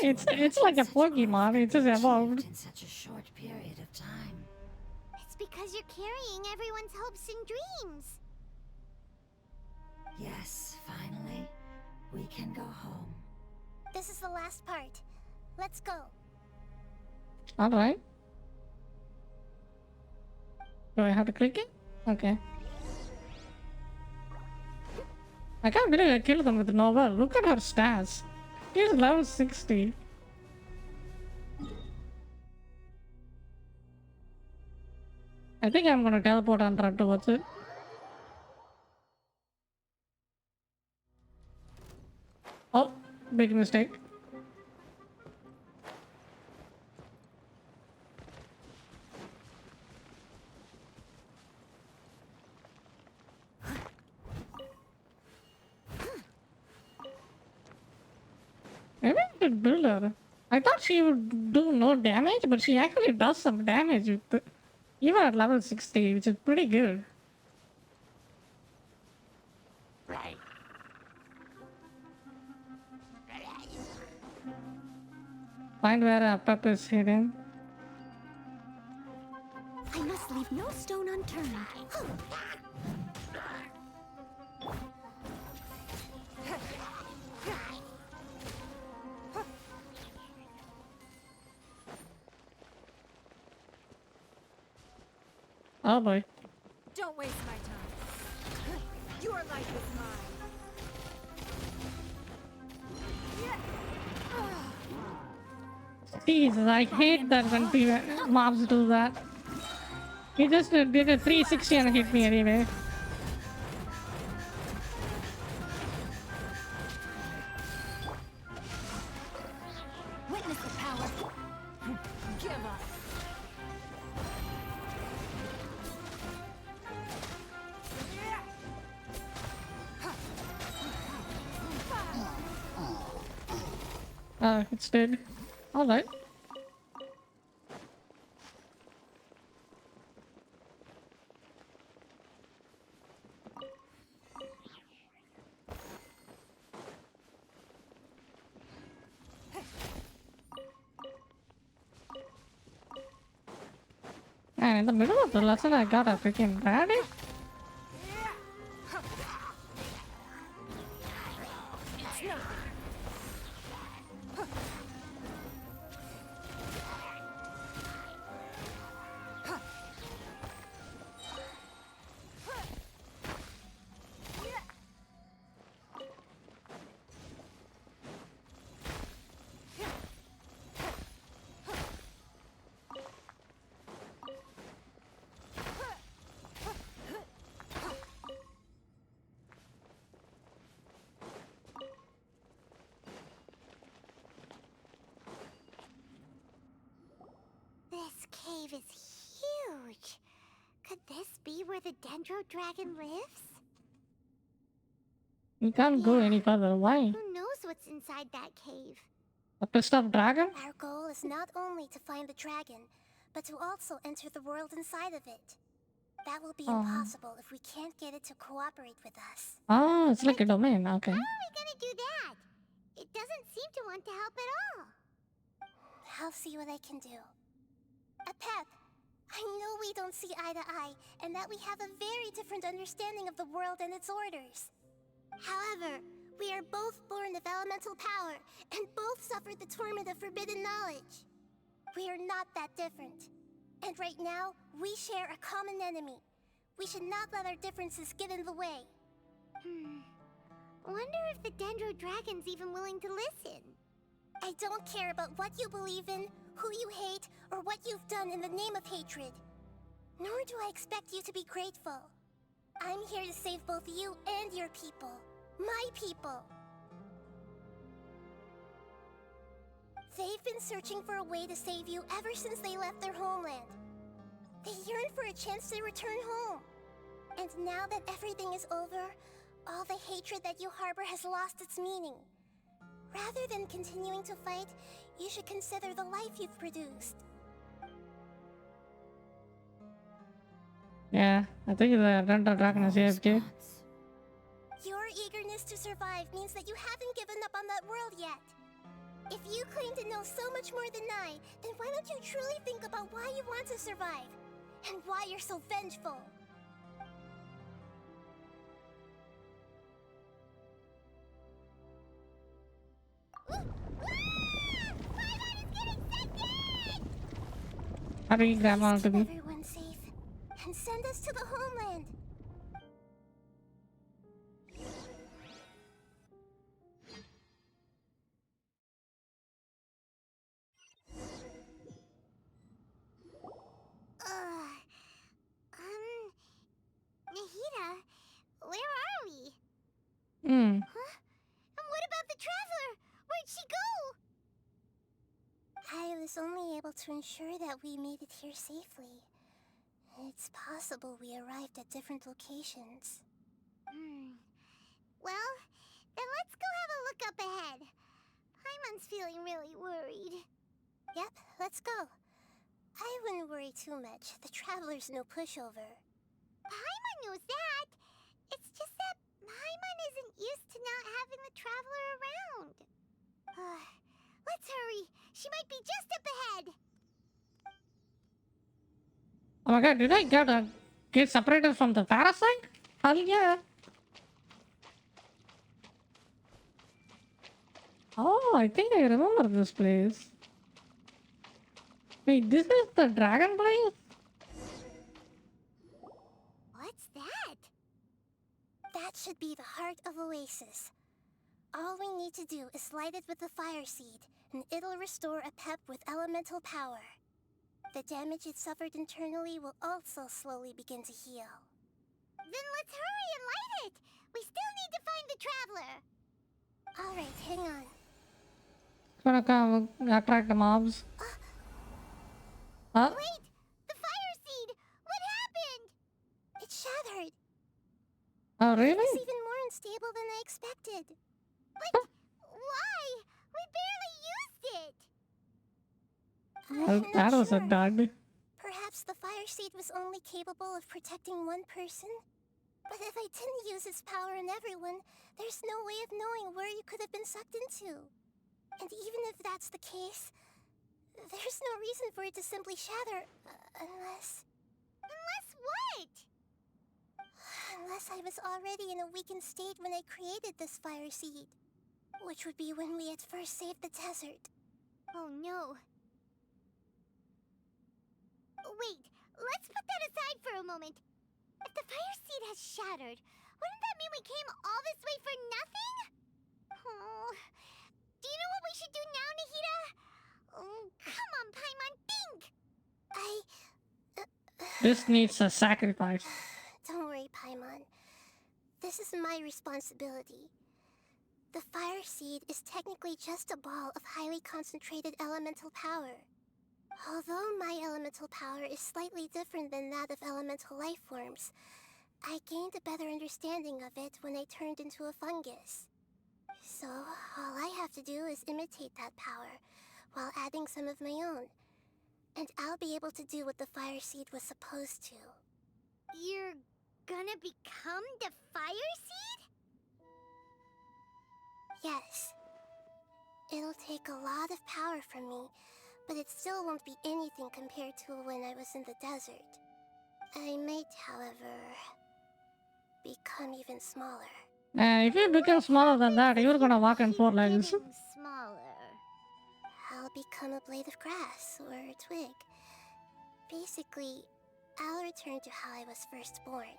It's like a Pokemon. It just evolved. In such a short period of time. It's because you're carrying everyone's hopes and dreams. Yes, finally, we can go home. This is the last part. Let's go. All right. Do I have to click it? Okay. I can't believe I killed them with Nova. Look at her stats. She's level 60. I think I'm gonna teleport and run towards it. Oh, big mistake. Maybe I should build her. I thought she would do no damage, but she actually does some damage with the, even at level 60, which is pretty good. Right. Find where a pup is hidden. I must leave no stone unturned. Oh boy. Don't waste my time. Your life is mine. Jesus, I hate that when people, mobs do that. He just did a 360 and hit me anyway. Witness the power. Give up. It's dead. Alright. And in the middle of the lesson, I got a freaking daddy. This cave is huge. Could this be where the Dendro Dragon lives? You can't go any further. Why? Who knows what's inside that cave? A pissed off dragon? Our goal is not only to find the dragon, but to also enter the world inside of it. That will be impossible if we can't get it to cooperate with us. Oh, it's like a domain. Okay. How are we gonna do that? It doesn't seem to want to help at all. I'll see what I can do. Pep, I know we don't see eye to eye, and that we have a very different understanding of the world and its orders. However, we are both born of elemental power, and both suffered the torment of forbidden knowledge. We are not that different. And right now, we share a common enemy. We should not let our differences get in the way. Wonder if the Dendro Dragon's even willing to listen. I don't care about what you believe in, who you hate, or what you've done in the name of hatred. Nor do I expect you to be grateful. I'm here to save both you and your people. My people. They've been searching for a way to save you ever since they left their homeland. They yearn for a chance to return home. And now that everything is over, all the hatred that you harbor has lost its meaning. Rather than continuing to fight, you should consider the life you've produced. Yeah, I think the rental dragon is AFK. Your eagerness to survive means that you haven't given up on that world yet. If you claim to know so much more than I, then why don't you truly think about why you want to survive? And why you're so vengeful? Hurry, Grandma, Please to keep be. everyone safe and send us to the homeland. Nahida, where are we? Hmm. Huh? And what about the traveler? Where'd she go? I was only able to ensure that we made it here safely. It's possible we arrived at different locations. Well, then let's go have a look up ahead. Paimon's feeling really worried. Yep, let's go. I wouldn't worry too much. The traveler's no pushover. Paimon knows that. It's just that Paimon isn't used to not having the traveler around. Let's hurry. She might be just up ahead. Oh my god, did I get separated from the parasite? Hell yeah. Oh, I think I remember this place. Wait, this is the dragon place? What's that? That should be the heart of Oasis. All we need to do is light it with the fire seed, and it'll restore a pep with elemental power. The damage it suffered internally will also slowly begin to heal. Then let's hurry and light it. We still need to find the traveler. Alright, hang on. It's gonna come attract the mobs. Huh? Wait! The fire seed! What happened? It shattered. Oh, It really? was even more unstable than I expected. But why? We barely used it. Oh, I'm that not was a sure. dud. Perhaps the fire seed was only capable of protecting one person? But if I didn't use its power on everyone, there's no way of knowing where you could have been sucked into. And even if that's the case, there's no reason for it to simply shatter, unless... Unless what? Unless I was already in a weakened state when I created this fire seed. Which would be when we had first saved the desert. Oh no. Wait, let's put that aside for a moment. If the fire seed has shattered, wouldn't that mean we came all this way for nothing? Oh, do you know what we should do now, Nahida? Oh, come on, Paimon, think! This needs a sacrifice. Don't worry, Paimon. This is my responsibility. The fire seed is technically just a ball of highly concentrated elemental power. Although my elemental power is slightly different than that of elemental life forms, I gained a better understanding of it when I turned into a fungus. So, all I have to do is imitate that power, while adding some of my own. And I'll be able to do what the fire seed was supposed to. You're gonna become the fire seed? Yes. It'll take a lot of power from me, but it still won't be anything compared to when I was in the desert. I might, however, become even smaller. If you become smaller than that, you're gonna walk on four legs. Getting smaller. I'll become a blade of grass or a twig. Basically, I'll return to how I was first born.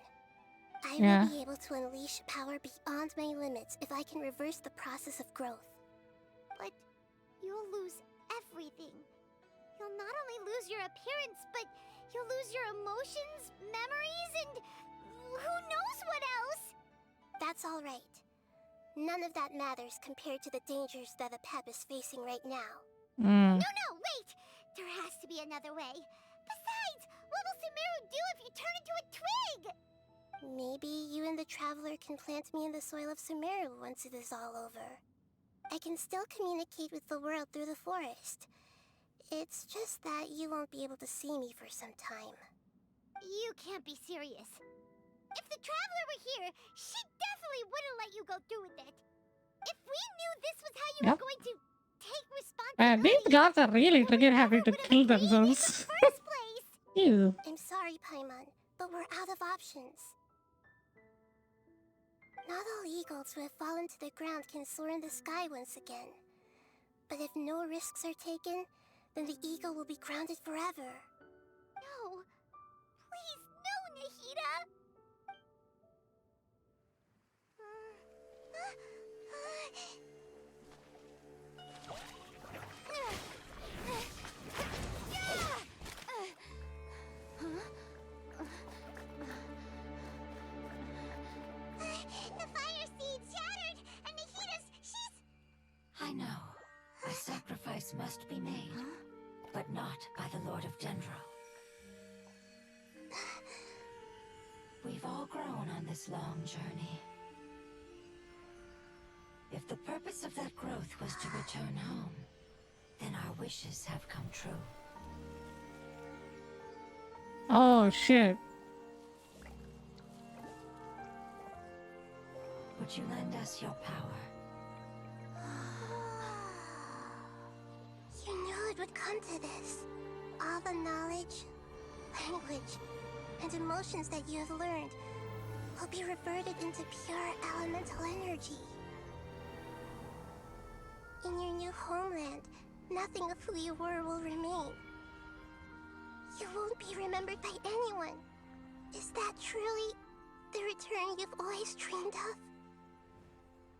I Yeah. will be able to unleash power beyond my limits if I can reverse the process of growth. But you'll lose everything. You'll not only lose your appearance, but you'll lose your emotions, memories, and who knows what else? That's all right. None of that matters compared to the dangers that the Pep is facing right now. Hmm. No, wait! There has to be another way. Besides, what will Sumeru do if you turn into a twig? Maybe you and the Traveler can plant me in the soil of Sumeru once it is all over. I can still communicate with the world through the forest. It's just that you won't be able to see me for some time. You can't be serious. If the Traveler were here, she definitely wouldn't let you go through with it. If we knew this was how you Yep. were going to take Man, these responsibility, guards are really we would trigger happy never to would have kill agreed in the themselves. first place. Ew. I'm sorry, Paimon, but we're out of options. Not all eagles who have fallen to the ground can soar in the sky once again. But if no risks are taken, then the eagle will be grounded forever. No. Please, no, Nahida! The fire seed shattered, and she's... I know. A sacrifice must be made, but not by the Lord of Dendro. We've all grown on this long journey. If the purpose of that growth was to return home, then our wishes have come true. Oh shit. Would you lend us your power? You knew it would come to this. All the knowledge, language, and emotions that you have learned will be reverted into pure elemental energy. In your new homeland, nothing of who you were will remain. You won't be remembered by anyone. Is that truly the return you've always dreamed of?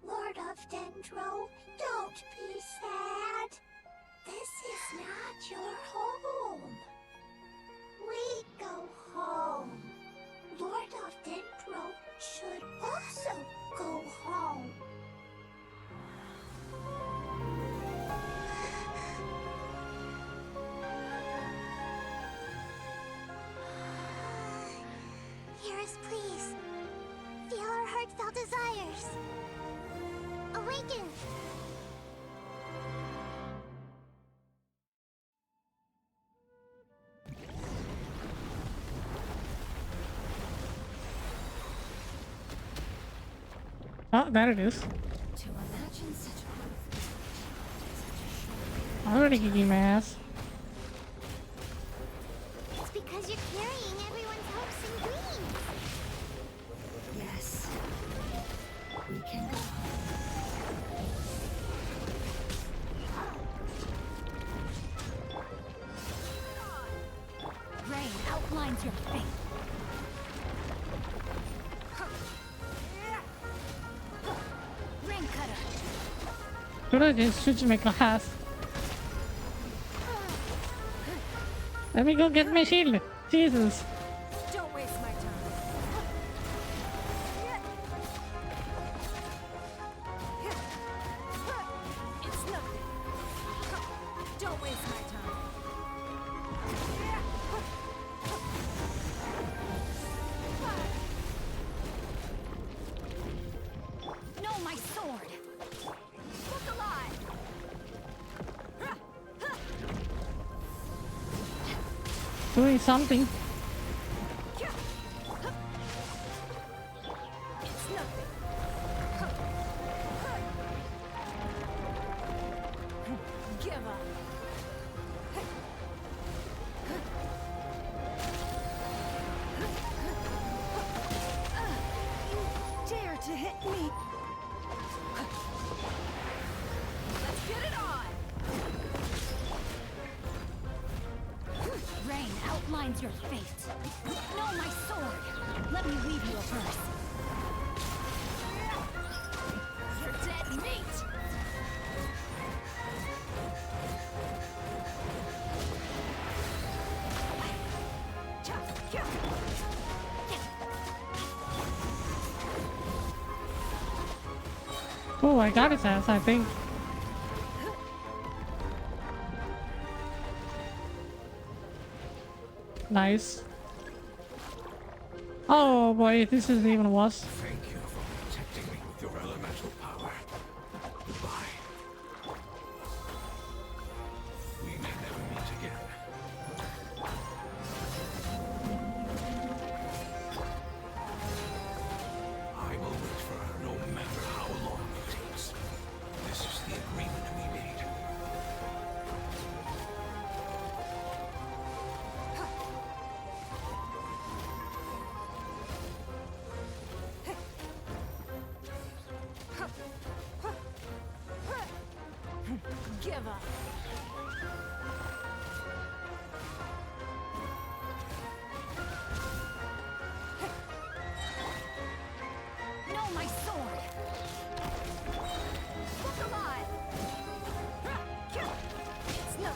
Lord of Dendro, don't be sad. This is not your home. We go home. Lord of Dendro should also go home. Hear us, please. Feel our heartfelt desires. Awaken! Oh, there it is. To imagine such growth Already kicking my ass. It's because you're carrying everyone's hopes and dreams. Yes. We can go home. Rain outlines your fate. Rain cutter. Should I just switch my class? Let me go get my shield. Jesus. Don't waste my time. It's nothing. Don't waste my time. No, my sword. Look alive. Doing something. It's nothing. Give up. Dare to hit me. Let's get it on. Rain outlines your fate. No, my sword. Let me leave you a verse. You're dead meat. Oh, I got his ass, I think. Nice. Oh boy, this is even worse. Thank you for protecting me with your elemental power. Goodbye. We may never meet again. I will wait for her no matter how long it takes. This is the agreement we made. Give up. No, my sword! Look alive. It's no.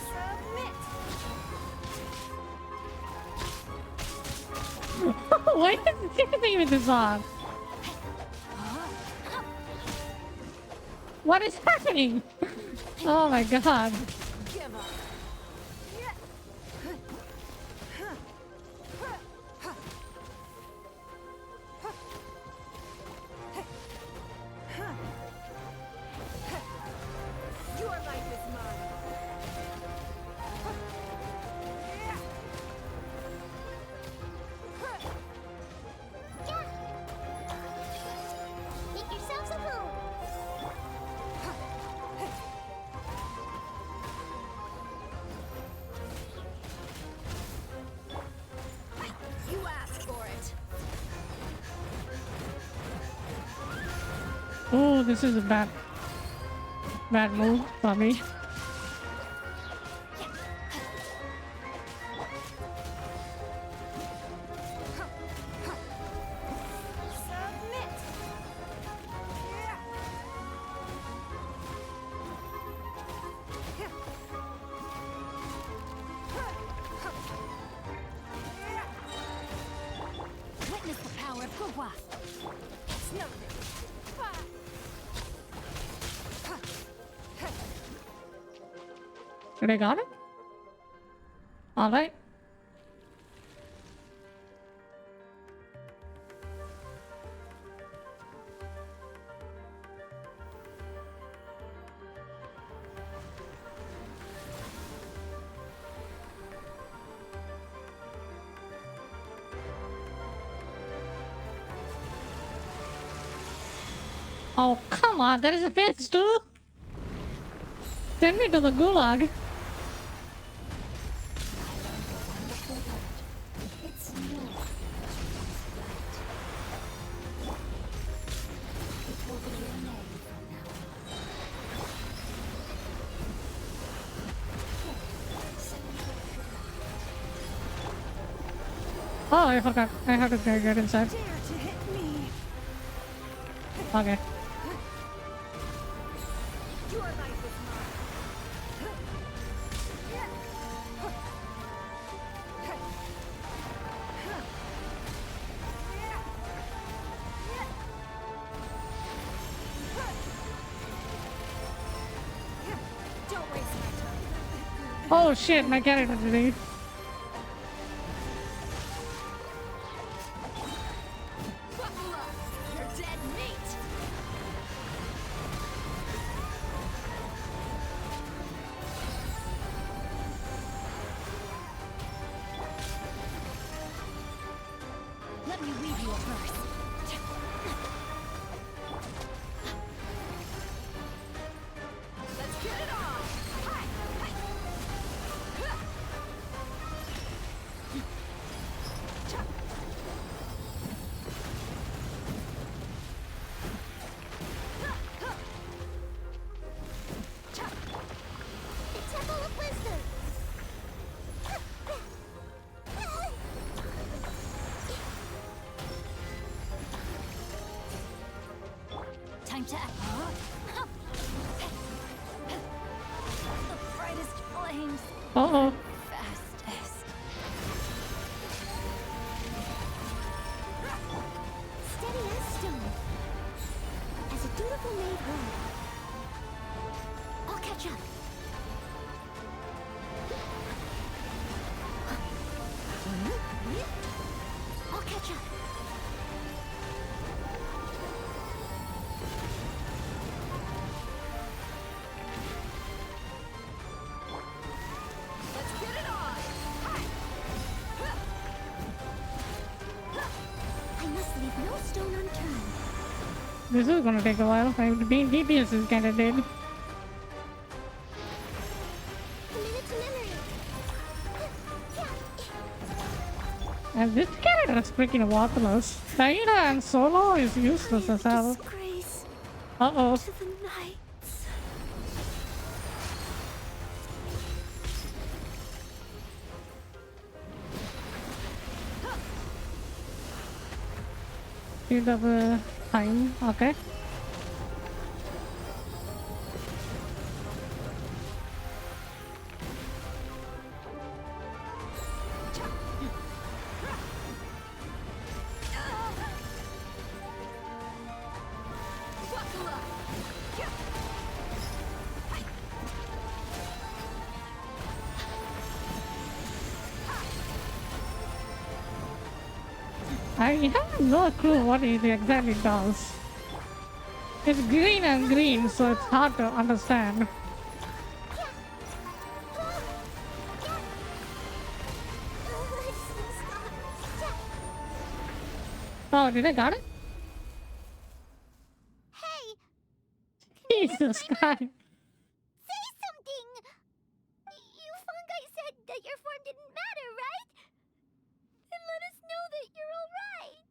Submit. Why is he even this on? What is happening? Oh my god. Give up. Your life is mine. Make yourselves at home. You asked for it. Oh, this is a bad move for me. Submit. Witness the power of Gugwa! It's nothing. Did I got it? Alright. Oh, come on, there is a bitch too! Send me to the gulag. It's no it will be your name from now on. Oh, I forgot. I have to get inside. Dare to hit me. Okay. Your life is mine. Don't waste my time. Oh shit, my character today. Buckle up. You're dead meat. Let me read you a verse. Let's get it on. Hi, hi. The Temple of Wisdom. Time to act. The brightest flames. Uh-oh. Fastest. Steady as stone. As a dutiful maid would. I'll catch up. I'll This is gonna take a while. Being DPS is kinda dead. Commit to memory. And this character is freaking worthless. Taina and Solo is useless as hell. Disgrace Uh-oh. to the knights. Speed of time. Okay. I have no clue what it exactly does. It's green and green, so it's hard to understand. Oh, did I got it? Hey, Jesus Christ. say something! You fungi said that your form didn't matter, right? Then let us know that you're alright.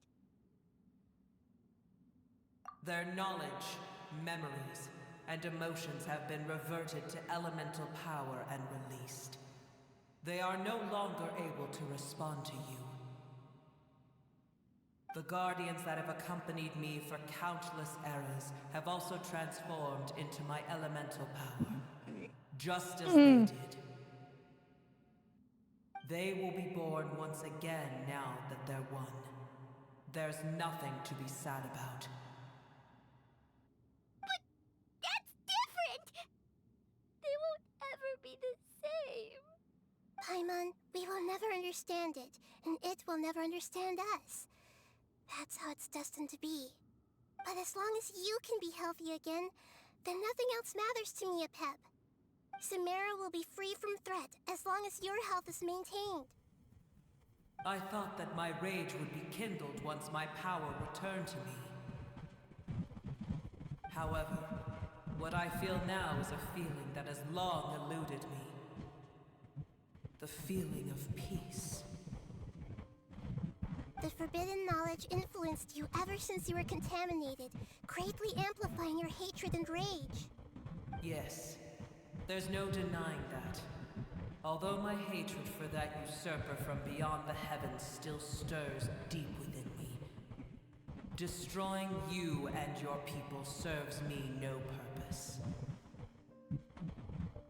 Their knowledge, memories, and emotions have been reverted to elemental power and released. They are no longer able to respond to you. The guardians that have accompanied me for countless eras have also transformed into my elemental power, just as they did. They will be born once again now that they're one. There's nothing to be sad about. That's different! They won't ever be the same. Paimon, we will never understand it, and it will never understand us. That's how it's destined to be. But as long as you can be healthy again, then nothing else matters to me, Apep. Samara will be free from threat as long as your health is maintained. I thought that my rage would be kindled once my power returned to me. However, what I feel now is a feeling that has long eluded me. The feeling of peace. The forbidden knowledge influenced you ever since you were contaminated, greatly amplifying your hatred and rage. Yes, there's no denying that. Although my hatred for that usurper from beyond the heavens still stirs deep within me. Destroying you and your people serves me no purpose.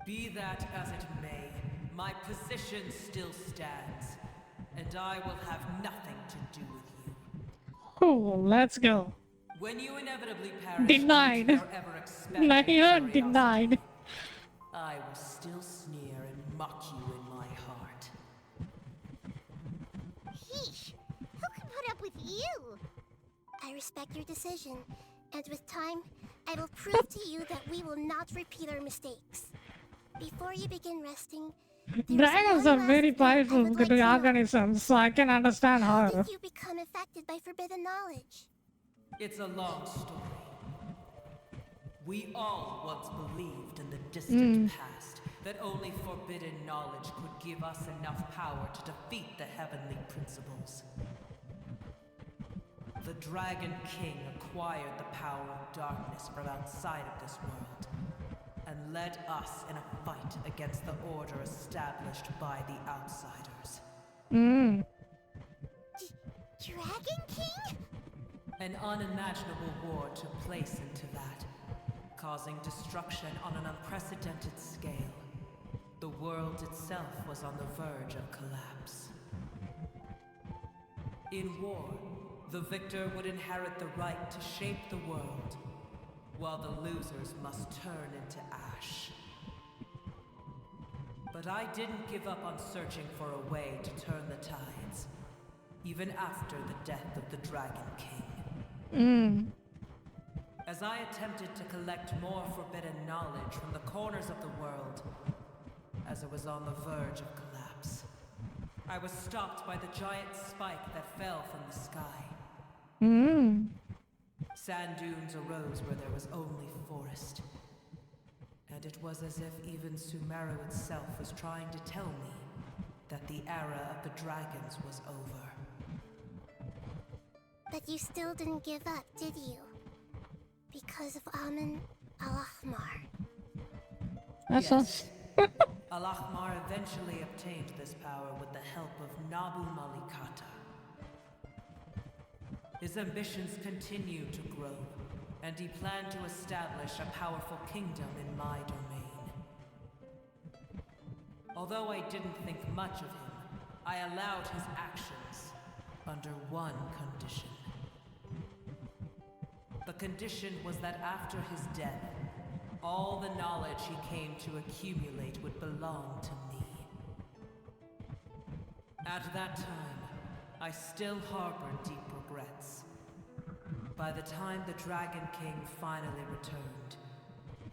Be that as it may, my position still stands, and I will have nothing to do with you. Cool, let's go. When you inevitably perish Denied. due to your ever expanding Naina curiosity, denied. I will still sneer and mock you in my heart. Yeesh, who can put up with you? I respect your decision, and with time, I will prove to you that we will not repeat our mistakes. Before you begin resting, Dragons are very powerful organisms, so I can understand how her. did you become affected by forbidden knowledge? It's a long story. We all once believed in the distant past that only forbidden knowledge could give us enough power to defeat the heavenly principles. The Dragon King acquired the power of darkness from outside of this world, and led us in a fight against the order established by the outsiders. Dragon King? An unimaginable war took place into that, causing destruction on an unprecedented scale. The world itself was on the verge of collapse. In war, the victor would inherit the right to shape the world, while the losers must turn into ash. But I didn't give up on searching for a way to turn the tides, even after the death of the Dragon King. As I attempted to collect more forbidden knowledge from the corners of the world, as it was on the verge of collapse, I was stopped by the giant spike that fell from the sky. Sand dunes arose where there was only forest. And it was as if even Sumeru itself was trying to tell me that the era of the dragons was over. But you still didn't give up, did you? Because of Amun Al-Ahmar. That's Yes. Al-Ahmar eventually obtained this power with the help of Nabu Malikata. His ambitions continued to grow, and he planned to establish a powerful kingdom in my domain. Although I didn't think much of him, I allowed his actions under one condition. The condition was that after his death, all the knowledge he came to accumulate would belong to me. At that time, I still harbored deep regrets. By the time the Dragon King finally returned,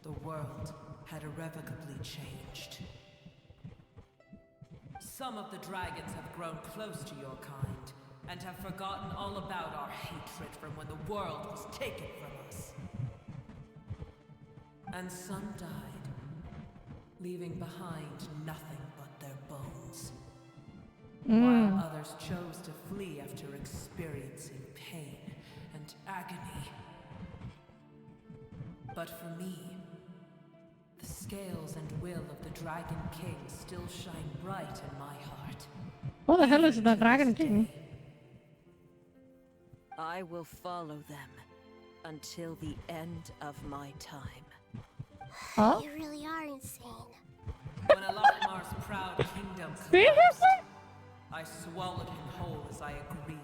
the world had irrevocably changed. Some of the dragons have grown close to your kind, and have forgotten all about our hatred from when the world was taken from us. And some died, leaving behind nothing but their bones. While others chose to flee after experiencing pain and agony. But for me, the scales and will of the Dragon King still shine bright in my heart. What the hell is Even the to Dragon this King? day. I will follow them until the end of my time. Huh? You really are insane. When Al-Ahmar's proud kingdom collapsed, Seriously? I swallowed him whole as I agreed,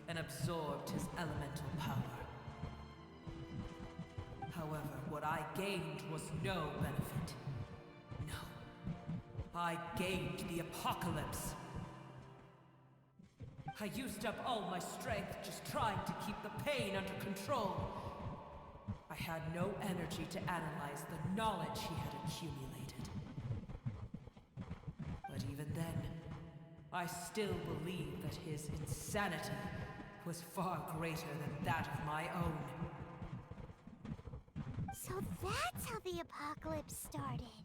and absorbed his elemental power. However, what I gained was no benefit. No. I gained the apocalypse. I used up all my strength just trying to keep the pain under control. I had no energy to analyze the knowledge he had accumulated. But even then, I still believe that his insanity was far greater than that of my own. So that's how the apocalypse started.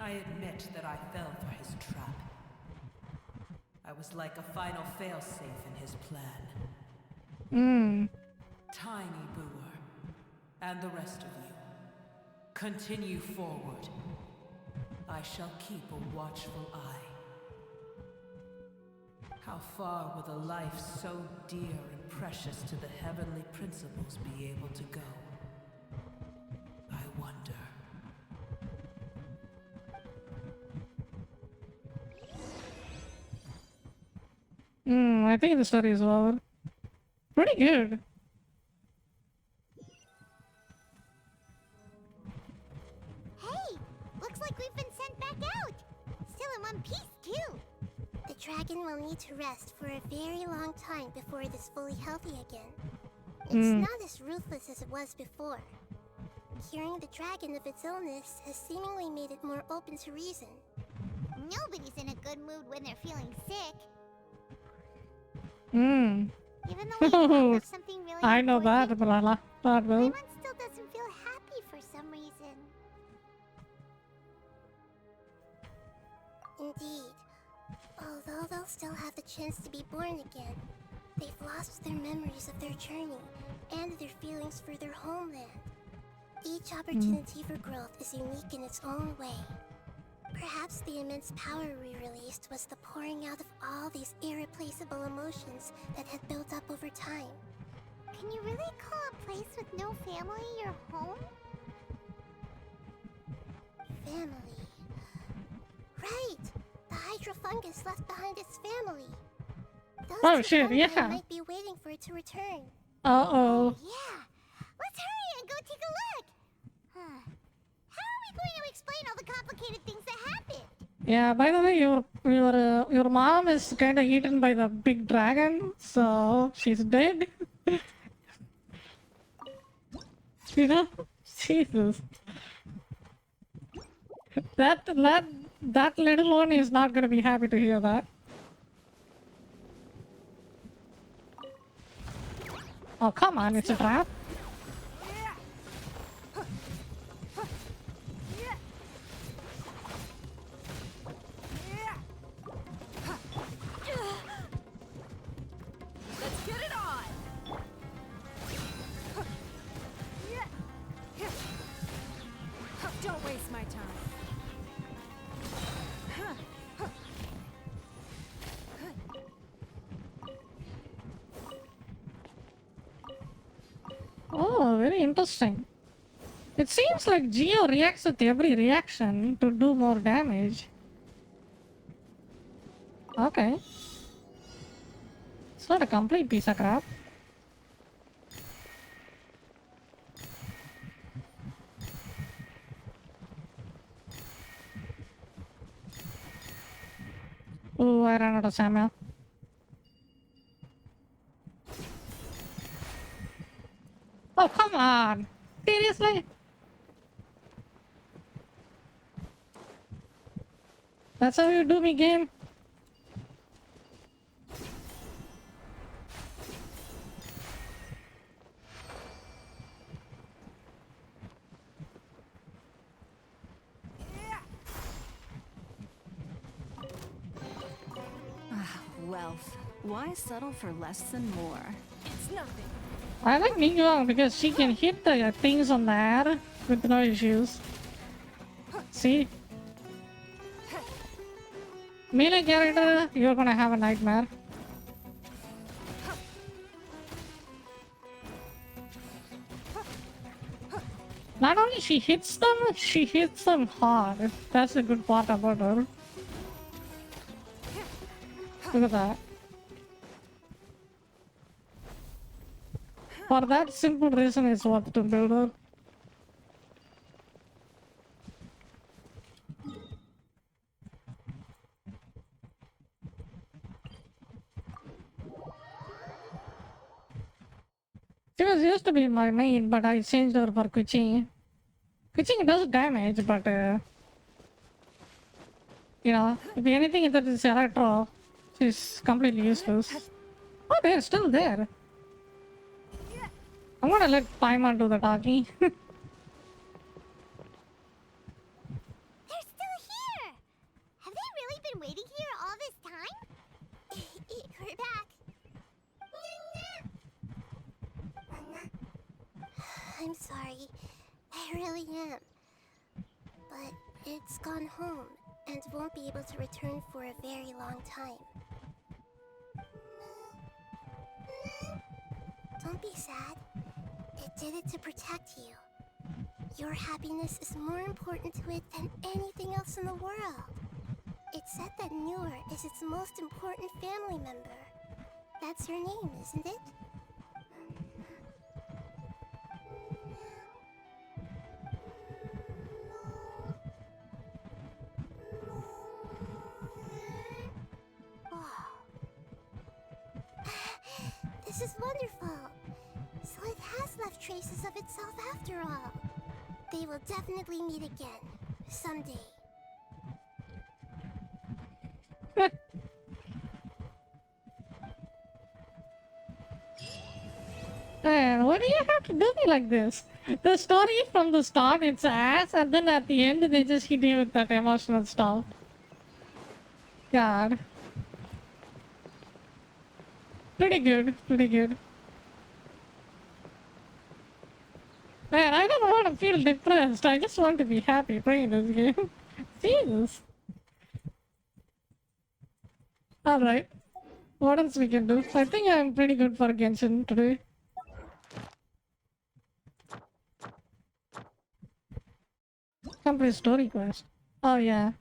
I admit that I fell for his trap. I was like a final failsafe in his plan. Tiny Booer, and the rest of you, continue forward. I shall keep a watchful eye. How far will a life so dear and precious to the heavenly principles be able to go? I wonder. I think the story is over. Pretty good. Hey, looks like we've been sent back out. Still in one piece, too. The dragon will need to rest for a very long time before it is fully healthy again. It's not as ruthless as it was before. Curing the dragon of its illness has seemingly made it more open to reason. Nobody's in a good mood when they're feeling sick. Mm. Even though we talk of something really I know important, that, but I like that, well. Raymond still doesn't feel happy for some reason. Indeed. Although they'll still have the chance to be born again, they've lost their memories of their journey and their feelings for their homeland. Each opportunity for growth is unique in its own way. Perhaps the immense power we released was the pouring out of all these irreplaceable emotions that had built up over time. Can you really call a place with no family your home? Family. Right! The Hydra fungus left behind its family. Those Oh, two shit, fungi yeah. might be waiting for it to return. Uh-oh. Yeah. Let's hurry and go take a look. How are we going to explain all the complicated things that happened? Yeah, by the way, your mom is kind of eaten by the big dragon, so she's dead. You know? Jesus. That little one is not gonna be happy to hear that. Oh, come on, it's a trap. very interesting. It seems like Geo reacts with every reaction to do more damage. Okay. It's not a complete piece of crap. Ooh, I ran out of stamina. Oh, come on! Seriously? That's how you do me, game? Wealth. Why settle for less than more? It's nothing. I like Ningguang because she can hit the things on the air with no issues. See? Melee character, you're gonna have a nightmare. Not only she hits them hard. That's the good part about her. Look at that. For that simple reason, it's worth to build her. She was used to be my main, but I changed her for Kuching. Kuching does damage, but you know, if anything that is electro, she's completely useless. Oh, they're still there. I'm gonna let Paimon do the talking. They're still here! Have they really been waiting here all this time? We're back. I'm sorry. I really am. But it's gone home and won't be able to return for a very long time. Don't be sad. It did it to protect you. Your happiness is more important to it than anything else in the world. It's said that Noor is its most important family member. That's your name, isn't it? This is wonderful. So it has left traces of itself after all. They will definitely meet again. Someday. Man, why do you have to do me like this? The story from the start, it's ass, and then at the end, they just hit you with that emotional stuff. God. Pretty good, pretty good. Man, I don't want to feel depressed. I just want to be happy playing this game. Jesus. Alright. What else we can do? I think I'm pretty good for Genshin today. Complete story quest. Oh yeah.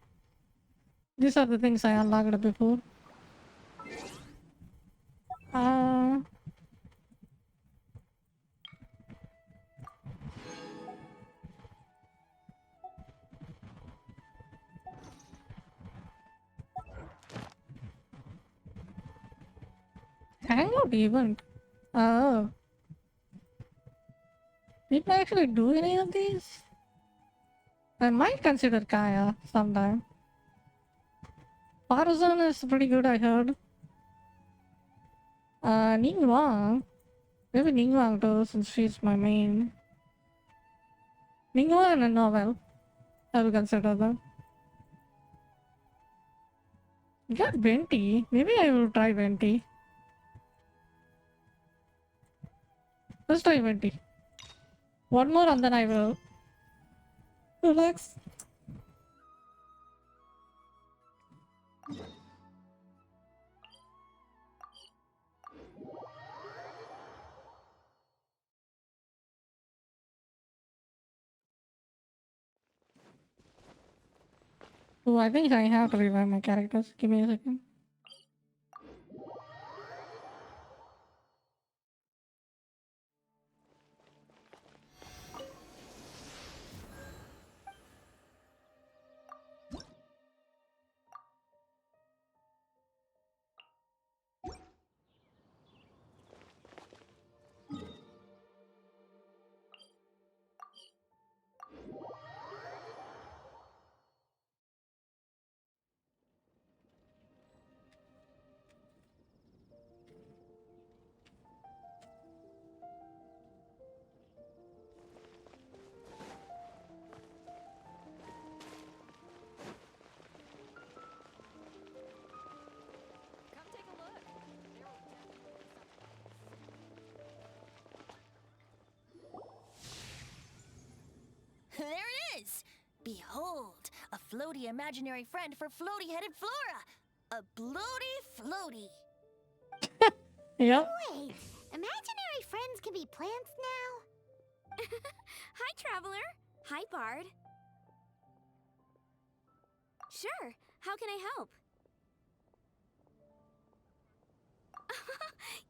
These are the things I unlocked before. Uh... Hangout event. Oh. Did I actually do any of these? I might consider Kaya sometime. Farazan is pretty good, I heard. Ningguang. Maybe Ningguang too, since she's my main. Ningguang and a novel. I will consider them. You got Venti. Maybe I will try Venti. Let's try Venti. One more and then I will relax. Oh, I think I have to revive my characters. Give me a second. Come take a look. There will definitely be something. There it is! Behold, a floaty imaginary friend for floaty-headed Flora! A bloaty floaty! Yep. Wait, imaginary friends can be plants now? Hi, Traveler. Hi, Bard. Sure. How can I help?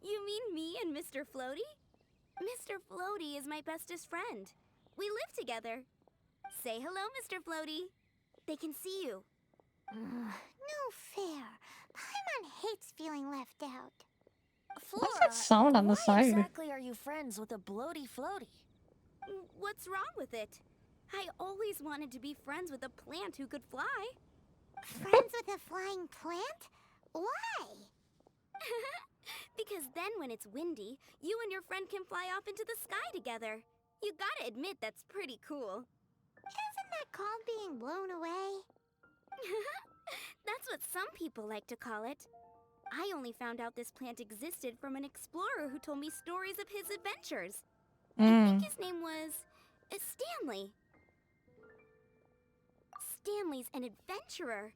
You mean me and Mr. Floaty? Mr. Floaty is my bestest friend. We live together. Say hello, Mr. Floaty. They can see you. No fair. Paimon hates feeling left out. Flora, What's that sound on the why side? exactly are you friends with a bloaty floaty? What's wrong with it? I always wanted to be friends with a plant who could fly. Friends with a flying plant? Why? Because then when it's windy, you and your friend can fly off into the sky together. You gotta admit that's pretty cool. Isn't that called being blown away? That's what some people like to call it. I only found out this plant existed from an explorer who told me stories of his adventures. I think his name was Stanley. Stanley's an adventurer.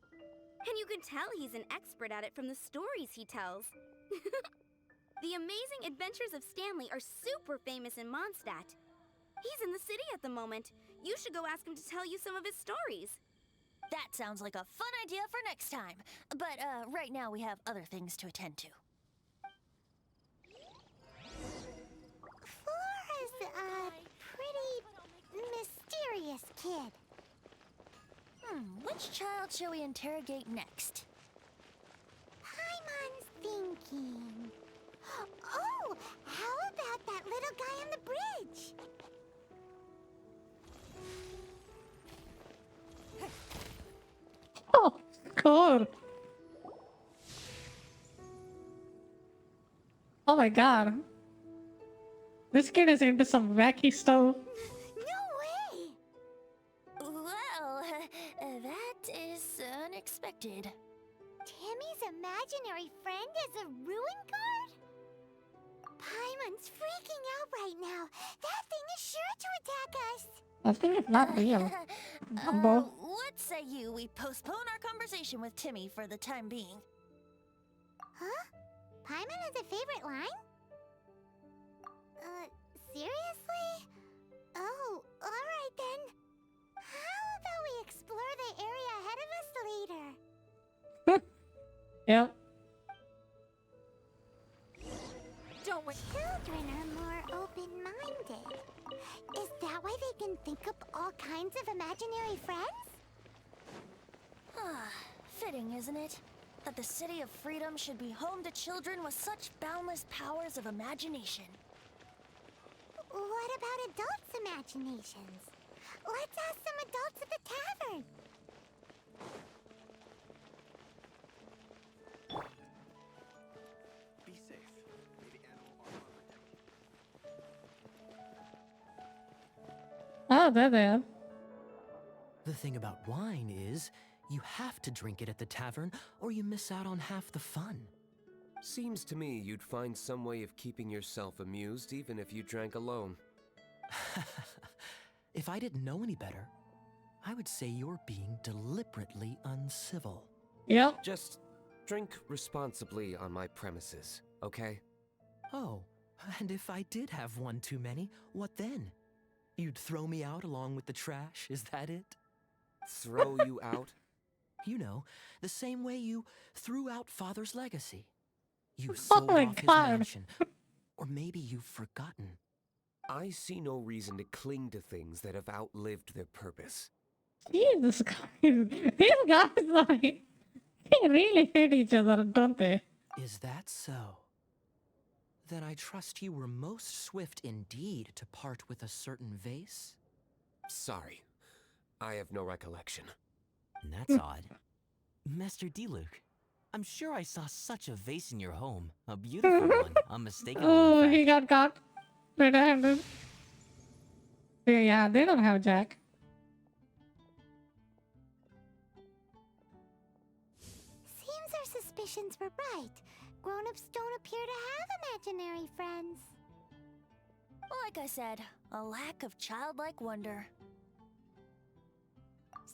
And you can tell he's an expert at it from the stories he tells. The amazing adventures of Stanley are super famous in Mondstadt. He's in the city at the moment. You should go ask him to tell you some of his stories. That sounds like a fun idea for next time. But right now we have other things to attend to. Flora's a pretty mysterious kid. Which child shall we interrogate next? Paimon's thinking. Oh, how about that little guy on the bridge? Oh, cool. Oh my god. This kid is into some wacky stuff. No way! Well, that is unexpected. Timmy's imaginary friend is a ruin guard? Paimon's freaking out right now. That thing is sure to attack us. I think it's not real. Dumbo. What say you we postpone our conversation with Timmy for the time being? Huh? Paimon has a favorite line? Seriously? Oh, alright then. How about we explore the area ahead of us later? Yep. Don't worry. Children are more open-minded. Is that why they can think up all kinds of imaginary friends? Fitting, isn't it? That the City of Freedom should be home to children with such boundless powers of imagination. What about adults' imaginations? Let's ask some adults at the tavern. Be safe. May the animal armor Oh, there. The thing about wine is, you have to drink it at the tavern, or you miss out on half the fun. Seems to me you'd find some way of keeping yourself amused even if you drank alone. If I didn't know any better, I would say you're being deliberately uncivil. Yep. Just drink responsibly on my premises, okay? Oh, and if I did have one too many, what then? You'd throw me out along with the trash, is that it? Throw you out? You know, the same way you threw out Father's legacy. You Oh sold my off his god. mansion. Or maybe you've forgotten. I see no reason to cling to things that have outlived their purpose. Jesus Christ. These guys, like, they really hate each other, don't they? Is that so? Then I trust you were most swift indeed to part with a certain vase? Sorry, I have no recollection. That's odd. Master Diluc, I'm sure I saw such a vase in your home. A beautiful one, unmistakable Oh, in he fact. got caught red-handed. Yeah, they don't have Jack. Seems our suspicions were right. Grown-ups don't appear to have imaginary friends. Like I said, a lack of childlike wonder.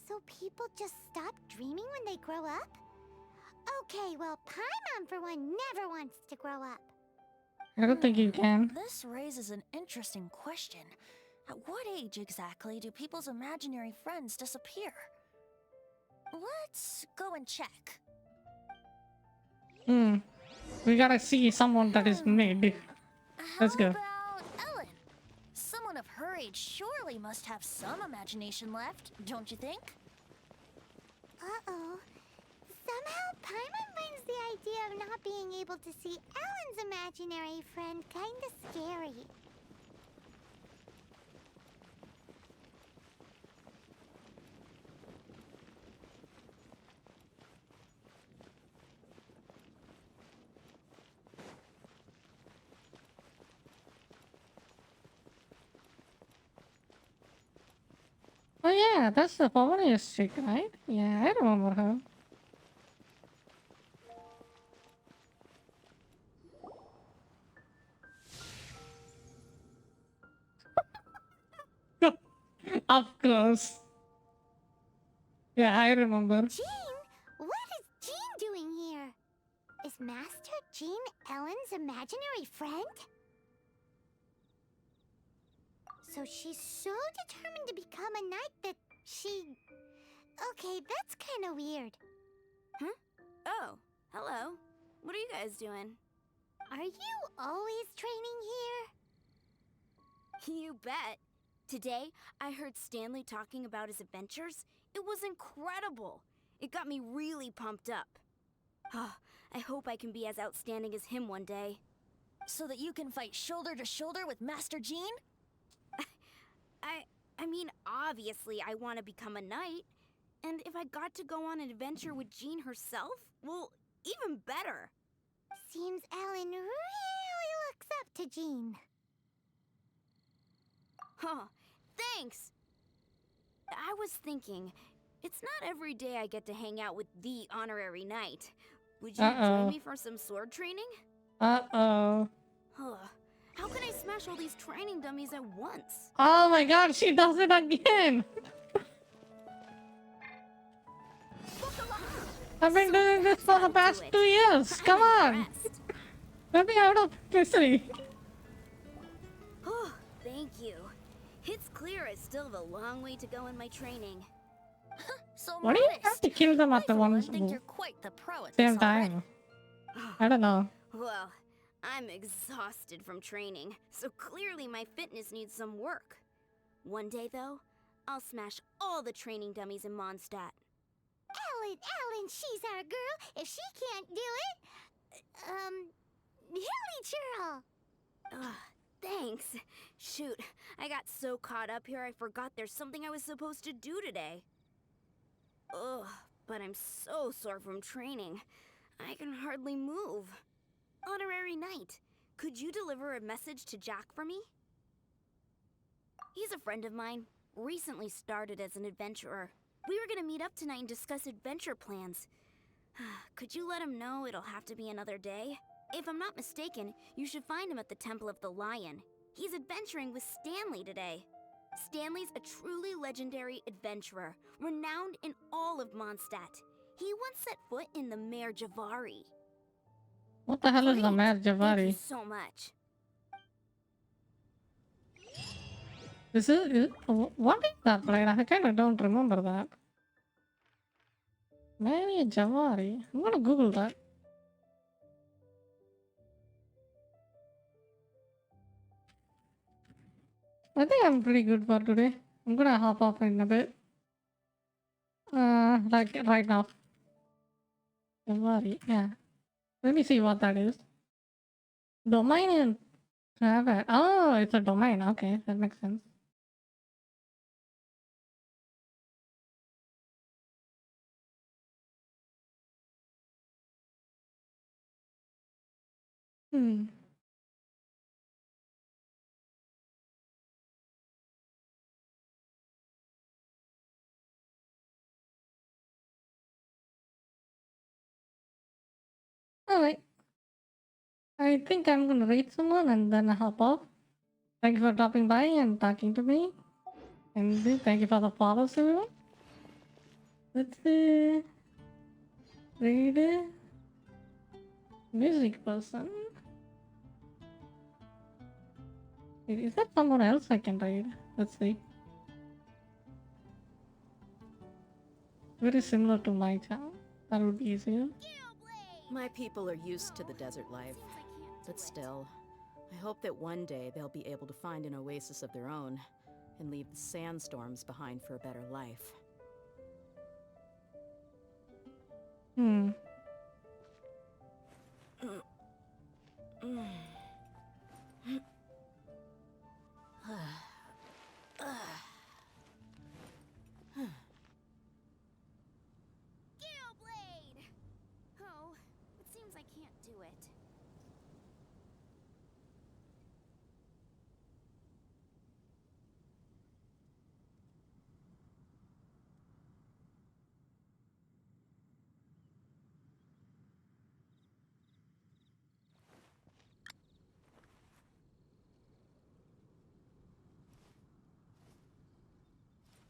So people just stop dreaming when they grow up? Okay, well, Paimon for one never wants to grow up. I don't think you can. This raises an interesting question. At what age exactly do people's imaginary friends disappear? Let's go and check. We gotta see someone that is mid. Let's How go. about Ellen? Someone of her age surely must have some imagination left, don't you think? Uh-oh. Somehow Paimon finds the idea of not being able to see Ellen's imaginary friend kinda scary. Oh yeah, that's the funniest chick, right? Yeah, I remember her. Of course. Yeah, I remember. Jean? What is Jean doing here? Is Master Jean Ellen's imaginary friend? So she's so determined to become a knight that she... Okay, that's kinda weird. Huh? Oh, hello. What are you guys doing? Are you always training here? You bet. Today, I heard Stanley talking about his adventures. It was incredible. It got me really pumped up. I hope I can be as outstanding as him one day. So that you can fight shoulder to shoulder with Master Jean? I mean, obviously I want to become a knight. And if I got to go on an adventure with Jean herself, well, even better. Seems Ellen really looks up to Jean. Huh, thanks! I was thinking, it's not every day I get to hang out with the honorary knight. Would you join me for some sword training? Uh-oh. How can I smash all these training dummies at once? Oh my god, she does it again! I've been doing this for the past 2 years. Come on! Let me out of misery. Oh, thank you. It's clear I still have a long way to go in my training. So Why do you have to kill them at the one think you're quite the pro at same this already. time? I don't know. Well, I'm exhausted from training, so clearly my fitness needs some work. One day, though, I'll smash all the training dummies in Mondstadt. Ellen, she's our girl. If she can't do it, Hilly Churl. Thanks. Shoot, I got so caught up here I forgot there's something I was supposed to do today. Ugh, but I'm so sore from training. I can hardly move. Honorary Knight, could you deliver a message to Jack for me? He's a friend of mine, recently started as an adventurer. We were gonna meet up tonight and discuss adventure plans. Could you let him know it'll have to be another day? If I'm not mistaken, you should find him at the Temple of the Lion. He's adventuring with Stanley today. Stanley's a truly legendary adventurer, renowned in all of Mondstadt. He once set foot in the Mare Javari. What the hell is the Mare Thank you Javari? so much. What is that place? I kinda don't remember that. Maybe a Javari. I'm gonna Google that. I think I'm pretty good for today. I'm gonna hop off in a bit. Like right now. Javari, yeah. Let me see what that is. Domain and private. Oh, it's a domain. Okay, that makes sense. Hmm. Alright. I think I'm gonna read someone and then hop off. Thank you for dropping by and talking to me. And thank you for the follows, everyone. Let's read music person. Wait, is that someone else I can read? Let's see. Very similar to my town. That would be easier. My people are used to the desert life, but still, I hope that one day they'll be able to find an oasis of their own and leave the sandstorms behind for a better life. Hmm. Galeblade! Oh, it seems I can't do it.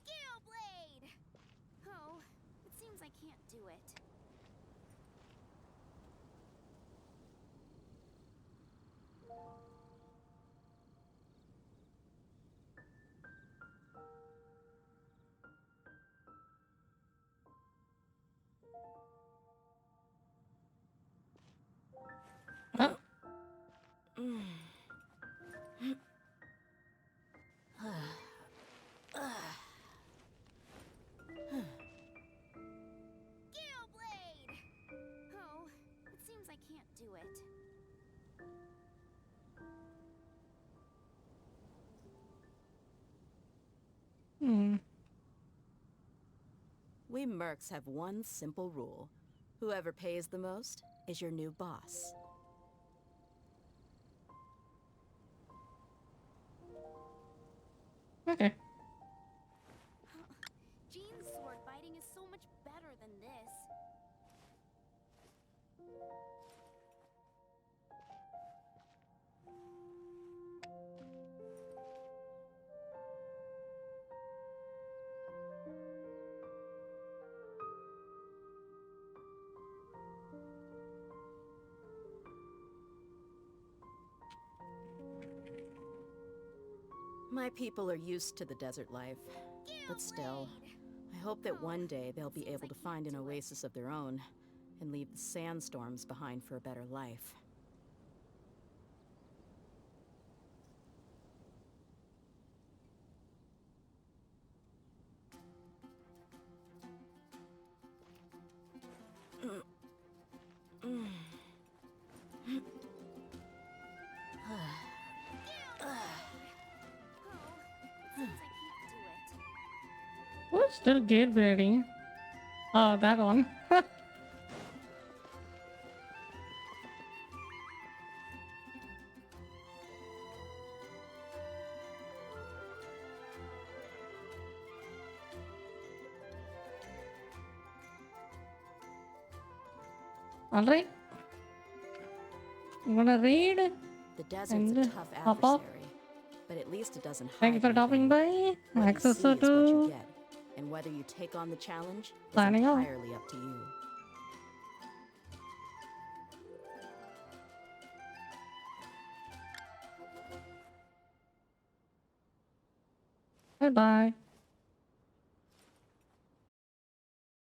Galeblade! Oh, it seems I can't do it. Oh. Galeblade! Oh, it seems I can't do it. Hmm. We mercs have one simple rule. Whoever pays the most is your new boss. Okay. Jean's sword fighting is so much better than this. My people are used to the desert life, but still, I hope that one day they'll be able to find an oasis of their own and leave the sandstorms behind for a better life. Who's still gate blading? Oh, that one. Alright. I'm gonna read The desert's and a tough hop off. adversary, but at least it doesn't hide Thank you for stopping anything. by. What Access you see is what you to get, and whether you take on the challenge is Signing off. entirely up to you. Bye bye.